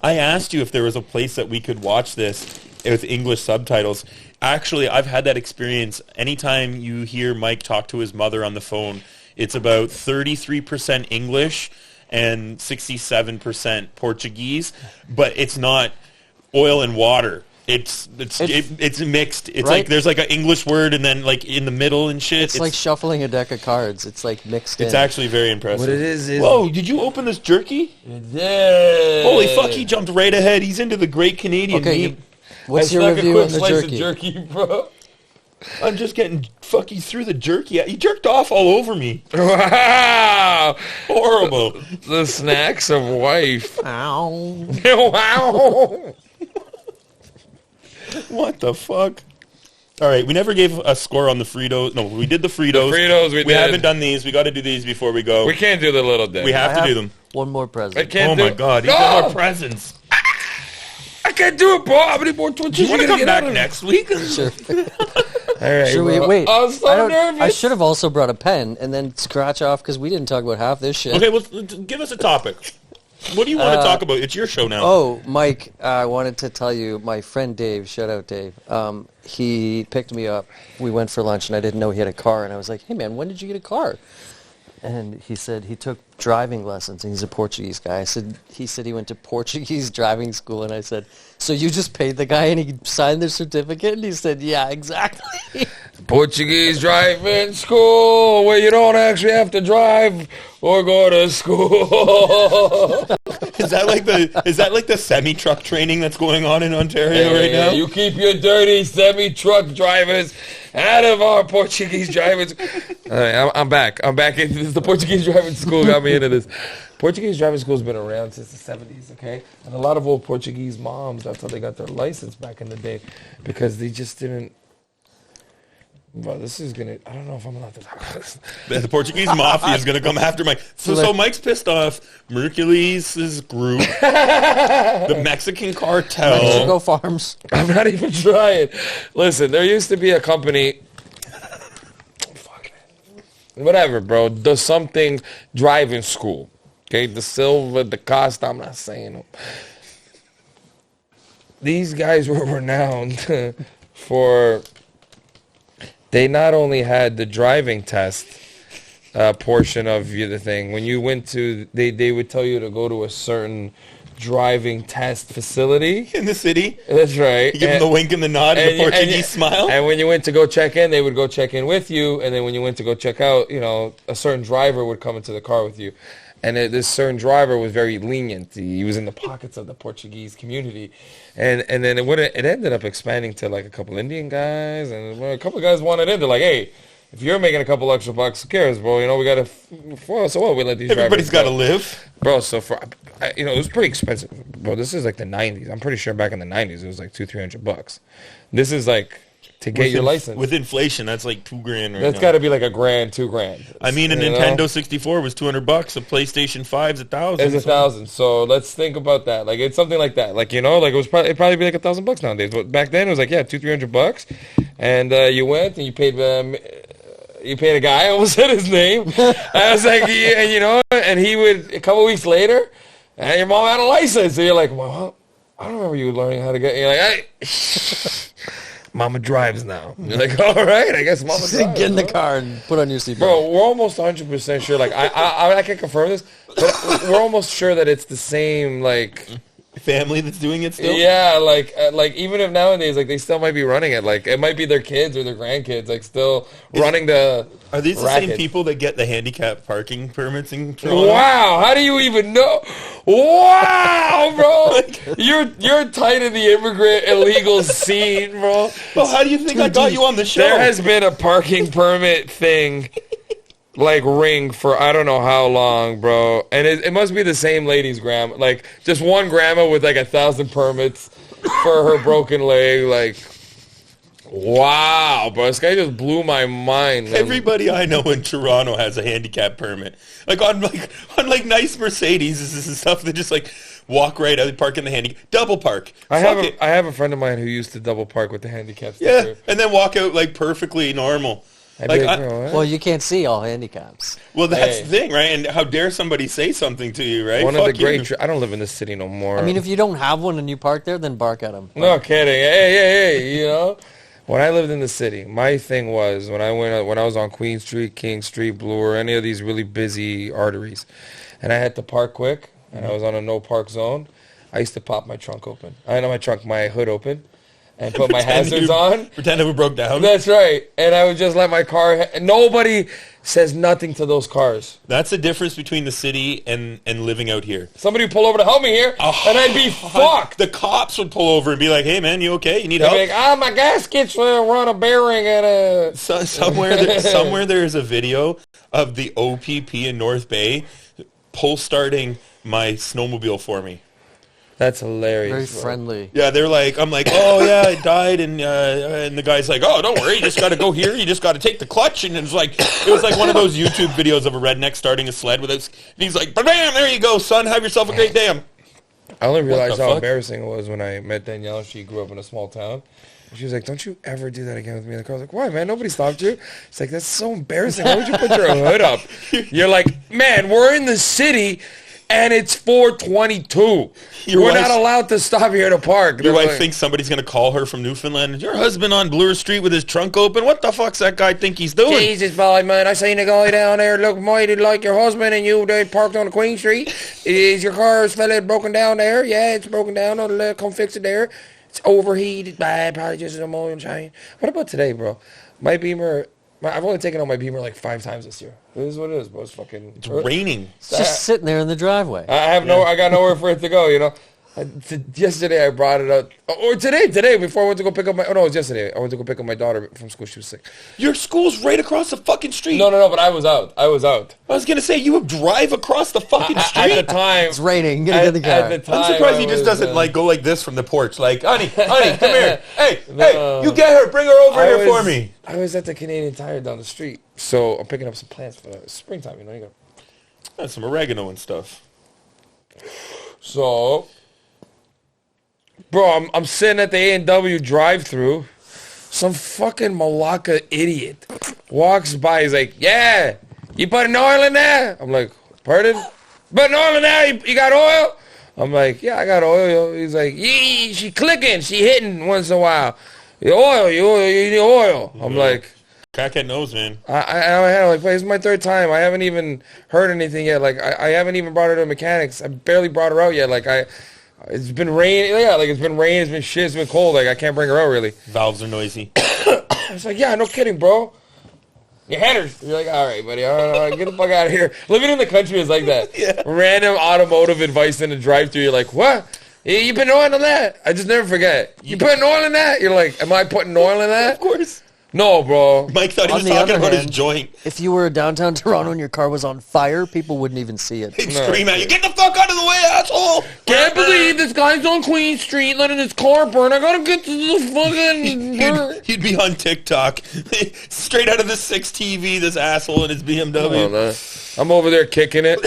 I asked you if there was a place that we could watch this with English subtitles. Actually, I've had that experience. Anytime you hear Mike talk to his mother on the phone, it's about 33% English and 67% Portuguese, but it's not oil and water. It's mixed. It's right? like there's like an English word and then like in the middle and shit. It's like shuffling a deck of cards. It's like mixed in. It's actually very impressive. What it is whoa, did you open this jerky? Yeah. Holy fuck, he jumped right ahead. He's into the great Canadian meat. What's your review on the jerky? Jerky, bro. I'm just getting fucking through the jerky. He jerked off all over me. Wow. Horrible. The snacks of wife. Ow. Wow. What the fuck? All right, we never gave a score on the Fritos. No, we did the Fritos. The Fritos, we did. haven't done these. We got to do these before we go. We can't do the little dick. We have to do them. One more present. I can't my God, he's got more presents. I can't do it, bro. How many more Twitches Do you want to come back next week? Sure. All right. Should we wait? I was so nervous. I should have also brought a pen and then scratch off because we didn't talk about half this shit. Okay, well, give us a topic. What do you want to talk about? It's your show now. Oh, Mike, I wanted to tell you, my friend Dave, shout out Dave, he picked me up. We went for lunch, and I didn't know he had a car. And I was like, hey, man, when did you get a car? And he said he took driving lessons, and he's a Portuguese guy. He said he went to Portuguese driving school, and I said, so you just paid the guy and he signed the certificate? And he said, yeah, exactly. Portuguese driving school where you don't actually have to drive or go to school. Is that like the semi-truck training that's going on in Ontario right now? You keep your dirty semi-truck drivers out of our Portuguese drivers. All right, I'm back. The Portuguese driving school got me into this. Portuguese driving school's been around since the 70s, okay? And a lot of old Portuguese moms, that's how they got their license back in the day, because they just didn't. Well, this is gonna. I don't know if I'm allowed to talk about this. The Portuguese mafia is gonna come after Mike. So Mike's pissed off Mercules' group, the Mexican cartel, Mexico Farms. I'm not even trying. Listen, there used to be a company. Fuck it. Whatever, bro. The something driving school. Okay, the Silva, the Costa. I'm not saying them. These guys were renowned for. They not only had the driving test portion of the thing. When you went to, they would tell you to go to a certain driving test facility. In the city? That's right. You give them the wink and the nod and the Portuguese smile. And when you went to go check in, they would go check in with you. And then when you went to go check out, a certain driver would come into the car with you. And this certain driver was very lenient. He was in the pockets of the Portuguese community. And then it ended up expanding to like a couple Indian guys. And when a couple of guys wanted in, they're like, hey, if you're making a couple extra bucks, who cares, bro? We got to, so what? We let these Everybody's drivers got to live. Bro, so it was pretty expensive, bro. This is like the 90s. I'm pretty sure back in the 90s it was like $200-300. This is like to get your license. With inflation, that's like $2,000 right That's now. got to be like $1,000, $2,000. I mean, a Nintendo 64 was $200. A PlayStation 5's $1,000. It's $1,000. So let's think about that. Like it's something like that. Like it'd probably be like $1,000 nowadays. But back then it was like $200-300, and you went and you paid. You paid a guy. I almost said his name. I was like, and he would a couple weeks later, and your mom had a license. So you're like, well, I don't remember you learning how to get. You're like, hey. Mama drives now. You're like, all right, I guess Mama drives. Get in the car and put on your seatbelt. Bro, we're almost 100% sure. Like, I can confirm this, but we're almost sure that it's the same, like... family that's doing it still? Yeah, like even if nowadays, like, they still might be running it. Like, it might be their kids or their grandkids, like, still running the Are these the racket. same people that get the handicap parking permits in Toronto? Wow, how do you even know? Wow, bro. You're tight in the immigrant illegal scene, bro. Well, how do you think I got you on the show? There has been a parking permit thing, like, ring for I don't know how long, bro. And it must be the same lady's grandma. Like, just one grandma with, like, 1,000 permits for her broken leg. Like, wow, bro. This guy just blew my mind. Man. Everybody I know in Toronto has a handicap permit. Like on nice Mercedes and stuff. They just like walk right out, park in the handicap, double park. I have a friend of mine who used to double park with the handicap sticker. Yeah, and then walk out like perfectly normal. Well, you can't see all handicaps. Well, that's the thing, right? And how dare somebody say something to you, right? One of the great... I don't live in this city no more. I mean, if you don't have one and you park there, then bark at them. No kidding. Hey, When I lived in the city, my thing was when I was on Queen Street, King Street, Bloor, any of these really busy arteries, and I had to park quick, and I was on a no park zone, I used to pop my trunk open. My hood open, and put my hazards on. Pretend it broke down. That's right. And I would just let my car... Nobody says nothing to those cars. That's the difference between the city and living out here. Somebody would pull over to help me here, and I'd be fucked. The cops would pull over and be like, hey, man, you okay? You need help? They'd be like, my gasket's run a bearing at a... Somewhere there's a video of the OPP in North Bay pull-starting my snowmobile for me. That's hilarious. Very bro. friendly. Yeah, I'm like, oh yeah, I died, and the guy's like, oh, don't worry, you just got to go here, you just got to take the clutch, and it was like one of those YouTube videos of a redneck starting a sled with it. And he's like, bam, there you go, son, have yourself a great day. I only realized how embarrassing it was when I met Danielle. She grew up in a small town. She was like, don't you ever do that again with me in the car. I was like, why, man? Nobody stopped you. It's like, that's so embarrassing. Why would you put your hood up? You're like, man, we're in the city. And it's 4:22. We're not allowed to stop here to park. Your wife thinks somebody's going to call her from Newfoundland. Your husband on Bloor Street with his trunk open. What the fuck's that guy think he's doing? Jesus, boy, man. I seen a guy down there look mighty like your husband, and you they parked on the Queen Street. Is your car's broken down there? Yeah, it's broken down. I'll come fix it there. It's overheated. Bad. Probably just an oil change. What about today, bro? My Beamer... I've only taken out my Beamer like 5 times this year. This is what it is, bro. It's raining. It's just sitting there in the driveway. I got nowhere for it to go, Yesterday I brought it up, or today before I went to go pick up it was yesterday. I went to go pick up my daughter from school. She was sick. Your school's right across the fucking street. No, but I was out. I was going to say, you would drive across the fucking street? At the time. It's raining. Get in the car. At the time, I'm surprised he just doesn't go like this from the porch. Like, honey, come here. Hey, you get her. Bring her over here for me. I was at the Canadian Tire down the street. So I'm picking up some plants for the springtime, you got some oregano and stuff. So... Bro, I'm sitting at the A&W drive-thru. Some fucking Malacca idiot walks by. He's like, yeah, you putting oil in there? I'm like, pardon? Putting oil in there? You got oil? I'm like, yeah, I got oil. He's like, yeah, she clicking. She hitting once in a while. You need oil. I'm like... Crackhead knows, man. This is my 3rd time. I haven't even heard anything yet. Like, I haven't even brought her to mechanics. I barely brought her out yet. Like, it's been rain. Yeah, like it's been rain. It's been shit. It's been cold. Like I can't bring her out really. Valves are noisy. It's like, yeah, no kidding, bro. Your headers. You're like, all right, buddy. All right, get the fuck out of here. Living in the country is like that. Yeah. Random automotive advice in the drive-thru. You're like, what? You putting oil in that? I just never forget. You putting oil in that? You're like, am I putting oil in that? Of course. No, bro. Mike thought he On was the talking other about his hand, joint. If you were downtown Toronto and your car was on fire, people wouldn't even see it. He'd scream at you, get the fuck out of the way, asshole! Can't believe this guy's on Queen Street letting his car burn. I gotta get to the fucking burn. He'd be on TikTok. Straight out of the 6 TV, this asshole in his BMW. I'm over there kicking it.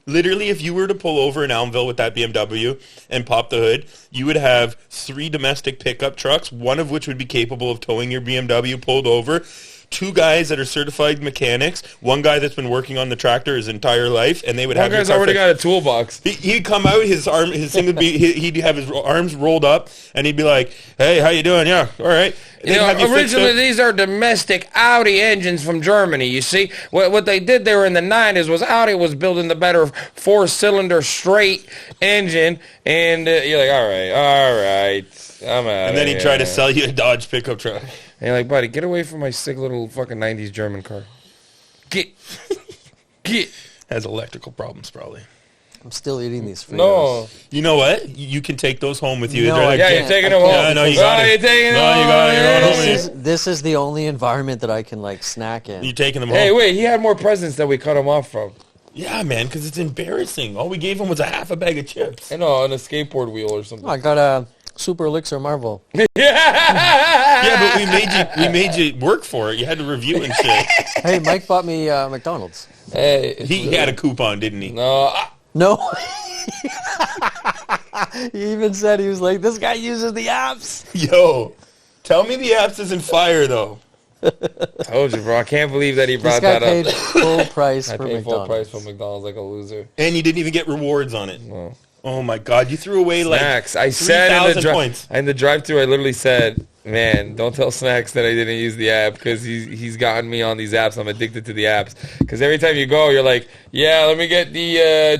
Literally, if you were to pull over in Elmville with that BMW and pop the hood, you would have 3 domestic pickup trucks, one of which would be capable of towing your BMW pulled over, 2 guys that are certified mechanics, 1 guy that's been working on the tractor his entire life, and they would have. One guy's already got a toolbox. He'd come out, his thing would be, he'd have his arms rolled up, and he'd be like, "Hey, how you doing? Yeah, all right." You know, originally these are domestic Audi engines from Germany, you see. What they did there in the 90s was Audi was building the better 4-cylinder straight engine, and you're like, all right, I'm out. And then he'd try to sell you a Dodge pickup truck. And you're like, buddy, get away from my sick little fucking 90s German car. Get. Has electrical problems, probably. I'm still eating these Fritos. No. You know what? You can take those home with you. No, Like, yeah, you're taking them home. Yeah, no, you got it. You're taking them No, you got it. You're going home. This is the only environment that I can, like, snack in. You're taking them home. Hey, wait, he had more presents that we cut him off from. Yeah, man, because it's embarrassing. All we gave him was a half a bag of chips. I know, on a skateboard wheel or something. I got a Super Elixir Marvel. Yeah, but we made you work for it. You had to review and shit. Hey, Mike bought me McDonald's. Hey, He had a coupon, didn't he? No, No. He even said, he was like, this guy uses the apps. Yo, tell me the apps isn't fire, though. told you, bro. I can't believe that he brought This guy that paid up. full price I for paid McDonald's. full price for McDonald's like a loser. And you didn't even get rewards on it. No. Oh, my God. You threw away, Snacks. like, I said in 3,000 points. the drive-thru, I literally said, man, don't tell Snacks that I didn't use the app because he's gotten me on these apps. I'm addicted to the apps. Because every time you go, you're like, yeah, let me get the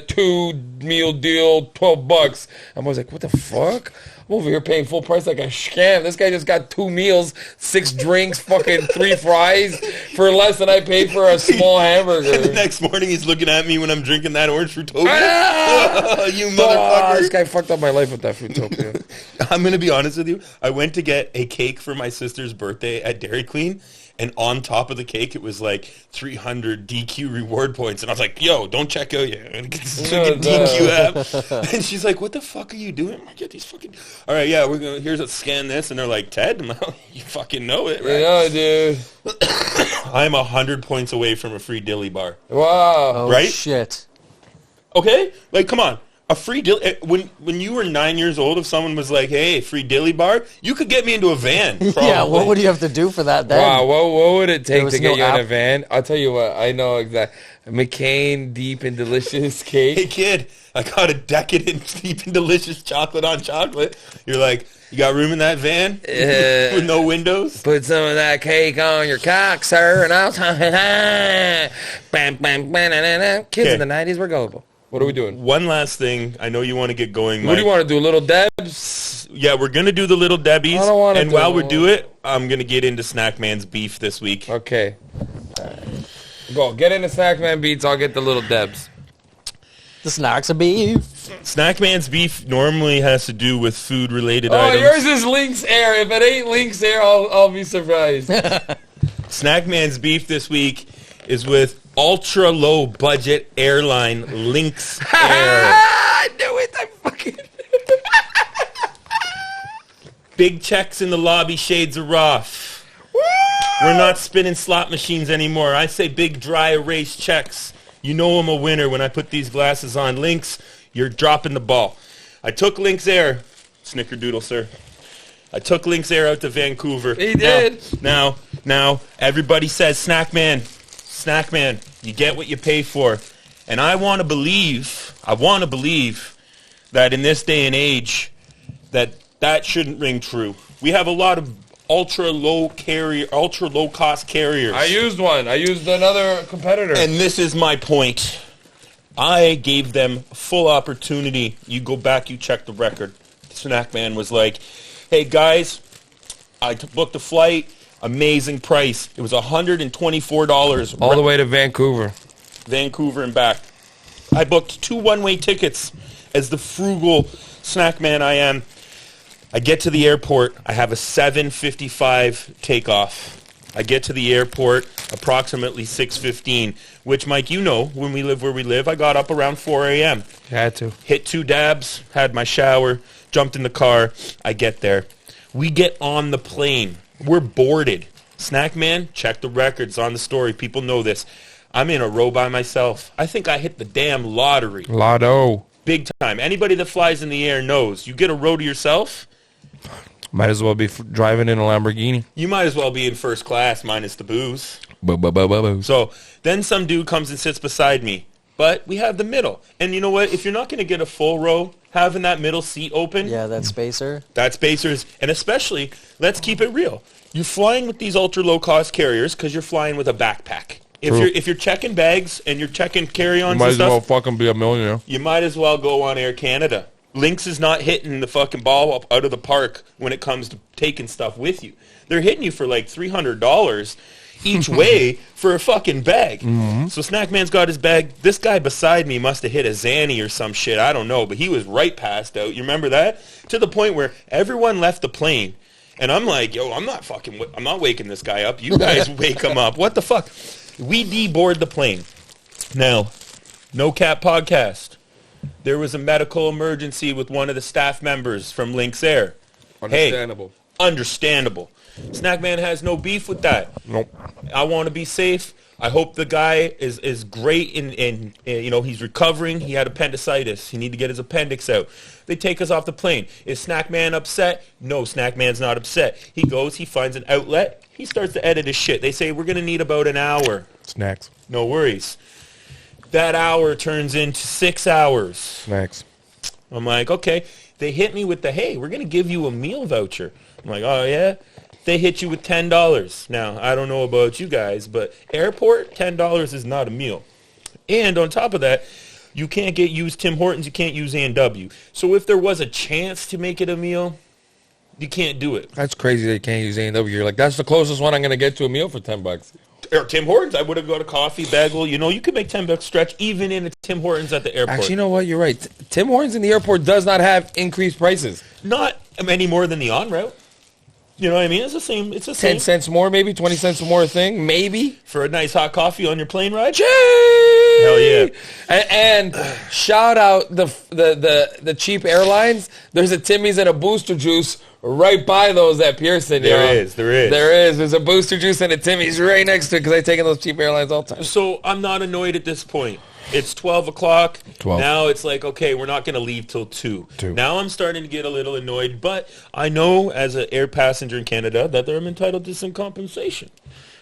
2-meal deal, $12. I'm always like, what the fuck? I'm over here paying full price like a scam. This guy just got 2 meals, 6 drinks, fucking 3 fries for less than I paid for a small hamburger. The next morning, he's looking at me when I'm drinking that orange Fruitopia. You Oh, motherfucker. this guy fucked up my life with that Fruitopia. I'm going to be honest with you. I went to get a cake for my sister's birthday at Dairy Queen, and on top of the cake, it was like 300 DQ reward points. And I was like, yo, don't check out yet. DQ app. And she's like, what the fuck are you doing? I get these fucking... All right, yeah, here's a scan this. And they're like, Ted? I'm like, you fucking know it, right? Yeah, dude. I'm 100 points away from a free dilly bar. Wow. Oh, Right? shit. Okay? Like, come on. A free dilly... When you were 9 years old, if someone was like, hey, free dilly bar, you could get me into a van. Probably. Yeah, what would you have to do for that then? Wow, what would it take was to get no you in a app. van? I'll tell you what, I know exactly. McCain Deep and Delicious Cake. Hey, kid, I got a decadent, deep and delicious chocolate on chocolate. You're like, you got room in that van with no windows? Put some of that cake on your cock, sir, and I'll tell you. Bam, bam, bam, bam. Kids in the 90s were gullible. What are we doing? One last thing. I know you want to get going, Mike. What do you want to do, Little Debs? Yeah, we're going to do the Little Debbies. I don't wanna and do while it. we do it, I'm going to get into Snackman's Beef this week. Okay. Go, get into Snackman Beats, I'll get the Little Debs. The snacks of beef. Snackman's Beef normally has to do with food-related items. Yours is Lynx Air. If it ain't Lynx Air, I'll be surprised. Snackman's Beef this week is with ultra-low budget airline Lynx Air. I knew it. I fucking... Big checks in the lobby, shades are off. We're not spinning slot machines anymore. I say big, dry, erase checks. You know I'm a winner when I put these glasses on. Lynx, you're dropping the ball. I took Lynx Air. Snickerdoodle, sir. I took Lynx Air out to Vancouver. He did. Now, everybody says, Snackman, you get what you pay for. And I want to believe that in this day and age, that shouldn't ring true. We have a lot of ultra low cost carriers. I used one. I used another competitor. And this is my point. I gave them full opportunity. You go back, you check the record. Snackman was like, hey guys, I booked a flight, amazing price. It was $124. all the way to Vancouver. Vancouver and back. I booked 2 one-way tickets as the frugal snack man I am. I get to the airport. I have a 7:55 takeoff. I get to the airport approximately 6:15, which, Mike, you know, when we live where we live, I got up around 4 a.m. Had to. Hit 2 dabs, had my shower, jumped in the car. I get there. We get on the plane. We're boarded. Snackman, check the records on the story. People know this. I'm in a row by myself. I think I hit the damn lottery. Lotto. Big time. Anybody that flies in the air knows. You get a row to yourself, Might as well be driving in a Lamborghini. you might as well be in first class minus the booze. Boo. So then some dude comes and sits beside me. But we have the middle. And you know what? If you're not going to get a full row, having that middle seat open, Yeah, that spacer. that spacers, and especially, let's keep it real. You're flying with these ultra low cost carriers because you're flying with a backpack. If you're checking bags and you're checking carry-ons Might and as stuff, well fucking be a millionaire. you might as well go on Air Canada. Lynx is not hitting the fucking ball up out of the park when it comes to taking stuff with you. They're hitting you for like $300 each way for a fucking bag. So Snackman's got his bag. This guy beside me must have hit a Zanny or some shit. I don't know, but he was right passed out. You remember that? To the point where everyone left the plane. And I'm like, yo, I'm not waking this guy up. You guys wake him up. What the fuck? We deboard the plane. Now, No Cap Podcast. There was a medical emergency with one of the staff members from Lynx Air. Understandable. Hey, understandable. Snackman has no beef with that. Nope. I want to be safe. I hope the guy is great and you know, he's recovering. He had appendicitis. He need to get his appendix out. They take us off the plane. Is Snackman upset? No, Snackman's not upset. He goes, he finds an outlet. He starts to edit his shit. They say, we're going to need about an hour. Snacks. No worries. That hour turns into 6 hours. Snacks. I'm like, okay. They hit me with the, hey, we're going to give you a meal voucher. I'm like, oh, yeah? They hit you with $10. Now, I don't know about you guys, but airport, $10 is not a meal. And on top of that, you can't use Tim Hortons, you can't use A&W. So if there was a chance to make it a meal, you can't do it. That's crazy they can't use A&W. You're like, that's the closest one I'm going to get to a meal for $10. Or Tim Hortons, I would have got a coffee, bagel. You know, you could make $10 stretch even in a Tim Hortons at the airport. Actually, you know what? You're right. Tim Hortons in the airport does not have increased prices. Not any more than the en route. You know what I mean? It's the same. It's the 10 same. cents more, maybe 20 cents more a thing, maybe. For a nice hot coffee on your plane ride? Gee! Hell yeah. And shout out the cheap airlines. There's a Timmy's and a Booster Juice right by those at Pearson. There is. There's a Booster Juice and a Timmy's right next to it because I take in those cheap airlines all the time. So I'm not annoyed at this point. It's 12 o'clock. 12. Now it's like, okay, we're not going to leave till 2. Now I'm starting to get a little annoyed, but I know as an air passenger in Canada that they're entitled to some compensation.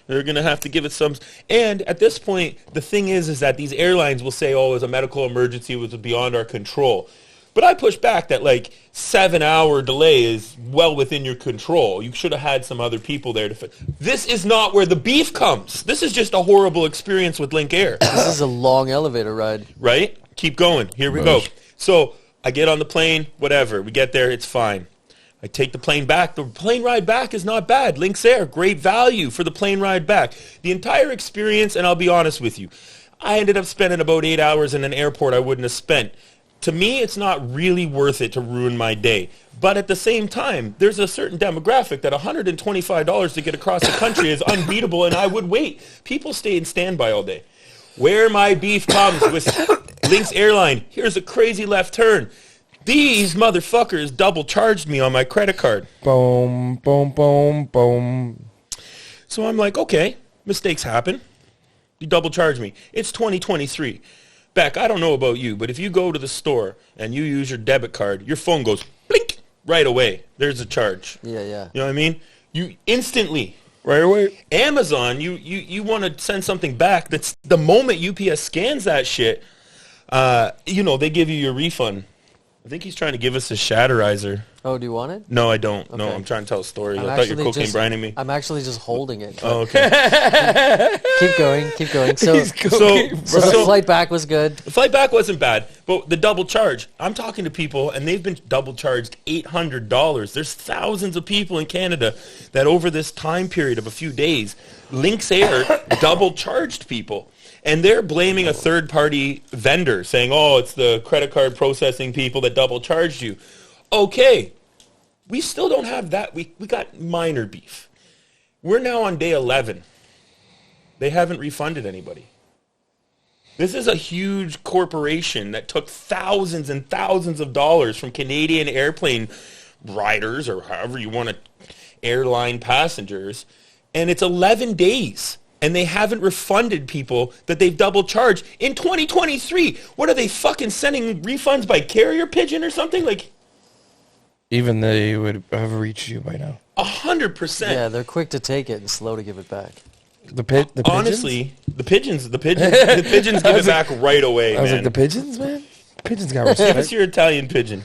They're going to have to give it some. And at this point, the thing is that these airlines will say, oh, it was a medical emergency, it was beyond our control. But I push back that like 7-hour delay is well within your control. You should have had some other people there to. This is not where the beef comes. This is just a horrible experience with Link Air. This is a long elevator ride. Right? Keep going. Here we go. So I get on the plane, whatever. We get there, it's fine. I take the plane back. The plane ride back is not bad. Lynx Air, great value for the plane ride back. The entire experience, and I'll be honest with you, I ended up spending about 8 hours in an airport I wouldn't have spent. To me, it's not really worth it to ruin my day. But at the same time, there's a certain demographic that $125 to get across the country is unbeatable, and I would wait. People stay in standby all day. Where my beef comes with Lynx Airline, here's a crazy left turn. These motherfuckers double charged me on my credit card. Boom, boom, boom, boom. So I'm like, okay, mistakes happen. You double charge me. It's 2023. Beck, I don't know about you, but if you go to the store and you use your debit card, your phone goes blink right away. There's a charge. Yeah. You know what I mean? You instantly. Right away. Amazon, you want to send something back. That's the moment UPS scans that shit, you know, they give you your refund. I think he's trying to give us a shatterizer. Oh, do you want it? No, I don't. Okay. No, I'm trying to tell a story. I'm I thought you were actually cocaine brining me. I'm actually just holding it. Oh, okay. Keep going. So the flight back was good. The flight back wasn't bad, but the double charge. I'm talking to people, and they've been double charged $800. There's thousands of people in Canada that over this time period of a few days, Lynx Air double charged people. And they're blaming a third-party vendor, saying, oh, it's the credit card processing people that double charged you. Okay, We still don't have that. We got minor beef. We're now on day 11. They haven't refunded anybody. This is a huge corporation that took thousands and thousands of dollars from Canadian airplane riders, or however you want to, airline passengers, and it's 11 days. And they haven't refunded people that they've double charged in 2023. What are they fucking sending refunds by carrier pigeon or something? Like, Even they would have reached you by now. 100%. Yeah, they're quick to take it and slow to give it back. The pigeons? Honestly, the pigeons give it back right away, I was man. like, the pigeons, man? Pigeons got Give us respect. your Italian pigeon.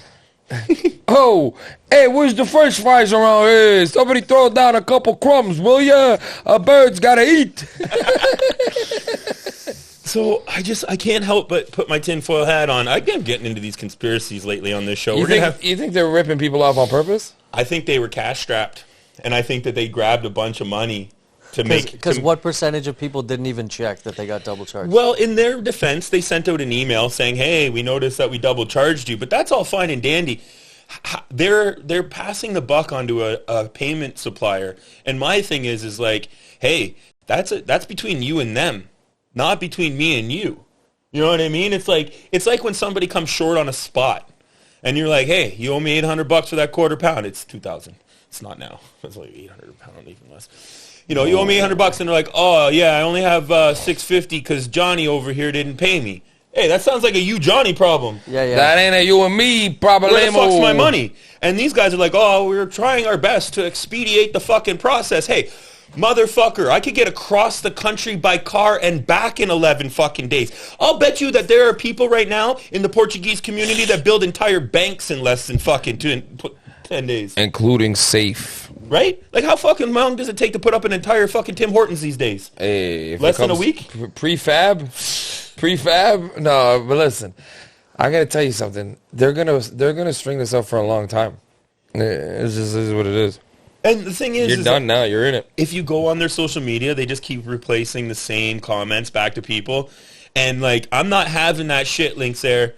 Oh, hey, where's the french fries around here? Somebody throw down a couple crumbs, will ya? A bird's gotta eat. So I can't help but put my tinfoil hat on. I'm getting into these conspiracies lately on this show. You think they're ripping people off on purpose? I think they were cash strapped, and I think that they grabbed a bunch of money to make. Because what percentage of people didn't even check that they got double charged? Well, in their defense, they sent out an email saying, "Hey, we noticed that we double charged you," but that's all fine and dandy. They're passing the buck onto a payment supplier, and my thing is like, hey, that's between you and them, not between me and you. You know what I mean? It's like when somebody comes short on a spot, and you're like, hey, you owe me $800 for that quarter pound. It's $2,000. It's not now. It's like $800 pound, even less. You know, you owe me $800, and they're like, oh yeah, I only have $650 because Johnny over here didn't pay me. Hey, that sounds like a you Johnny problem. Yeah. That ain't a you and me problem. Where the fuck's my money? And these guys are like, oh, we're trying our best to expedite the fucking process. Hey, motherfucker, I could get across the country by car and back in 11 fucking days. I'll bet you that there are people right now in the Portuguese community that build entire banks in less than fucking 10 days. Including safe. Right? Like, how fucking long does it take to put up an entire fucking Tim Hortons these days? Hey, if Less it than a comes week? Prefab? No, but listen, I gotta tell you something. They're gonna string this up for a long time. It just is what it is. And the thing is, You're done now. You're in it. If you go on their social media, they just keep replacing the same comments back to people. And, like, I'm not having that shit, Links there.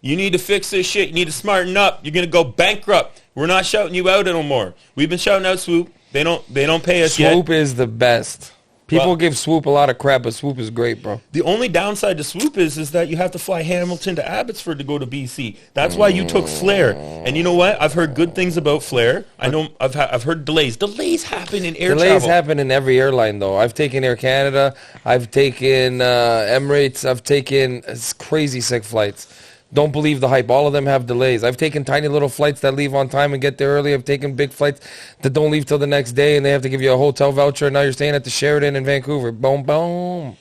You need to fix this shit. You need to smarten up. You're going to go bankrupt. We're not shouting you out anymore. We've been shouting out Swoop. They don't pay us yet. Swoop is the best. People give Swoop a lot of crap, but Swoop is great, bro. The only downside to Swoop is that you have to fly Hamilton to Abbotsford to go to BC. That's why you took Flair. And you know what? I've heard good things about Flair. I know I've heard delays. Delays happen in air travel. Delays happen in every airline, though. I've taken Air Canada. I've taken Emirates. I've taken crazy sick flights. Don't believe the hype. All of them have delays. I've taken tiny little flights that leave on time and get there early. I've taken big flights that don't leave till the next day, and they have to give you a hotel voucher. And now you're staying at the Sheraton in Vancouver. Boom, boom.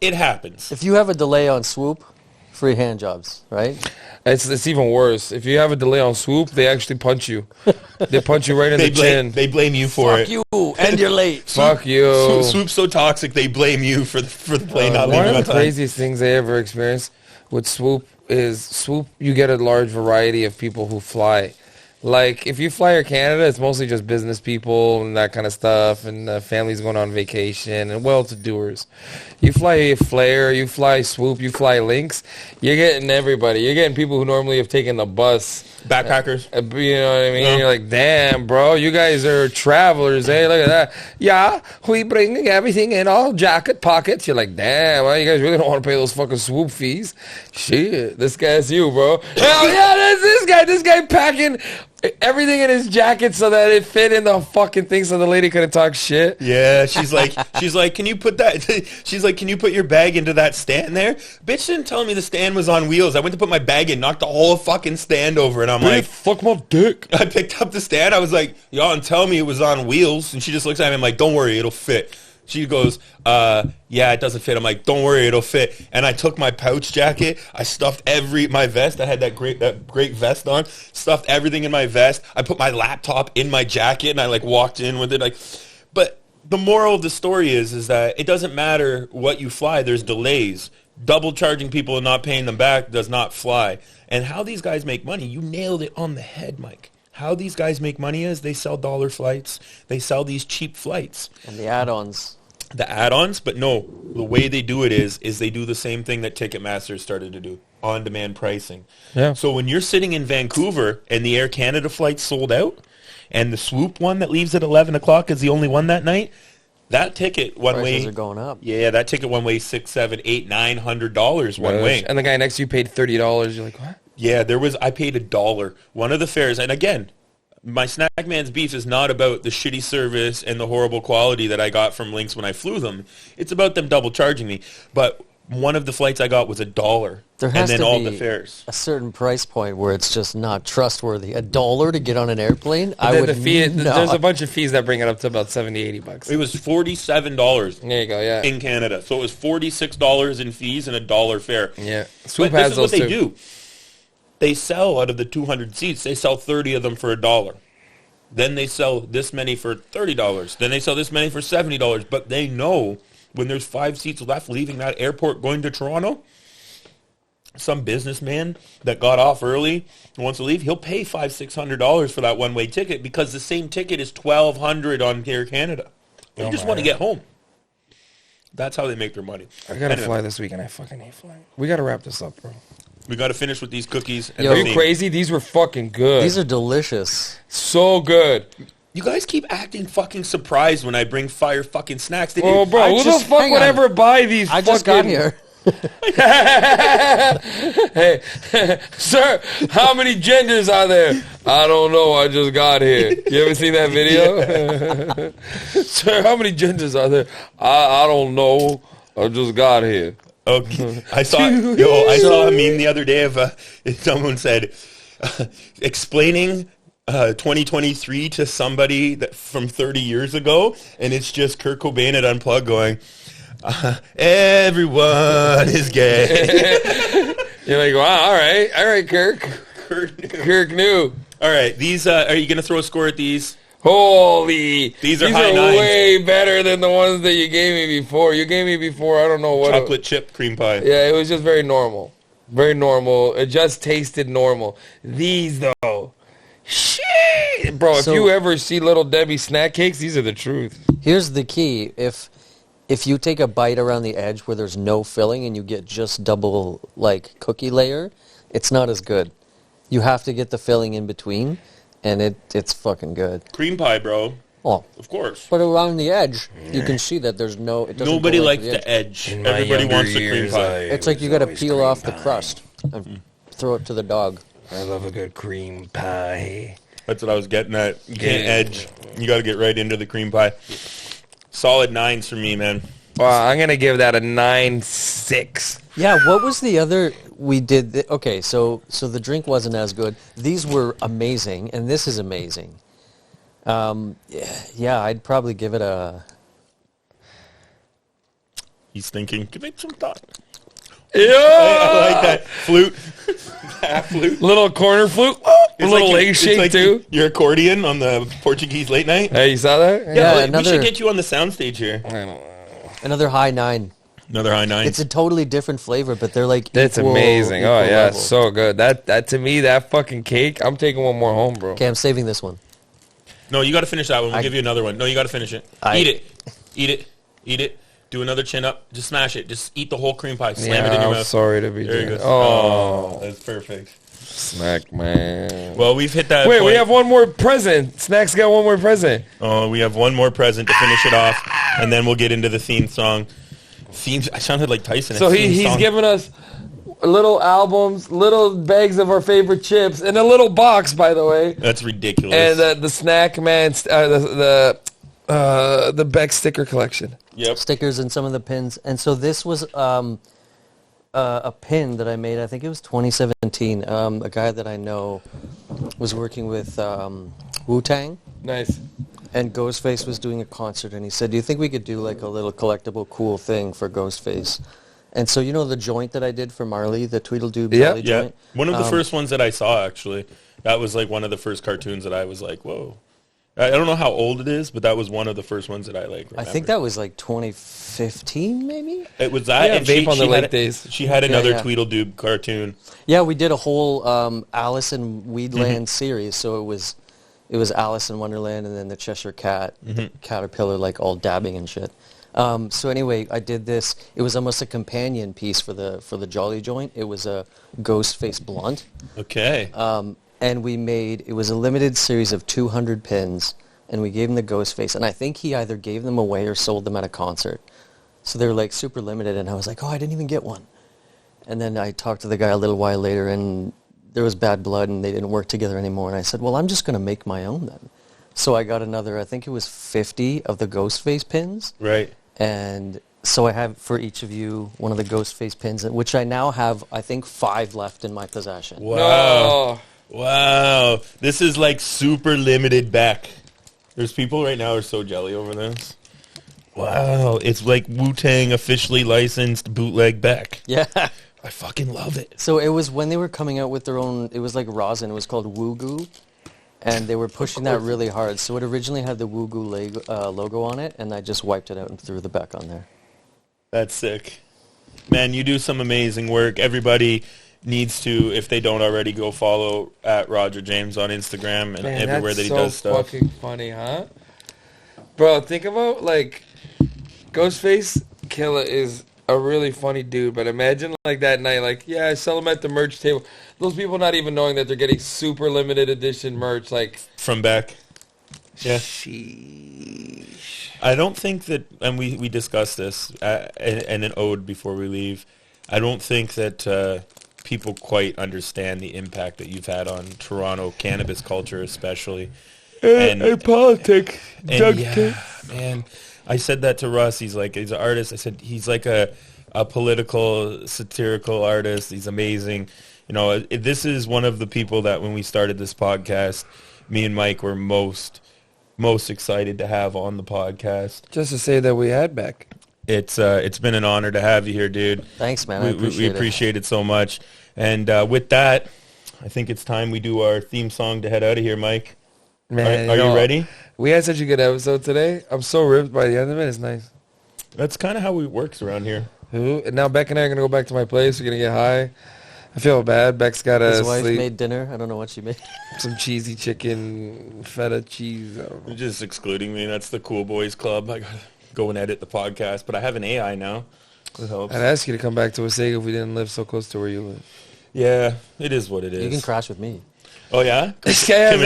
It happens. If you have a delay on Swoop, free hand jobs, right? It's even worse. If you have a delay on Swoop, they actually punch you. They punch you right in the chin. They blame you for it. Fuck you, and you're late. Fuck you. Swoop's so toxic, they blame you for the plane not One leaving of on the time. craziest things I ever experienced with Swoop is Swoop, you get a large variety of people who fly. Like, if you fly Air Canada, it's mostly just business people and that kind of stuff, and families going on vacation, and well-to-doers. You fly Flair, you fly Swoop, you fly Lynx, you're getting everybody. You're getting people who normally have taken the bus. Backpackers. You know what I mean? Yeah. You're like, damn, bro, you guys are travelers, hey, look at that. Yeah, we bring everything in all jacket pockets. You're like, damn, well, you guys really don't want to pay those fucking Swoop fees. Shit, this guy's you, bro. Hell yeah, this guy packing everything in his jacket so that it fit in the fucking thing so the lady couldn't talk shit. Yeah, she's like, can you put that? She's like, can you put your bag into that stand there? Bitch didn't tell me the stand was on wheels. I went to put my bag in, knocked the whole fucking stand over, and I'm like, fuck my dick. I picked up the stand. I was like, y'all didn't tell me it was on wheels, and she just looks at me. I'm like, don't worry, it'll fit. She goes, yeah, it doesn't fit. I'm like, don't worry, it'll fit. And I took my pouch jacket. I stuffed my vest. I had that great vest on. Stuffed everything in my vest. I put my laptop in my jacket, and I like walked in with it. But the moral of the story is that it doesn't matter what you fly. There's delays. Double charging people and not paying them back does not fly. And how these guys make money, you nailed it on the head, Mike. How these guys make money is they sell dollar flights. They sell these cheap flights. And the add-ons. The add-ons, but no, the way they do it is they do the same thing that Ticketmaster started to do. on-demand pricing. Yeah. So when you're sitting in Vancouver and the Air Canada flight's sold out, and the Swoop one that leaves at 11 o'clock is the only one that night, that ticket one Prices way are going up. Yeah, that ticket one way $600, $700, $800, $900 one way. And the guy next to you paid $30. You're like, what? Yeah, I paid $1. One of the fares, and again, my Snackmans Beef is not about the shitty service and the horrible quality that I got from Lynx when I flew them. It's about them double charging me. But one of the flights I got was $1. There and has then to all be the fares. a certain price point where it's just not trustworthy. $1 to get on an airplane? I Then would the fee, not. there's a bunch of fees that bring it up to about $70, $80. It was $47 There you go, yeah. in Canada. So it was $46 in fees and $1 fare. Yeah. Swoop But has this is what those they too. do. They sell out of the 200 seats, they sell 30 of them for $1. Then they sell this many for $30. Then they sell this many for $70. But they know when there's 5 seats left leaving that airport going to Toronto, some businessman that got off early and wants to leave, he'll pay $500-$600 for that one-way ticket because the same ticket is $1,200 on Air Canada. They just want to get home. That's how they make their money. I gotta Anyway, fly this weekend. I fucking hate flying. We gotta wrap this up, bro. we got to finish with these cookies. And Yo, Are the you theme. crazy? These were fucking good. These are delicious. so good. You guys keep acting fucking surprised when I bring fire fucking snacks. They Oh, didn't- bro, I who just- the fuck hang would on. ever buy these I fucking... just got here. Hey, sir, how many genders are there? I don't know. I just got here. You ever seen that video? Sir, how many genders are there? I don't know. I just got here. Okay. I saw a meme the other day of someone said explaining 2023 to somebody that from 30 years ago, and it's just Kurt Cobain at Unplugged going, everyone is gay. You're like, wow, all right, Kirk. Kirk knew. All right, these are you gonna throw a score at these? Holy, These are high nines. way better than the ones that you gave me before. You gave me before, I don't know what. Chocolate chip cream pie. Yeah, it was just very normal. Very normal. It just tasted normal. These, though, shit. Bro, So- if you ever see Little Debbie snack cakes, these are the truth. Here's the key. If you take a bite around the edge where there's no filling and you get just double, like, cookie layer, it's not as good. You have to get the filling in between, and it's fucking good. Cream pie, bro. Oh, Of course. but around the edge, you can see that there's no... It doesn't Nobody go right likes to the edge. In my Everybody younger wants the cream years, pie. It's like you got to peel off the crust and throw it to the dog. I love a good cream pie. That's what I was getting at. You can't edge. You got to get right into the cream pie. Solid 9s for me, man. Well, I'm going to give that a 9.6. Yeah, what was the other we did? Okay, so the drink wasn't as good. These were amazing, and this is amazing. Yeah, I'd probably give it a... He's thinking, give it some thought. Yeah! I like that. Flute. Half flute. Little corner flute. A It's little like leg it's shake, like too. Your accordion on the Portuguese late night. Hey, you saw that? Yeah, well, we another- should get you on the soundstage here. I don't know. Another high 9. Another high 9. It's a totally different flavor, but they're like That's equal- amazing. Oh, equal yeah, level. so good. That to me, that fucking cake, I'm taking one more home, bro. Okay, I'm saving this one. No, you got to finish that one. We'll give you another one. No, you got to finish it. Eat it. Eat it. Eat it. Do another chin up. Just smash it. Just eat the whole cream pie. Slam it in your I'm mouth. sorry to be There you doing go. it. Oh, That's perfect. snack man. Well, we've hit that Wait, point. we have one more present. Snacks got one more present. Oh, we have one more present to finish it off, and then we'll get into the theme song. Themes. I sounded like Tyson. So Theme he's song. giving us little albums, little bags of our favorite chips, and a little box, by the way. That's ridiculous. And the Snackman, the Beck sticker collection. Yep. Stickers and some of the pins. And so this was a pin that I made. I think it was 2017. A guy that I know was working with Wu-Tang. Nice. And Ghostface was doing a concert, and he said, do you think we could do like a little collectible cool thing for Ghostface? And so, you know the joint that I did for Marley, the Tweedledoo belly Yeah. joint? One of the first ones that I saw, actually. That was like one of the first cartoons that I was like, whoa. I don't know how old it is, but that was one of the first ones that I like remembered. I think that was like 2015, maybe? It was that, Yeah, and Vape on the late had, days. She had another yeah. Tweedledoo cartoon. Yeah, we did a whole Alice in Weedland series, so it was Alice in Wonderland and then the Cheshire Cat, the caterpillar, like all dabbing and shit. So anyway, I did this. It was almost a companion piece for the Jolly joint. It was a Ghostface blunt. Okay. And it was a limited series of 200 pins, and we gave him the Ghostface. And I think he either gave them away or sold them at a concert. So they were like super limited, and I was like, oh, I didn't even get one. And then I talked to the guy a little while later, and there was bad blood, and they didn't work together anymore. And I said, well, I'm just going to make my own then. So I got another, I think it was 50 of the Ghostface pins. Right. And so I have for each of you one of the Ghostface pins, which I now have, I think, 5 left in my possession. Wow. No. Wow. This is like super limited Beck. There's people right now who are so jelly over this. Wow. It's like Wu-Tang officially licensed bootleg Beck. Yeah. I fucking love it. So it was when they were coming out with their own, it was like rosin, it was called Woo Goo. And they were pushing that really hard. So it originally had the Woo Goo logo on it, and I just wiped it out and threw the Beck on there. That's sick. Man, you do some amazing work. Everybody needs to, if they don't already, go follow at Roger James on Instagram and everywhere that he does stuff. That's so fucking funny, huh? Bro, think about, like, Ghostface Killer is a really funny dude, but imagine, like, that night, like, yeah, I sell them at the merch table. Those people not even knowing that they're getting super limited edition merch, like... From Beck. Yeah. Sheesh. I don't think that, and we discussed this and an ode before we leave, I don't think that people quite understand the impact that you've had on Toronto cannabis culture especially. And politics. And yeah, man, I said that to Russ. He's an artist. I said, he's like a political, satirical artist. He's amazing. You know, this is one of the people that when we started this podcast, me and Mike were most excited to have on the podcast. Just to say that we had Beck. It's been an honor to have you here, dude. Thanks, man. We appreciate it so much. And with that, I think it's time we do our theme song to head out of here, Mike. Man, are you ready? We had such a good episode today. I'm so ripped by the end of it. It's nice. That's kind of how it works around here. And now Beck and I are going to go back to my place. We're going to get high. I feel bad. Beck's got to sleep. His wife sleep. made dinner. I don't know what she made. Some cheesy chicken, feta cheese. You're just excluding me. That's the Cool Boys Club. I got to go and edit the podcast. But I have an AI now. It helps. I'd ask you to come back to Wasaga if we didn't live so close to where you live. Yeah, it is what it is. You can crash with me. Oh, yeah? This guy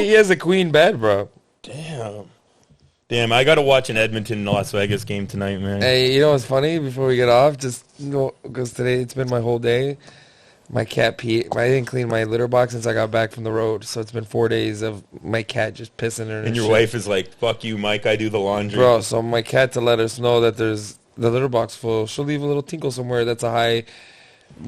he has a queen bed, bro. Damn, I got to watch an Edmonton-Las Vegas game tonight, man. Hey, you know what's funny? Before we get off, just because today it's been my whole day. My cat peed. I didn't clean my litter box since I got back from the road, so it's been 4 days of my cat just pissing her. And your wife is like, fuck you, Mike, I do the laundry. Bro, so my cat, to let us know that there's the litter box full, she'll leave a little tinkle somewhere that's a high...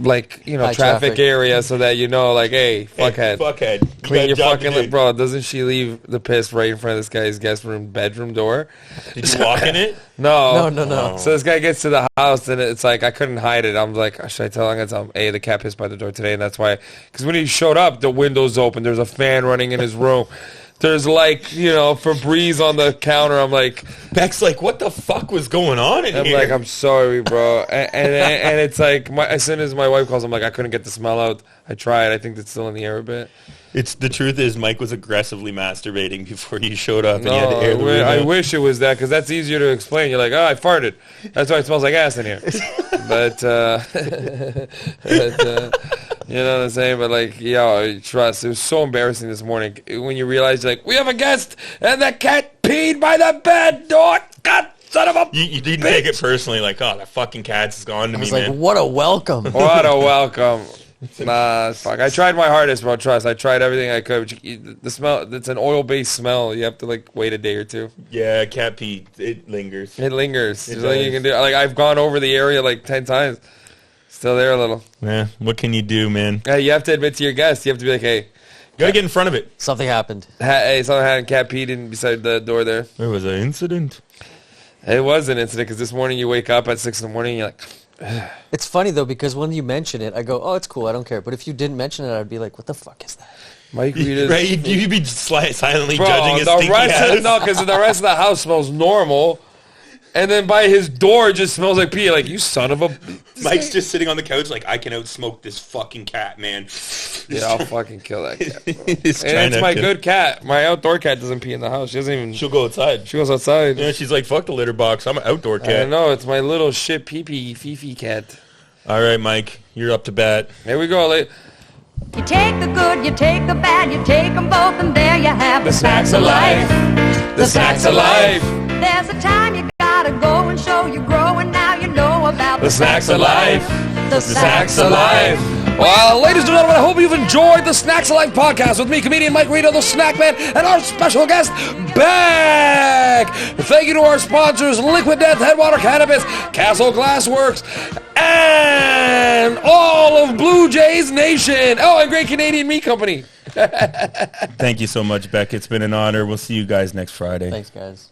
high traffic area, so that you know, like, hey, fuckhead, clean your fucking bro. Doesn't she leave the piss right in front of this guy's bedroom door? Did you walk in it? No. Oh. So this guy gets to the house, and it's like I couldn't hide it. I'm like, should I tell him? I'm gonna tell him, hey, the cat pissed by the door today, and that's why. Because when he showed up, the window's open. There's a fan running in his room. There's Febreze on the counter. I'm like, Beck's like, what the fuck was going on in here? I'm like, I'm sorry, bro. And it's like, as soon as my wife calls, I'm like, I couldn't get the smell out. I tried. I think it's still in the air a bit. The truth is, Mike was aggressively masturbating before you showed up, and you had to air the window. I wish it was that, because that's easier to explain. You're like, oh, I farted. That's why it smells like ass in here. But you know what I'm saying? But trust. It was so embarrassing this morning when you realize, we have a guest, and the cat peed by the bed door. God, son of a You didn't take it personally, like, oh, that fucking cat's gone to me, man. I was like, what a welcome. What a welcome. Nah, fuck. I tried my hardest, bro. Trust. I tried everything I could. The smell, it's an oil-based smell. You have to, wait a day or two. Yeah, cat pee, it lingers. It lingers. There's nothing you can do. I've gone over the area, 10 times. Still there a little. Yeah, what can you do, man? Yeah, you have to admit to your guests. You have to be like, hey. You gotta get in front of it. Something happened. Hey, something happened. Cat peed in beside the door there. There was an incident. It was an incident, because this morning you wake up at 6 in the morning and you're like... It's funny, though, because when you mention it, I go, oh, it's cool, I don't care. But if you didn't mention it, I'd be like, what the fuck is that? Mike Rita's... Right, you'd be silently judging his stinky ass. No, because the rest of the house smells normal. and then by his door it just smells like pee. Like, you son of a... Mike's just sitting on the couch like, I can outsmoke this fucking cat, man. Yeah, I'll fucking kill that cat, bro. And trying it's to my kill- good cat. My outdoor cat doesn't pee in the house. She doesn't even... She'll go outside. She goes outside. Yeah, she's like, fuck the litter box. I'm an outdoor I cat. know, it's my little shit pee-pee Fifi cat. All right, Mike, you're up to bat. Here we go. You take the good, you take the bad, you take them both, and there you have the snacks of life. The snacks of life. There's a time you gotta go and show you grow, and now you know about The snacks of life. The Snacks of life. Well, ladies and gentlemen, I hope you've enjoyed the Snacks of Life podcast with me, comedian Mike Rito, the Snack Man, and our special guest, Beck. Thank you to our sponsors, Liquid Death, Headwater Cannabis, Castle Glassworks, and all of Blue Jays Nation. Oh, and Great Canadian Meat Company. Thank you so much, Beck. It's been an honor. We'll see you guys next Friday. Thanks, guys.